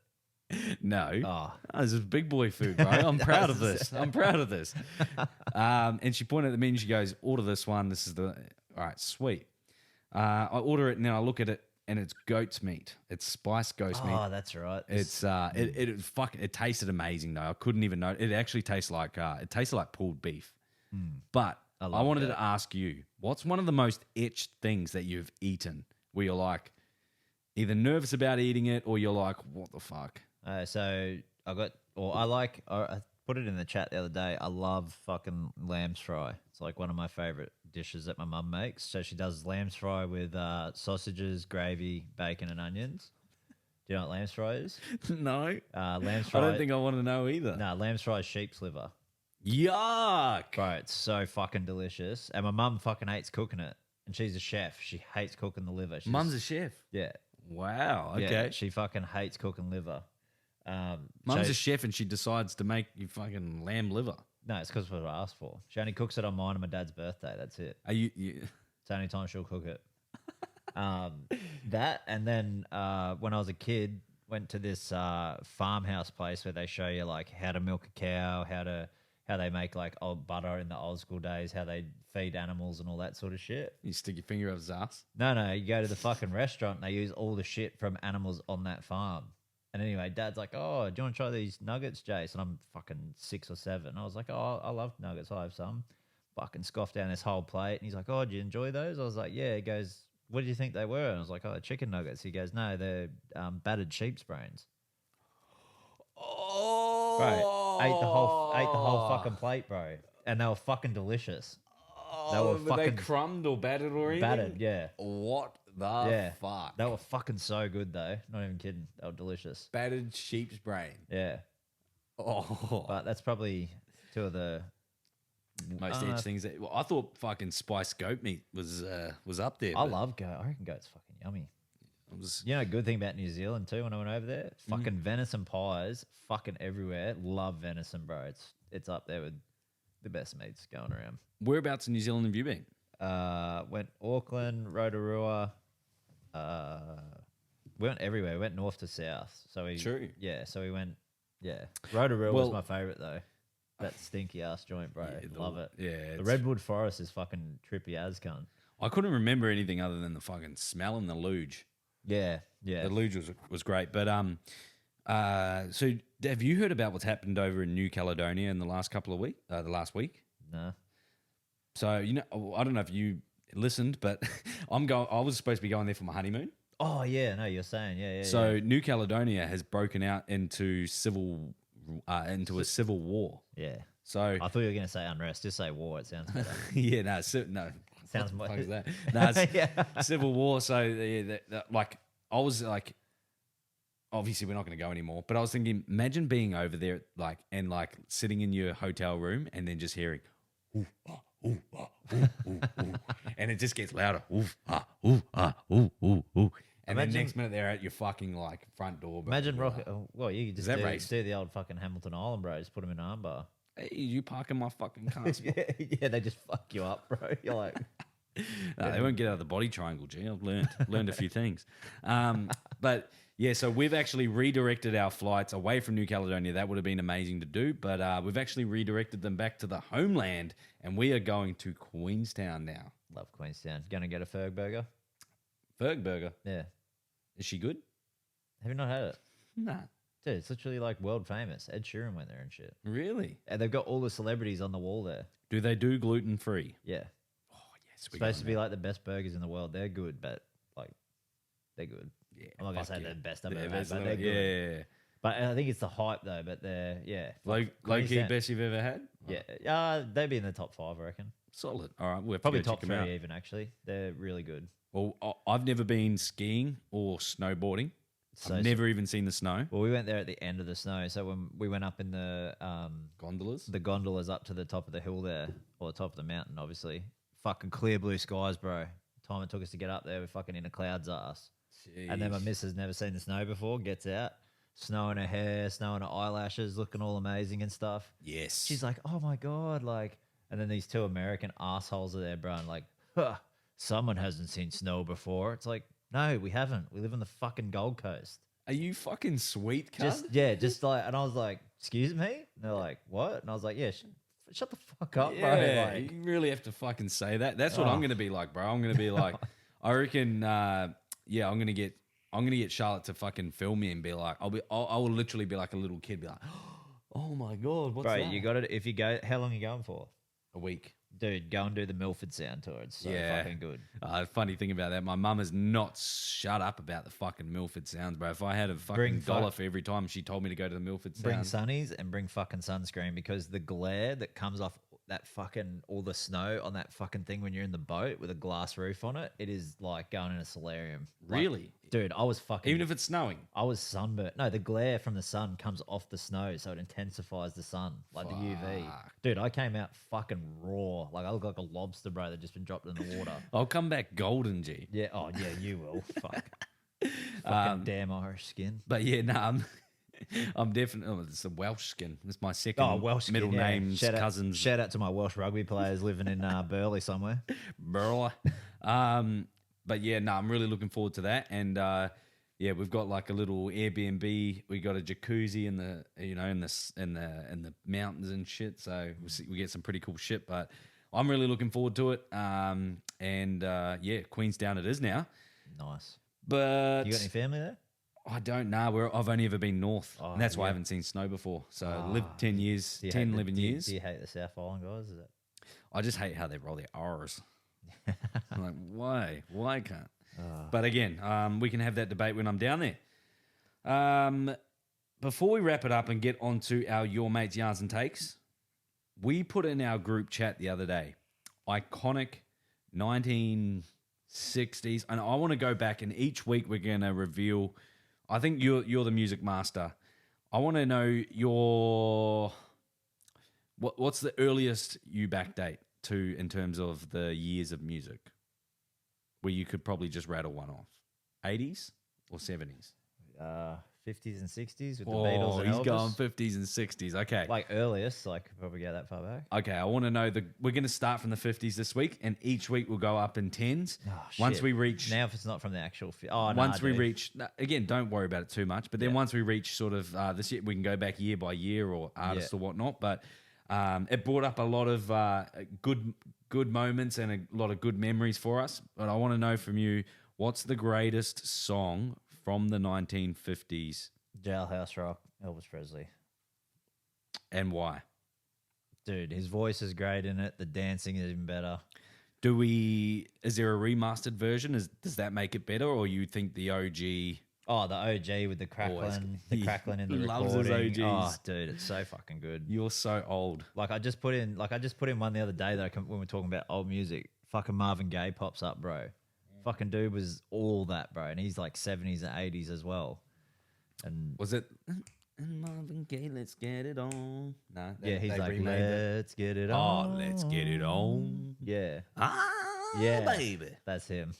No. Oh. This is big boy food, bro. I'm proud of this. I'm proud of this. And she pointed at the menu. She goes, order this one. This is the... All right, sweet. I order it and then I look at it and it's goat's meat. It's spiced goat's meat. Oh, that's right. It's it tasted amazing though. I couldn't even know. It actually tastes like it tasted like pulled beef. But I wanted to ask you, what's one of the most itched things that you've eaten where you're like either nervous about eating it or you're like, what the fuck? So I put it in the chat the other day. I love fucking lamb's fry. It's like one of my favorite dishes that my mum makes. So she does lamb's fry with sausages, gravy, bacon, and onions. Do you know what lamb's fry is? No. Lamb's fry. I don't think I want to know either. No, lamb's fry is sheep's liver. Yuck. Bro, it's so fucking delicious. And my mum fucking hates cooking it. And she's a chef. She hates cooking the liver. Mum's a chef. Yeah. Wow. Okay. Yeah, she fucking hates cooking liver. Mum's a chef and she decides to make you fucking lamb liver. No, it's because what I asked for. She only cooks it on mine and my dad's birthday. That's it. Are you It's the only time she'll cook it. That, and then when I was a kid, went to this farmhouse place where they show you like how to milk a cow, how they make like old butter in the old school days, how they feed animals and all that sort of shit. You stick your finger up his ass? No, you go to the fucking restaurant and they use all the shit from animals on that farm. And anyway, Dad's like, oh, do you want to try these nuggets, Jace? And I'm fucking 6 or 7. I was like, oh, I love nuggets. I'll have some. Fucking scoffed down this whole plate. And he's like, oh, did you enjoy those? I was like, yeah. He goes, what did you think they were? And I was like, oh, chicken nuggets. He goes, no, they're battered sheep's brains. Oh. Bro, ate the whole fucking plate, bro. And they were fucking delicious. Oh, were they crumbed or battered or anything? Battered, yeah. What the fuck? They were fucking so good, though. Not even kidding. They were delicious. Battered sheep's brain. Yeah. Oh. But that's probably two of the most itch things. I thought fucking spiced goat meat was up there. I love goat. I reckon goat's fucking yummy. You know, a good thing about New Zealand too, when I went over there, fucking venison pies, fucking everywhere. Love venison, bro. It's up there with the best meats going around. Whereabouts in New Zealand have you been? Went Auckland, Rotorua. We went everywhere. We went north to south. True. Yeah, so we went. Yeah, Rotorua was my favorite though. That stinky ass joint, bro. Love it. Yeah, the redwood forest is fucking trippy as cunt. I couldn't remember anything other than the fucking smell and the luge. Yeah. The luge was great. But so have you heard about what's happened over in New Caledonia in the last last week? No. So I don't know if you listened, but I was supposed to be going there for my honeymoon. Oh yeah, no, you're saying yeah. So New Caledonia has broken out into a civil war. Yeah. So I thought you were going to say unrest. Just say war. It sounds better. Yeah, no. Sounds more. What the fuck is that? No, it's civil war. So I was like, obviously we're not going to go anymore. But I was thinking, imagine being over there, and sitting in your hotel room and then just hearing, ooh, ah, ooh, ah, ooh, ooh, ooh. And it just gets louder. Ooh, ah, ooh, ah, ooh, ooh, ooh. And then next minute they're at your fucking front door. Imagine rocket. Well, you could just do the old fucking Hamilton Island bros. Put them in an armbar. Hey, you parking my fucking car? Yeah, they just fuck you up, bro. You're like, no, they won't get out of the body triangle. Gee, I've learned a few things. But yeah, so we've actually redirected our flights away from New Caledonia. That would have been amazing to do, but we've actually redirected them back to the homeland, and we are going to Queenstown now. Love Queenstown. Going to get a Ferg burger. Ferg burger. Yeah. Is she good? Have you not had it? Nah. Dude, it's literally like world famous. Ed Sheeran went there and shit. Really? And they've got all the celebrities on the wall there. Do they do gluten free? Yeah. Oh yes. It's supposed to be like the best burgers in the world. They're good, but they're good. Yeah. I'm not gonna say they're the best I've ever had, but they're good. Yeah. But I think it's the hype though. But they're low key best you've ever had. Yeah. They'd be in the top 5, I reckon. Solid. All right, we'll have Probably to go top check 'em 3 out. even actually. They're really good. Well, I've never been skiing or snowboarding. So- I've never even seen the snow. Well, we went there at the end of the snow. So when we went up in Gondolas. the gondolas up to the top of the hill there, or the top of the mountain, obviously, fucking clear blue skies, bro. Time it took us to get up there, we're fucking in a cloud's ass. And then my Jeez. missus never seen the snow before, gets out, snow in her hair, snow in her eyelashes, looking all amazing and stuff. Yes. She's like, oh my God, like, and then these two American assholes are there, bro, and like, huh, someone hasn't seen snow before. It's like, no, we haven't. We live on the fucking Gold Coast. Are you fucking sweet, cunt? Just like, and I was like, excuse me? And they're like, what? And I was like, yeah, shut the fuck up, bro. Yeah, Like, you really have to fucking say that. That's what Oh. I'm gonna be like, bro. I'm gonna be like, I reckon, yeah, I'm gonna get Charlotte to fucking film me and be like, I will literally be like a little kid, be like, oh my God, what's bro, that? you got it. If you go, how long are you going for? A week. Dude, go and do the Milford Sound tour. It's so Yeah. fucking good. Funny thing about that, my mum has not shut up about the fucking Milford Sounds, bro. If I had a fucking Bring dollar for every time she told me to go to the Milford Bring Sounds, sunnies and bring fucking sunscreen because the glare that comes off that fucking, all the snow on that fucking thing when you're in the boat with a glass roof on it, it is like going in a solarium. Like, really, dude, I was fucking, even if it's snowing. I was sunburnt. No, the glare from the sun comes off the snow, so it intensifies the sun, like the UV. Fuck. Dude, I came out fucking raw. Like I look like a lobster, bro, that just been dropped in the water. I'll come back golden, G. Yeah, oh yeah, you will. Fuck. Fucking damn Irish skin. But yeah, no, I'm definitely. Oh, it's a Welsh skin. It's my second Welsh middle kid, yeah. name's Shout out- cousins. Shout out to my Welsh rugby players living in Burleigh somewhere. Burla. But yeah, no, I'm really looking forward to that. And yeah, we've got like a little Airbnb. We got a jacuzzi in the in the mountains and shit. So we get some pretty cool shit. But I'm really looking forward to it. And yeah, Queenstown it is now. Nice. But You got any family there? I don't know. I've only ever been north, Oh, and that's why I yeah. haven't seen snow before. So I lived 10 years, Do you 10, hate 11 do you- years. Do you hate the South Island guys? Is it? I just hate how they roll their R's. I'm like, why? Why can't? But again, we can have that debate when I'm down there. Before we wrap it up and get onto our Your Mates, Yarns and Takes, we put in our group chat the other day, iconic 1960s, and I want to go back and each week we're going to reveal, I think you're the music master. I want to know what's the earliest you backdate to in terms of the years of music, where you could probably just rattle one off, 80s or 70s? 50s and 60s with the Oh, Beatles and he's Elvis. going 50s and 60s. Okay. Like earliest, so I could probably go that far back. Okay, I want to know we're going to start from the 50s this week, and each week we'll go up in 10s. Oh, Once shit. we reach Now if it's not from the actual... once we reach, again, don't worry about it too much. But then Yeah. once we reach sort of this year, we can go back year by year or artists or whatnot. But it brought up a lot of good moments and a lot of good memories for us. But I want to know from you, what's the greatest song from the 1950s Jailhouse Rock, Elvis Presley. and why? Dude, his voice is great in it. The dancing is even better. Is there a remastered version? Does that make it better, or you think the OG? Oh, the OG with the crackling, the He crackling in the loves his recording. Oh, OGs. dude, it's so fucking good. You're so old. Like I just put in one the other day that when we're talking about old music. Fucking Marvin Gaye pops up, bro. Fucking dude was all that, bro, and he's like 70s and 80s as well. And Was it? Marvin Gaye, let's get it on. No, yeah, he's they like, remade that. let's get it Oh, on. let's get it on. Yeah, Ah, Yeah. baby. that's him.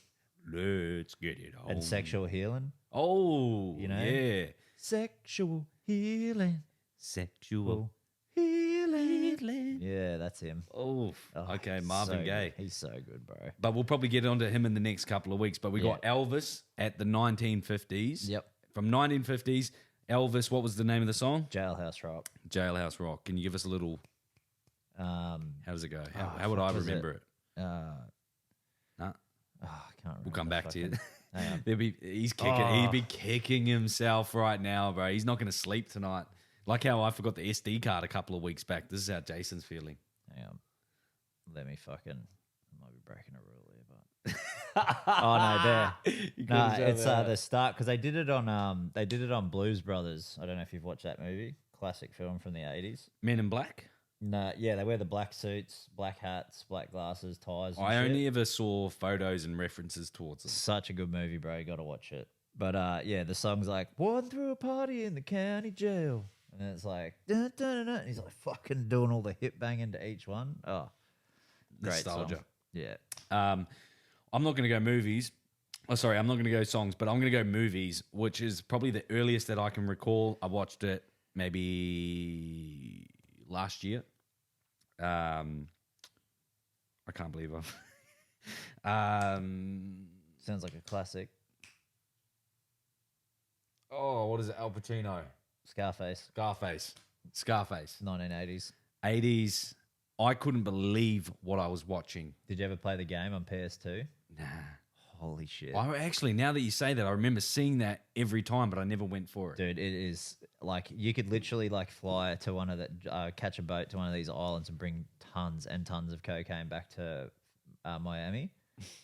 Let's get it on. And Sexual Healing. Oh, You know? yeah. Sexual Healing. Sexual. Healing. Yeah, that's him. Oh, Oh, okay, he's Marvin so Gaye. good. He's so good, bro. But we'll probably get onto him in the next couple of weeks. But we got Elvis at the 1950s. Yep. From 1950s, Elvis, what was the name of the song? Jailhouse Rock. Jailhouse Rock. Can you give us a little, how does it go? How would I fuck was remember it? Uh, Nah, I can't remember. we'll come back to you. Hang on. He's kicking. He'd be kicking himself right now, bro. He's not going to sleep tonight. Like how I forgot the SD card a couple of weeks back. This is how Jason's feeling. Hang on. Let me fucking. I might be breaking a rule here, but. Oh no, there. No, it's the start because they did it on Blues Brothers. I don't know if you've watched that movie. Classic film from the 80s. Men in Black. No, yeah, they wear the black suits, black hats, black glasses, ties. And I shit. only ever saw photos and references towards them. Such a good movie, bro. You got to watch it. But yeah, the song's like "One through a party in the county jail," and it's like dun, dun, dun, dun. And he's like fucking doing all the hip banging to each one. Oh, great Nostalgia. song. Yeah. I'm not going to go movies. Oh, sorry, I'm not going to go songs, but I'm going to go movies, which is probably the earliest that I can recall. I watched it maybe last year. I can't believe I've. Sounds like a classic. Oh, what is it? Al Pacino. Scarface, Scarface. 1980s. 80s. I couldn't believe what I was watching. Did you ever play the game on PS2? Nah. Holy shit. I actually, now that you say that, I remember seeing that every time, but I never went for it. Dude, it is like you could literally like fly to one of the catch a boat to one of these islands and bring tons and tons of cocaine back to Miami,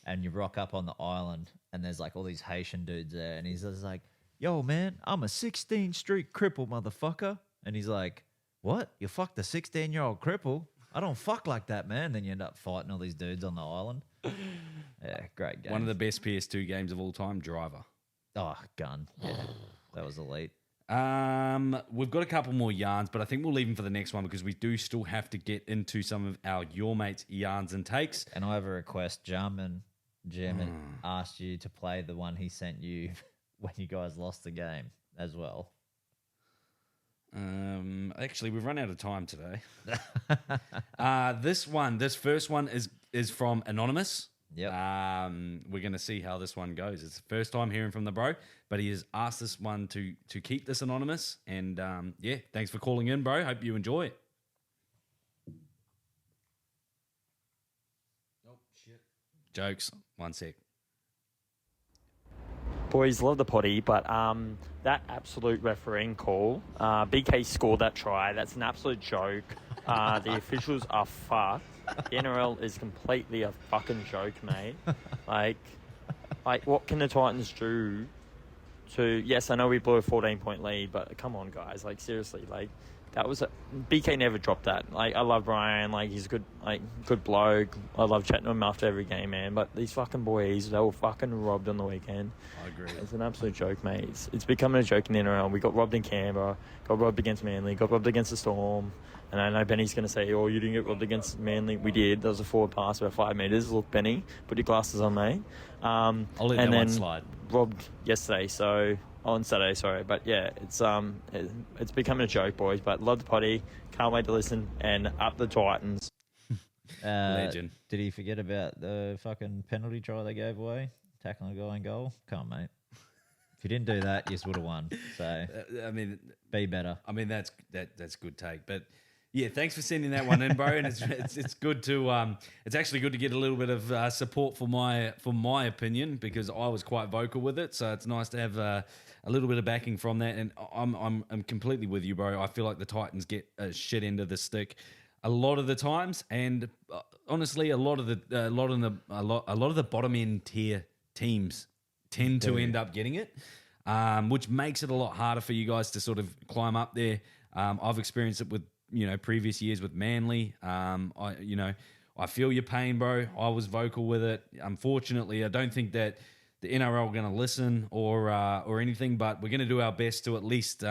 and you rock up on the island and there's like all these Haitian dudes there, and he's just like, "Yo, man, I'm a 16th Street cripple, motherfucker," and he's like, "What? You fucked a 16-year-old cripple? I don't fuck like that, man." Then you end up fighting all these dudes on the island. Yeah, great game. One of the best PS2 games of all time, Driver. Oh, gun. Yeah, that was elite. We've got a couple more yarns, but I think we'll leave them for the next one because we do still have to get into some of our Your Mates yarns and takes. And I have a request. Jim asked you to play the one he sent you when you guys lost the game as well. Actually, we've run out of time today. This first one is from Anonymous. Yep. We're going to see how this one goes. It's the first time hearing from the bro, but he has asked this one to keep this anonymous. And yeah, thanks for calling in, bro. Hope you enjoy it. Oh, shit. Jokes. 1 sec. Boys, love the potty, but that absolute refereeing call, BK scored that try. That's an absolute joke. The officials are fucked. The NRL is completely a fucking joke, mate. Like, what can the Titans do to... Yes, I know we blew a 14-point lead, but come on, guys. Like, seriously, like, that was... BK never dropped that. Like, I love Brian. Like, he's a good bloke. I love chatting to him after every game, man. But these fucking boys, they were fucking robbed on the weekend. I agree. It's an absolute joke, mate. It's becoming a joke in the NRL. We got robbed in Canberra, got robbed against Manly, got robbed against the Storm. And I know Benny's going to say, "Oh, you didn't get robbed against Manly." We did. There was a forward pass about 5 metres. Look, Benny, put your glasses on, mate. I'll let that one slide. Robbed yesterday, on Saturday, sorry. But yeah, it's becoming a joke, boys. But love the potty. Can't wait to listen. And up the Titans. Legend. Did he forget about the fucking penalty try they gave away? Tackling a guy in goal? Come on, mate. If you didn't do that, you would have won. So, I mean, be better. I mean, that's good take. But yeah, thanks for sending that one in, bro. And it's good to it's actually good to get a little bit of support for my opinion because I was quite vocal with it. So it's nice to have a little bit of backing from that. And I'm completely with you, bro. I feel like the Titans get a shit end of the stick a lot of the times, and honestly, a lot of the bottom end tier teams tend to end up getting it, which makes it a lot harder for you guys to sort of climb up there. I've experienced it with previous years with Manly. I feel your pain, bro. I was vocal with it. Unfortunately, I don't think that the NRL are going to listen or anything, but we're going to do our best to at least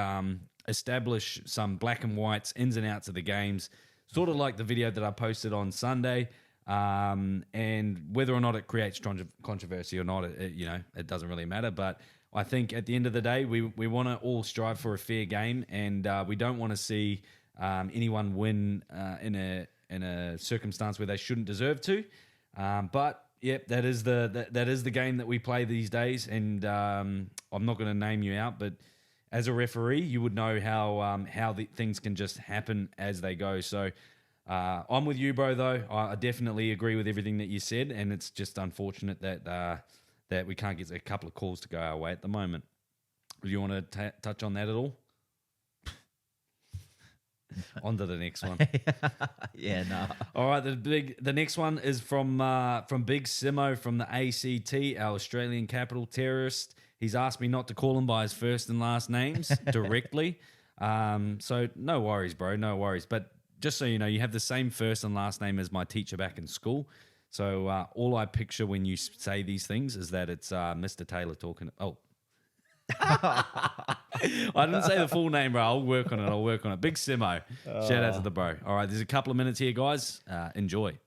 establish some black and whites, ins and outs of the games, sort of like the video that I posted on Sunday. And whether or not it creates controversy or not, it doesn't really matter. But I think at the end of the day, we want to all strive for a fair game, and we don't want to see anyone win in a circumstance where they shouldn't deserve to. But yep, that is the game that we play these days, and I'm not going to name you out, but as a referee, you would know how the things can just happen as they go. So. I'm with you, bro, though. I definitely agree with everything that you said, and it's just unfortunate that we can't get a couple of calls to go our way at the moment. Do you want to touch on that at all? On to the next one. Yeah, no. All right, the next one is from Big Simo from the ACT, our Australian capital terrorist. He's asked me not to call him by his first and last names directly. So no worries, bro, no worries. But just so you know, you have the same first and last name as my teacher back in school. So all I picture when you say these things is that it's Mr. Taylor talking. Oh. I didn't say the full name, bro. I'll work on it. Big Simo. Shout out to the bro. All right, there's a couple of minutes here, guys. Enjoy.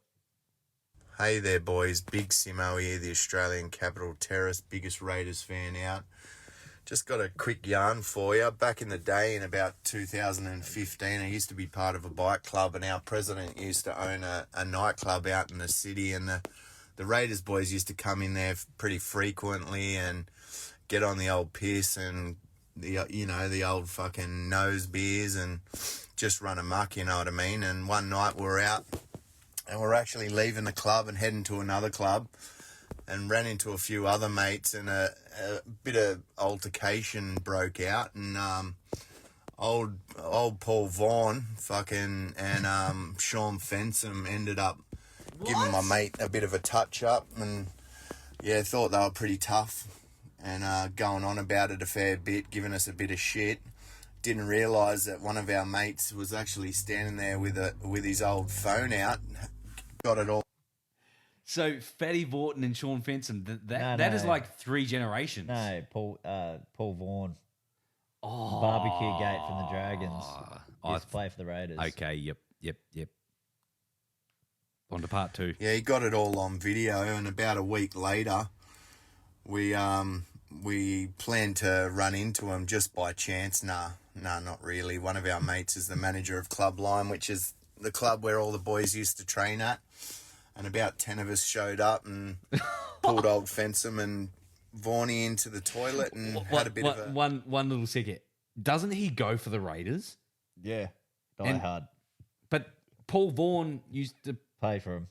Hey there, boys. Big Simo here, the Australian Capital Terrorist, biggest Raiders fan out. Just got a quick yarn for you. Back in the day, in about 2015, I used to be part of a bike club, and our president used to own a nightclub out in the city, and the Raiders boys used to come in there pretty frequently and get on the old piss and the old fucking nose beers and just run amok, you know what I mean? And one night we were out and we're actually leaving the club and heading to another club, and ran into a few other mates, and a bit of altercation broke out, and old Paul Vaughan fucking and Sean Fensom ended up giving my mate a bit of a touch up, and yeah, thought they were pretty tough, and going on about it a fair bit, giving us a bit of shit. Didn't realise that one of our mates was actually standing there with his old phone out, got it all. So Fatty Vaughton and Sean Fensom, that No. is like 3 generations. No, Paul Vaughan. Barbecue Gate from the Dragons. Used to play for the Raiders. Okay, yep. On to part 2. Yeah, he got it all on video, and about a week later, we planned to run into him just by chance. Nah, not really. One of our mates is the manager of Club Lime, which is the club where all the boys used to train at. And about 10 of us showed up and pulled old Fensom and Vaughnie into the toilet and had a bit of a... One little second. Doesn't he go for the Raiders? Yeah. Die And- hard. But Paul Vaughan used to... Pay for him.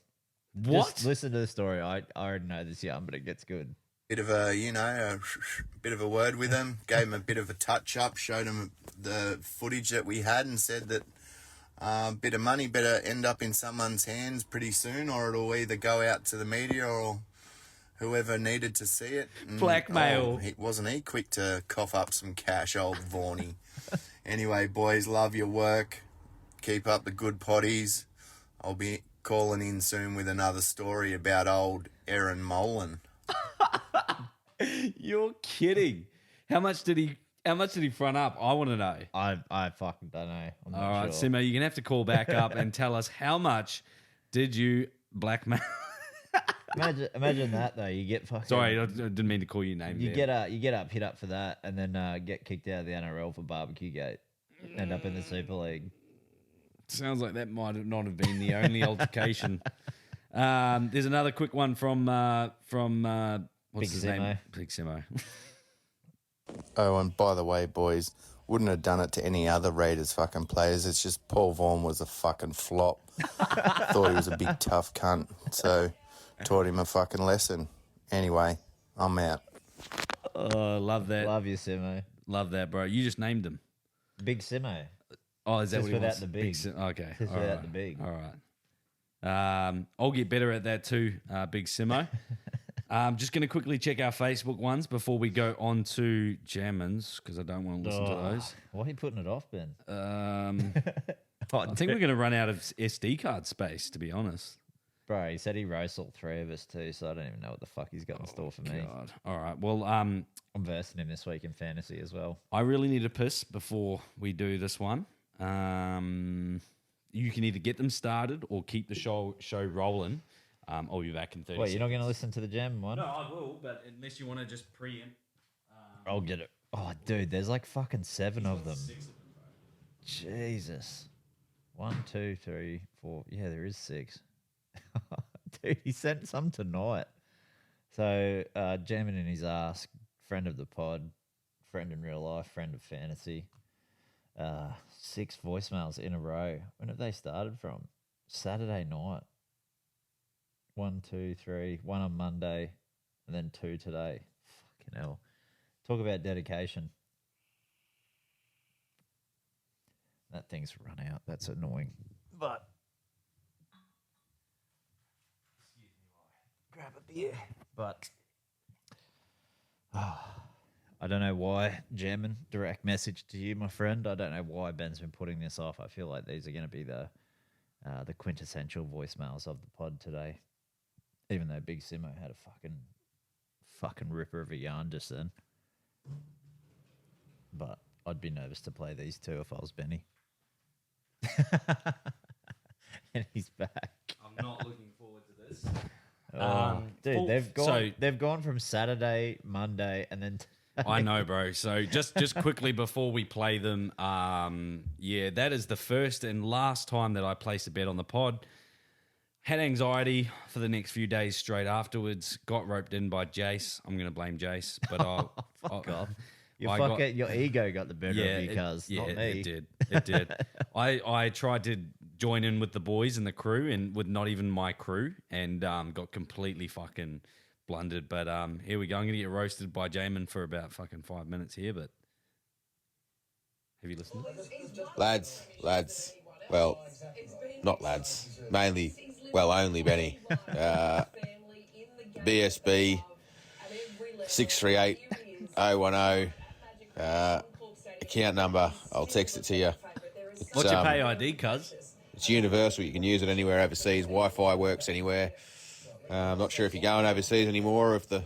What? Just listen to the story. I already know this young, but it gets good. Bit of a, a bit of a word with him, gave him a bit of a touch-up, showed him the footage that we had and said that bit of money better end up in someone's hands pretty soon, or it'll either go out to the media or whoever needed to see it. And, Blackmail. Wasn't he quick to cough up some cash, old Vaughnie? Anyway, boys, love your work. Keep up the good potties. I'll be calling in soon with another story about old Aaron Molan. You're kidding. How much did he front up? I want to know. I fucking don't know. I'm not All right, sure. Simo, you're going to have to call back up and tell us how much did you blackmail? Imagine that though. You get fucking. Sorry, I didn't mean to call you names. You get up, hit up for that, and then get kicked out of the NRL for barbecue gate. End up in the Super League. Sounds like that might not have been the only altercation. There's another quick one from what's Big his Simo. name? Big Simo. Oh, and by the way, boys, wouldn't have done it to any other Raiders fucking players. It's just Paul Vaughan was a fucking flop. Thought he was a big tough cunt, so taught him a fucking lesson. Anyway, I'm out. Oh, love that. Love you, Simo. Love that, bro. You just named him. Big Simo. Oh, is that Just what he without wants? the big. Okay. Just all without right. the big. All right. I'll get better at that too, Big Simo. Just going to quickly check our Facebook ones before we go on to Jammins, because I don't want to listen to those. Why are you putting it off, Ben? I think we're going to run out of SD card space, to be honest. Bro, he said he roasts all 3 of us too, so I don't even know what the fuck he's got in store for me. God. All right. Well, I'm versing him this week in fantasy as well. I really need a piss before we do this one. You can either get them started or keep the show rolling. I'll be back in 30 Wait, you're not seconds. going to listen to the Gem one? No, I will, but unless you want to just preempt. I'll get it. Oh, dude, there's like fucking 7 of them. 6 of them, bro. Jesus. 1, 2, 3, 4. Yeah, there is 6. Dude, he sent some tonight. So, jamming in his ass, friend of the pod, friend in real life, friend of fantasy. 6 voicemails in a row. When have they started from? Saturday night. 1, 2, 3. 1 on Monday, and then 2 today. Fucking hell. Talk about dedication. That thing's run out. That's annoying. But excuse me while I grab a beer. But I don't know why, German, direct message to you, my friend. I don't know why Ben's been putting this off. I feel like these are going to be the the quintessential voicemails of the pod today. Even though Big Simo had a fucking ripper of a yarn just then. But I'd be nervous to play these two if I was Benny. And he's back. I'm not looking forward to this. Dude, they've gone from Saturday, Monday, and then I know, bro. So just quickly before we play them, yeah, that is the first and last time that I placed a bet on the pod. Had anxiety for the next few days straight afterwards. Got roped in by Jace. I'm going to blame Jace, but fuck off. Your ego got the better of you, cuz. Yeah, not me. it did. It did. I tried to join in with the boys and the crew, and with not even my crew, and got completely fucking blundered. But here we go. I'm going to get roasted by Jamin for about fucking 5 minutes here. But have you listened? Lads. Well, not lads. Mainly, well, only Benny. BSB 638010. Account number. I'll text it to you. What's your pay ID, cuz? It's universal. You can use it anywhere overseas. Wi-Fi works anywhere. I'm not sure if you're going overseas anymore, or if the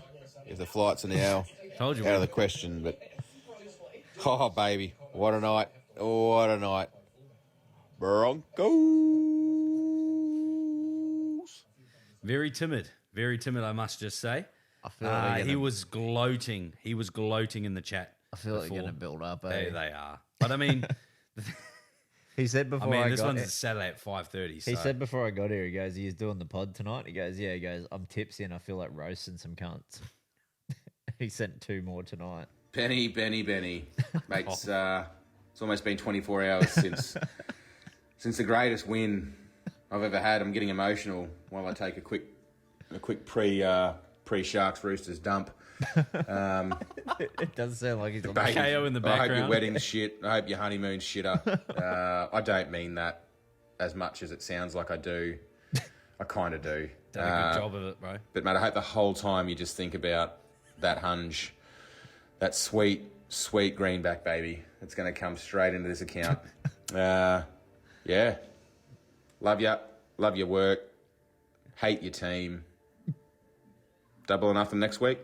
flights are now Told you, out of the question. But oh, baby, what a night! What a night! Broncos. Very timid, I must just say. I feel like he was gloating. He was gloating in the chat. I feel like you're going to build up. They are. But I mean, he said before I this got one's here, Saturday at 5:30. he said before I got here, he goes, he's doing the pod tonight. He goes, yeah, I'm tipsy and I feel like roasting some cunts. He sent 2 more tonight. Benny. Mate, it's almost been 24 hours since the greatest win I've ever had. I'm getting emotional while I take a quick pre-Sharks Roosters dump. It does sound like he's on Baby, KO in the I hope background. your wedding's shit. I hope your honeymoon's shitter. I don't mean that as much as it sounds like I do. I kind of do. Done a good job of it, bro. But, mate, I hope the whole time you just think about that hunch, that sweet, sweet greenback, baby. It's going to come straight into this account. Yeah. Love you. Love your work. Hate your team. 2-0 next week.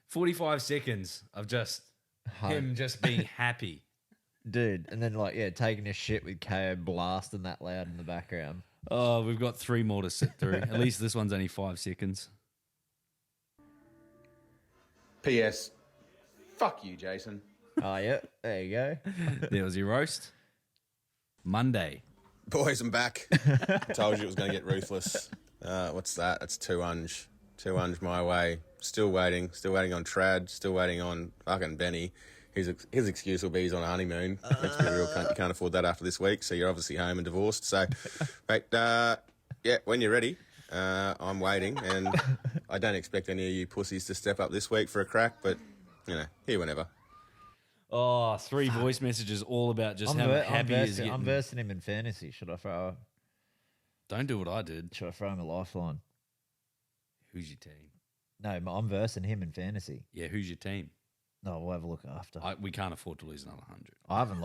45 seconds of just him just being happy. Dude, and then taking a shit with KO blasting that loud in the background. Oh, we've got 3 more to sit through. At least this one's only 5 seconds. P.S. Fuck you, Jason. Oh, yeah, there you go. There was your roast. Monday. Boys, I'm back. I told you it was going to get ruthless. What's that? That's 2-1. 2-1 my way. Still waiting on Trad. Still waiting on fucking Benny. His excuse will be he's on a honeymoon. Let's be real, cunt. You can't afford that after this week, so you're obviously home and divorced. So, mate, yeah, when you're ready, I'm waiting, and I don't expect any of you pussies to step up this week for a crack, but, here whenever. Oh, 3 voice messages all about just how happy he is getting. I'm versing him in fantasy. Should I Don't do what I did. throw him a lifeline? Who's your team? No, I'm versing him in fantasy. Yeah, who's your team? No, we'll have a look after. We can't afford to lose another 100. I haven't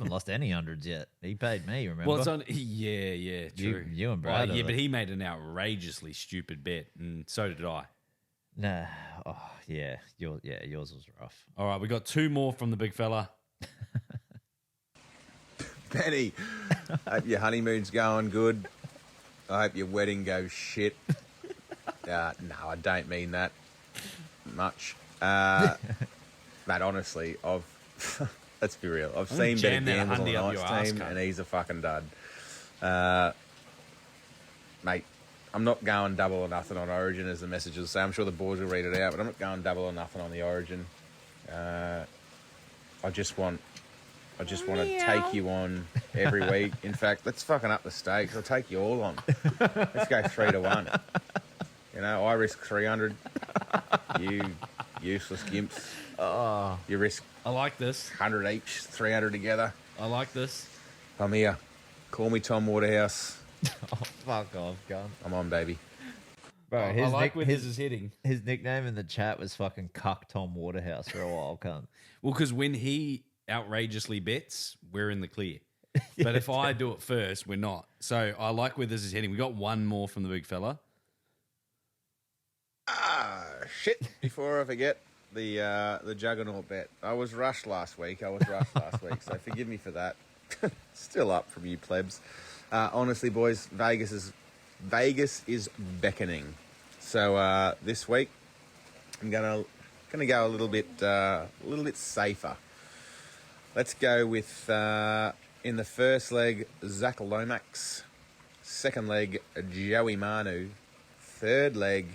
lost any hundreds yet. He paid me, remember? Well, it's on. Yeah, true. You and Brad. Yeah, but he made an outrageously stupid bet, and so did I. Nah. Oh, yeah. Yours was rough. All right, we got 2 more from the big fella. Benny, hope your honeymoon's going good. I hope your wedding goes shit. No, I don't mean that much. Mate, honestly, let's be real. I've seen better jam that gambles on the hundy up Knights your ass, team, cunt. and he's a fucking dud. Mate, I'm not going 2-0 on Origin, as the messages say. I'm sure the boys will read it out, but I'm not going 2-0 on the Origin. I just want to take you on every week. In fact, let's fucking up the stakes. I'll take you all on. Let's go 3-1. I risk 300. You useless gimps. You risk I like this. 100 each, 300 together. I like this. I'm here. Call me Tom Waterhouse. Oh, fuck off, gun. I'm on, baby. Bro, I like where this is heading. His nickname in the chat was fucking Cuck Tom Waterhouse for a while, cunt. Well, because when he outrageously bets, we're in the clear. But if I do it first, we're not. So I like where this is heading. We got one more from the big fella. Shit! Before I forget, the Juggernaut bet. I was rushed last week, so forgive me for that. Still up from you plebs. Honestly, boys, Vegas is beckoning. So this week, I'm gonna go a little bit safer. Let's go with in the first leg, Zach Lomax. Second leg, Joey Manu. Third leg,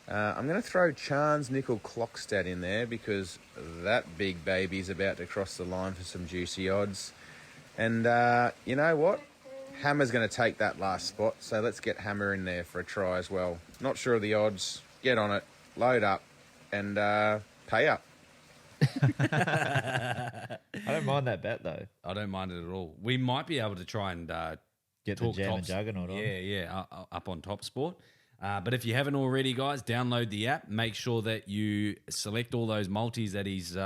I'm going to throw Chance Nickel Clockstad in there because that big baby's about to cross the line for some juicy odds. And you know what? Hammer's going to take that last spot, so let's get Hammer in there for a try as well. Not sure of the odds. Get on it, load up, and pay up. I don't mind that bet though. I don't mind it at all. We might be able to try and Get the Jam and Juggernaut on. Yeah, up on Top Sport. But if you haven't already, guys, download the app. Make sure that you select all those multis that he's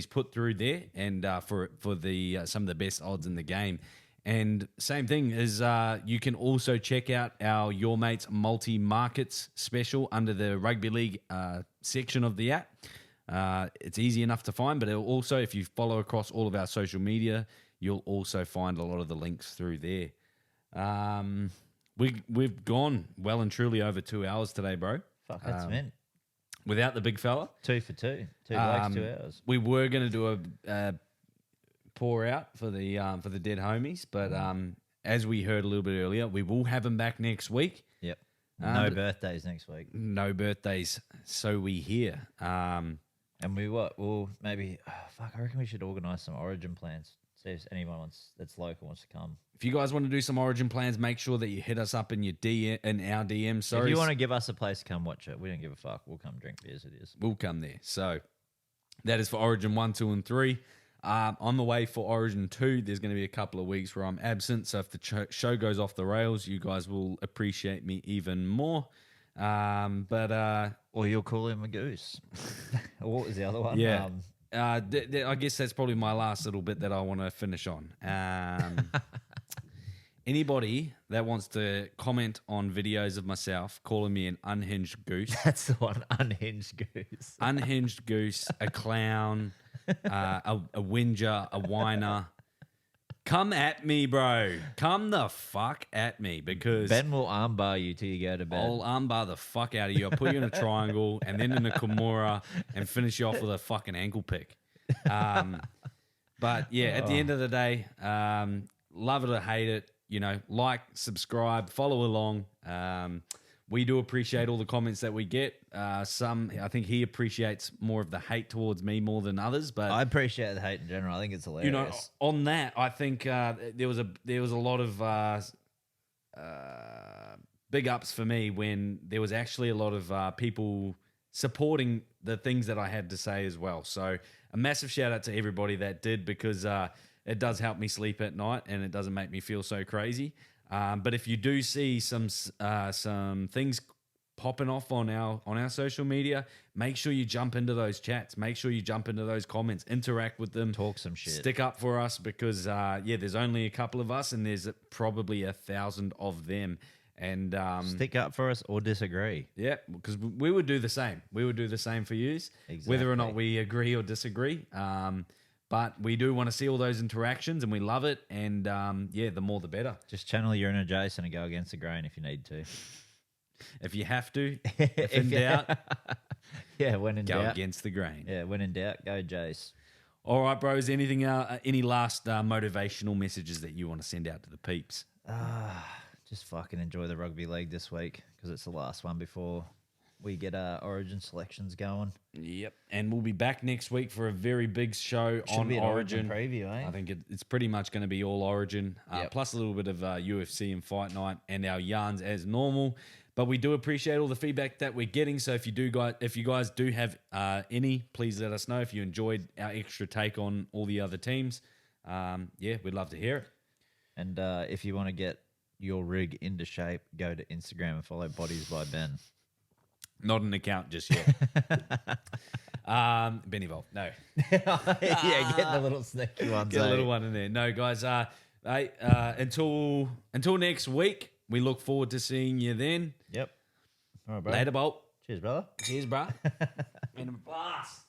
put through there, and for the some of the best odds in the game. And same thing is you can also check out our Your Mates Multi Markets special under the Rugby League section of the app. It's easy enough to find, but also if you follow across all of our social media, you'll also find a lot of the links through there. We've gone well and truly over 2 hours today, bro. Fuck, that's mint. Without the big fella. 2 for 2. 2 blokes, 2 hours. We were going to do a pour out for the dead homies, but as we heard a little bit earlier, we will have them back next week. Yep. No birthdays next week. No birthdays, so we hear. And we'll maybe, I reckon we should organise some Origin plans. See if anyone that's local wants to come. If you guys want to do some Origin plans, make sure that you hit us up in our DM. Sorry, if you want to give us a place to come watch it, we don't give a fuck. We'll come drink beers. It is. We'll come there. So that is for Origin 1, 2, and 3. On the way for Origin 2, there's going to be a couple of weeks where I'm absent. So if the show goes off the rails, you guys will appreciate me even more. Or you'll call him a goose. Or what was the other one? Yeah. I guess that's probably my last little bit that I want to finish on. Anybody that wants to comment on videos of myself calling me an unhinged goose. That's the one, unhinged goose. Unhinged goose, a clown, a whinger, a whiner. Come at me, bro. Come the fuck at me because Ben will armbar you till you go to bed. I'll armbar the fuck out of you. I'll put you in a triangle and then in a Kimura and finish you off with a fucking ankle pick. But yeah, at the end of the day, love it or hate it, like, subscribe, follow along. We do appreciate all the comments that we get. I think he appreciates more of the hate towards me more than others, but I appreciate the hate in general. I think it's hilarious. On that, I think there was a lot of big ups for me when there was actually a lot of people supporting the things that I had to say as well. So a massive shout out to everybody that did, because it does help me sleep at night and it doesn't make me feel so crazy. But if you do see some things popping off on our social media, make sure you jump into those chats. Make sure you jump into those comments. Interact with them. Talk some shit. Stick up for us because there's only a couple of us and there's probably 1,000 of them. And stick up for us or disagree. Yeah, because we would do the same. We would do the same for you, whether or not we agree or disagree. But we do want to see all those interactions and we love it. And the more the better. Just channel your inner Jason and go against the grain if you need to. If you have to, if in doubt. Yeah, when in doubt. Go against the grain. Yeah, when in doubt, go Jace. All right, bros. Anything? Any last motivational messages that you want to send out to the peeps? Just fucking enjoy the rugby league this week because it's the last one before we get our Origin selections going. Yep, and we'll be back next week for a very big show on be an Origin preview. I think it's pretty much going to be all Origin, plus a little bit of UFC and Fight Night and our yarns as normal. But we do appreciate all the feedback that we're getting. So if you guys do have any, please let us know if you enjoyed our extra take on all the other teams. We'd love to hear it. And if you want to get your rig into shape, go to Instagram and follow Bodies by Ben. Not an account just yet. Benny Vol. No. Yeah, get the little sneaky ones. Get a eh? little one in there. No, guys. Until next week, we look forward to seeing you then. Yep. All right, bro. Later, Bolt. Cheers, brother. Cheers, bro. Been a blast.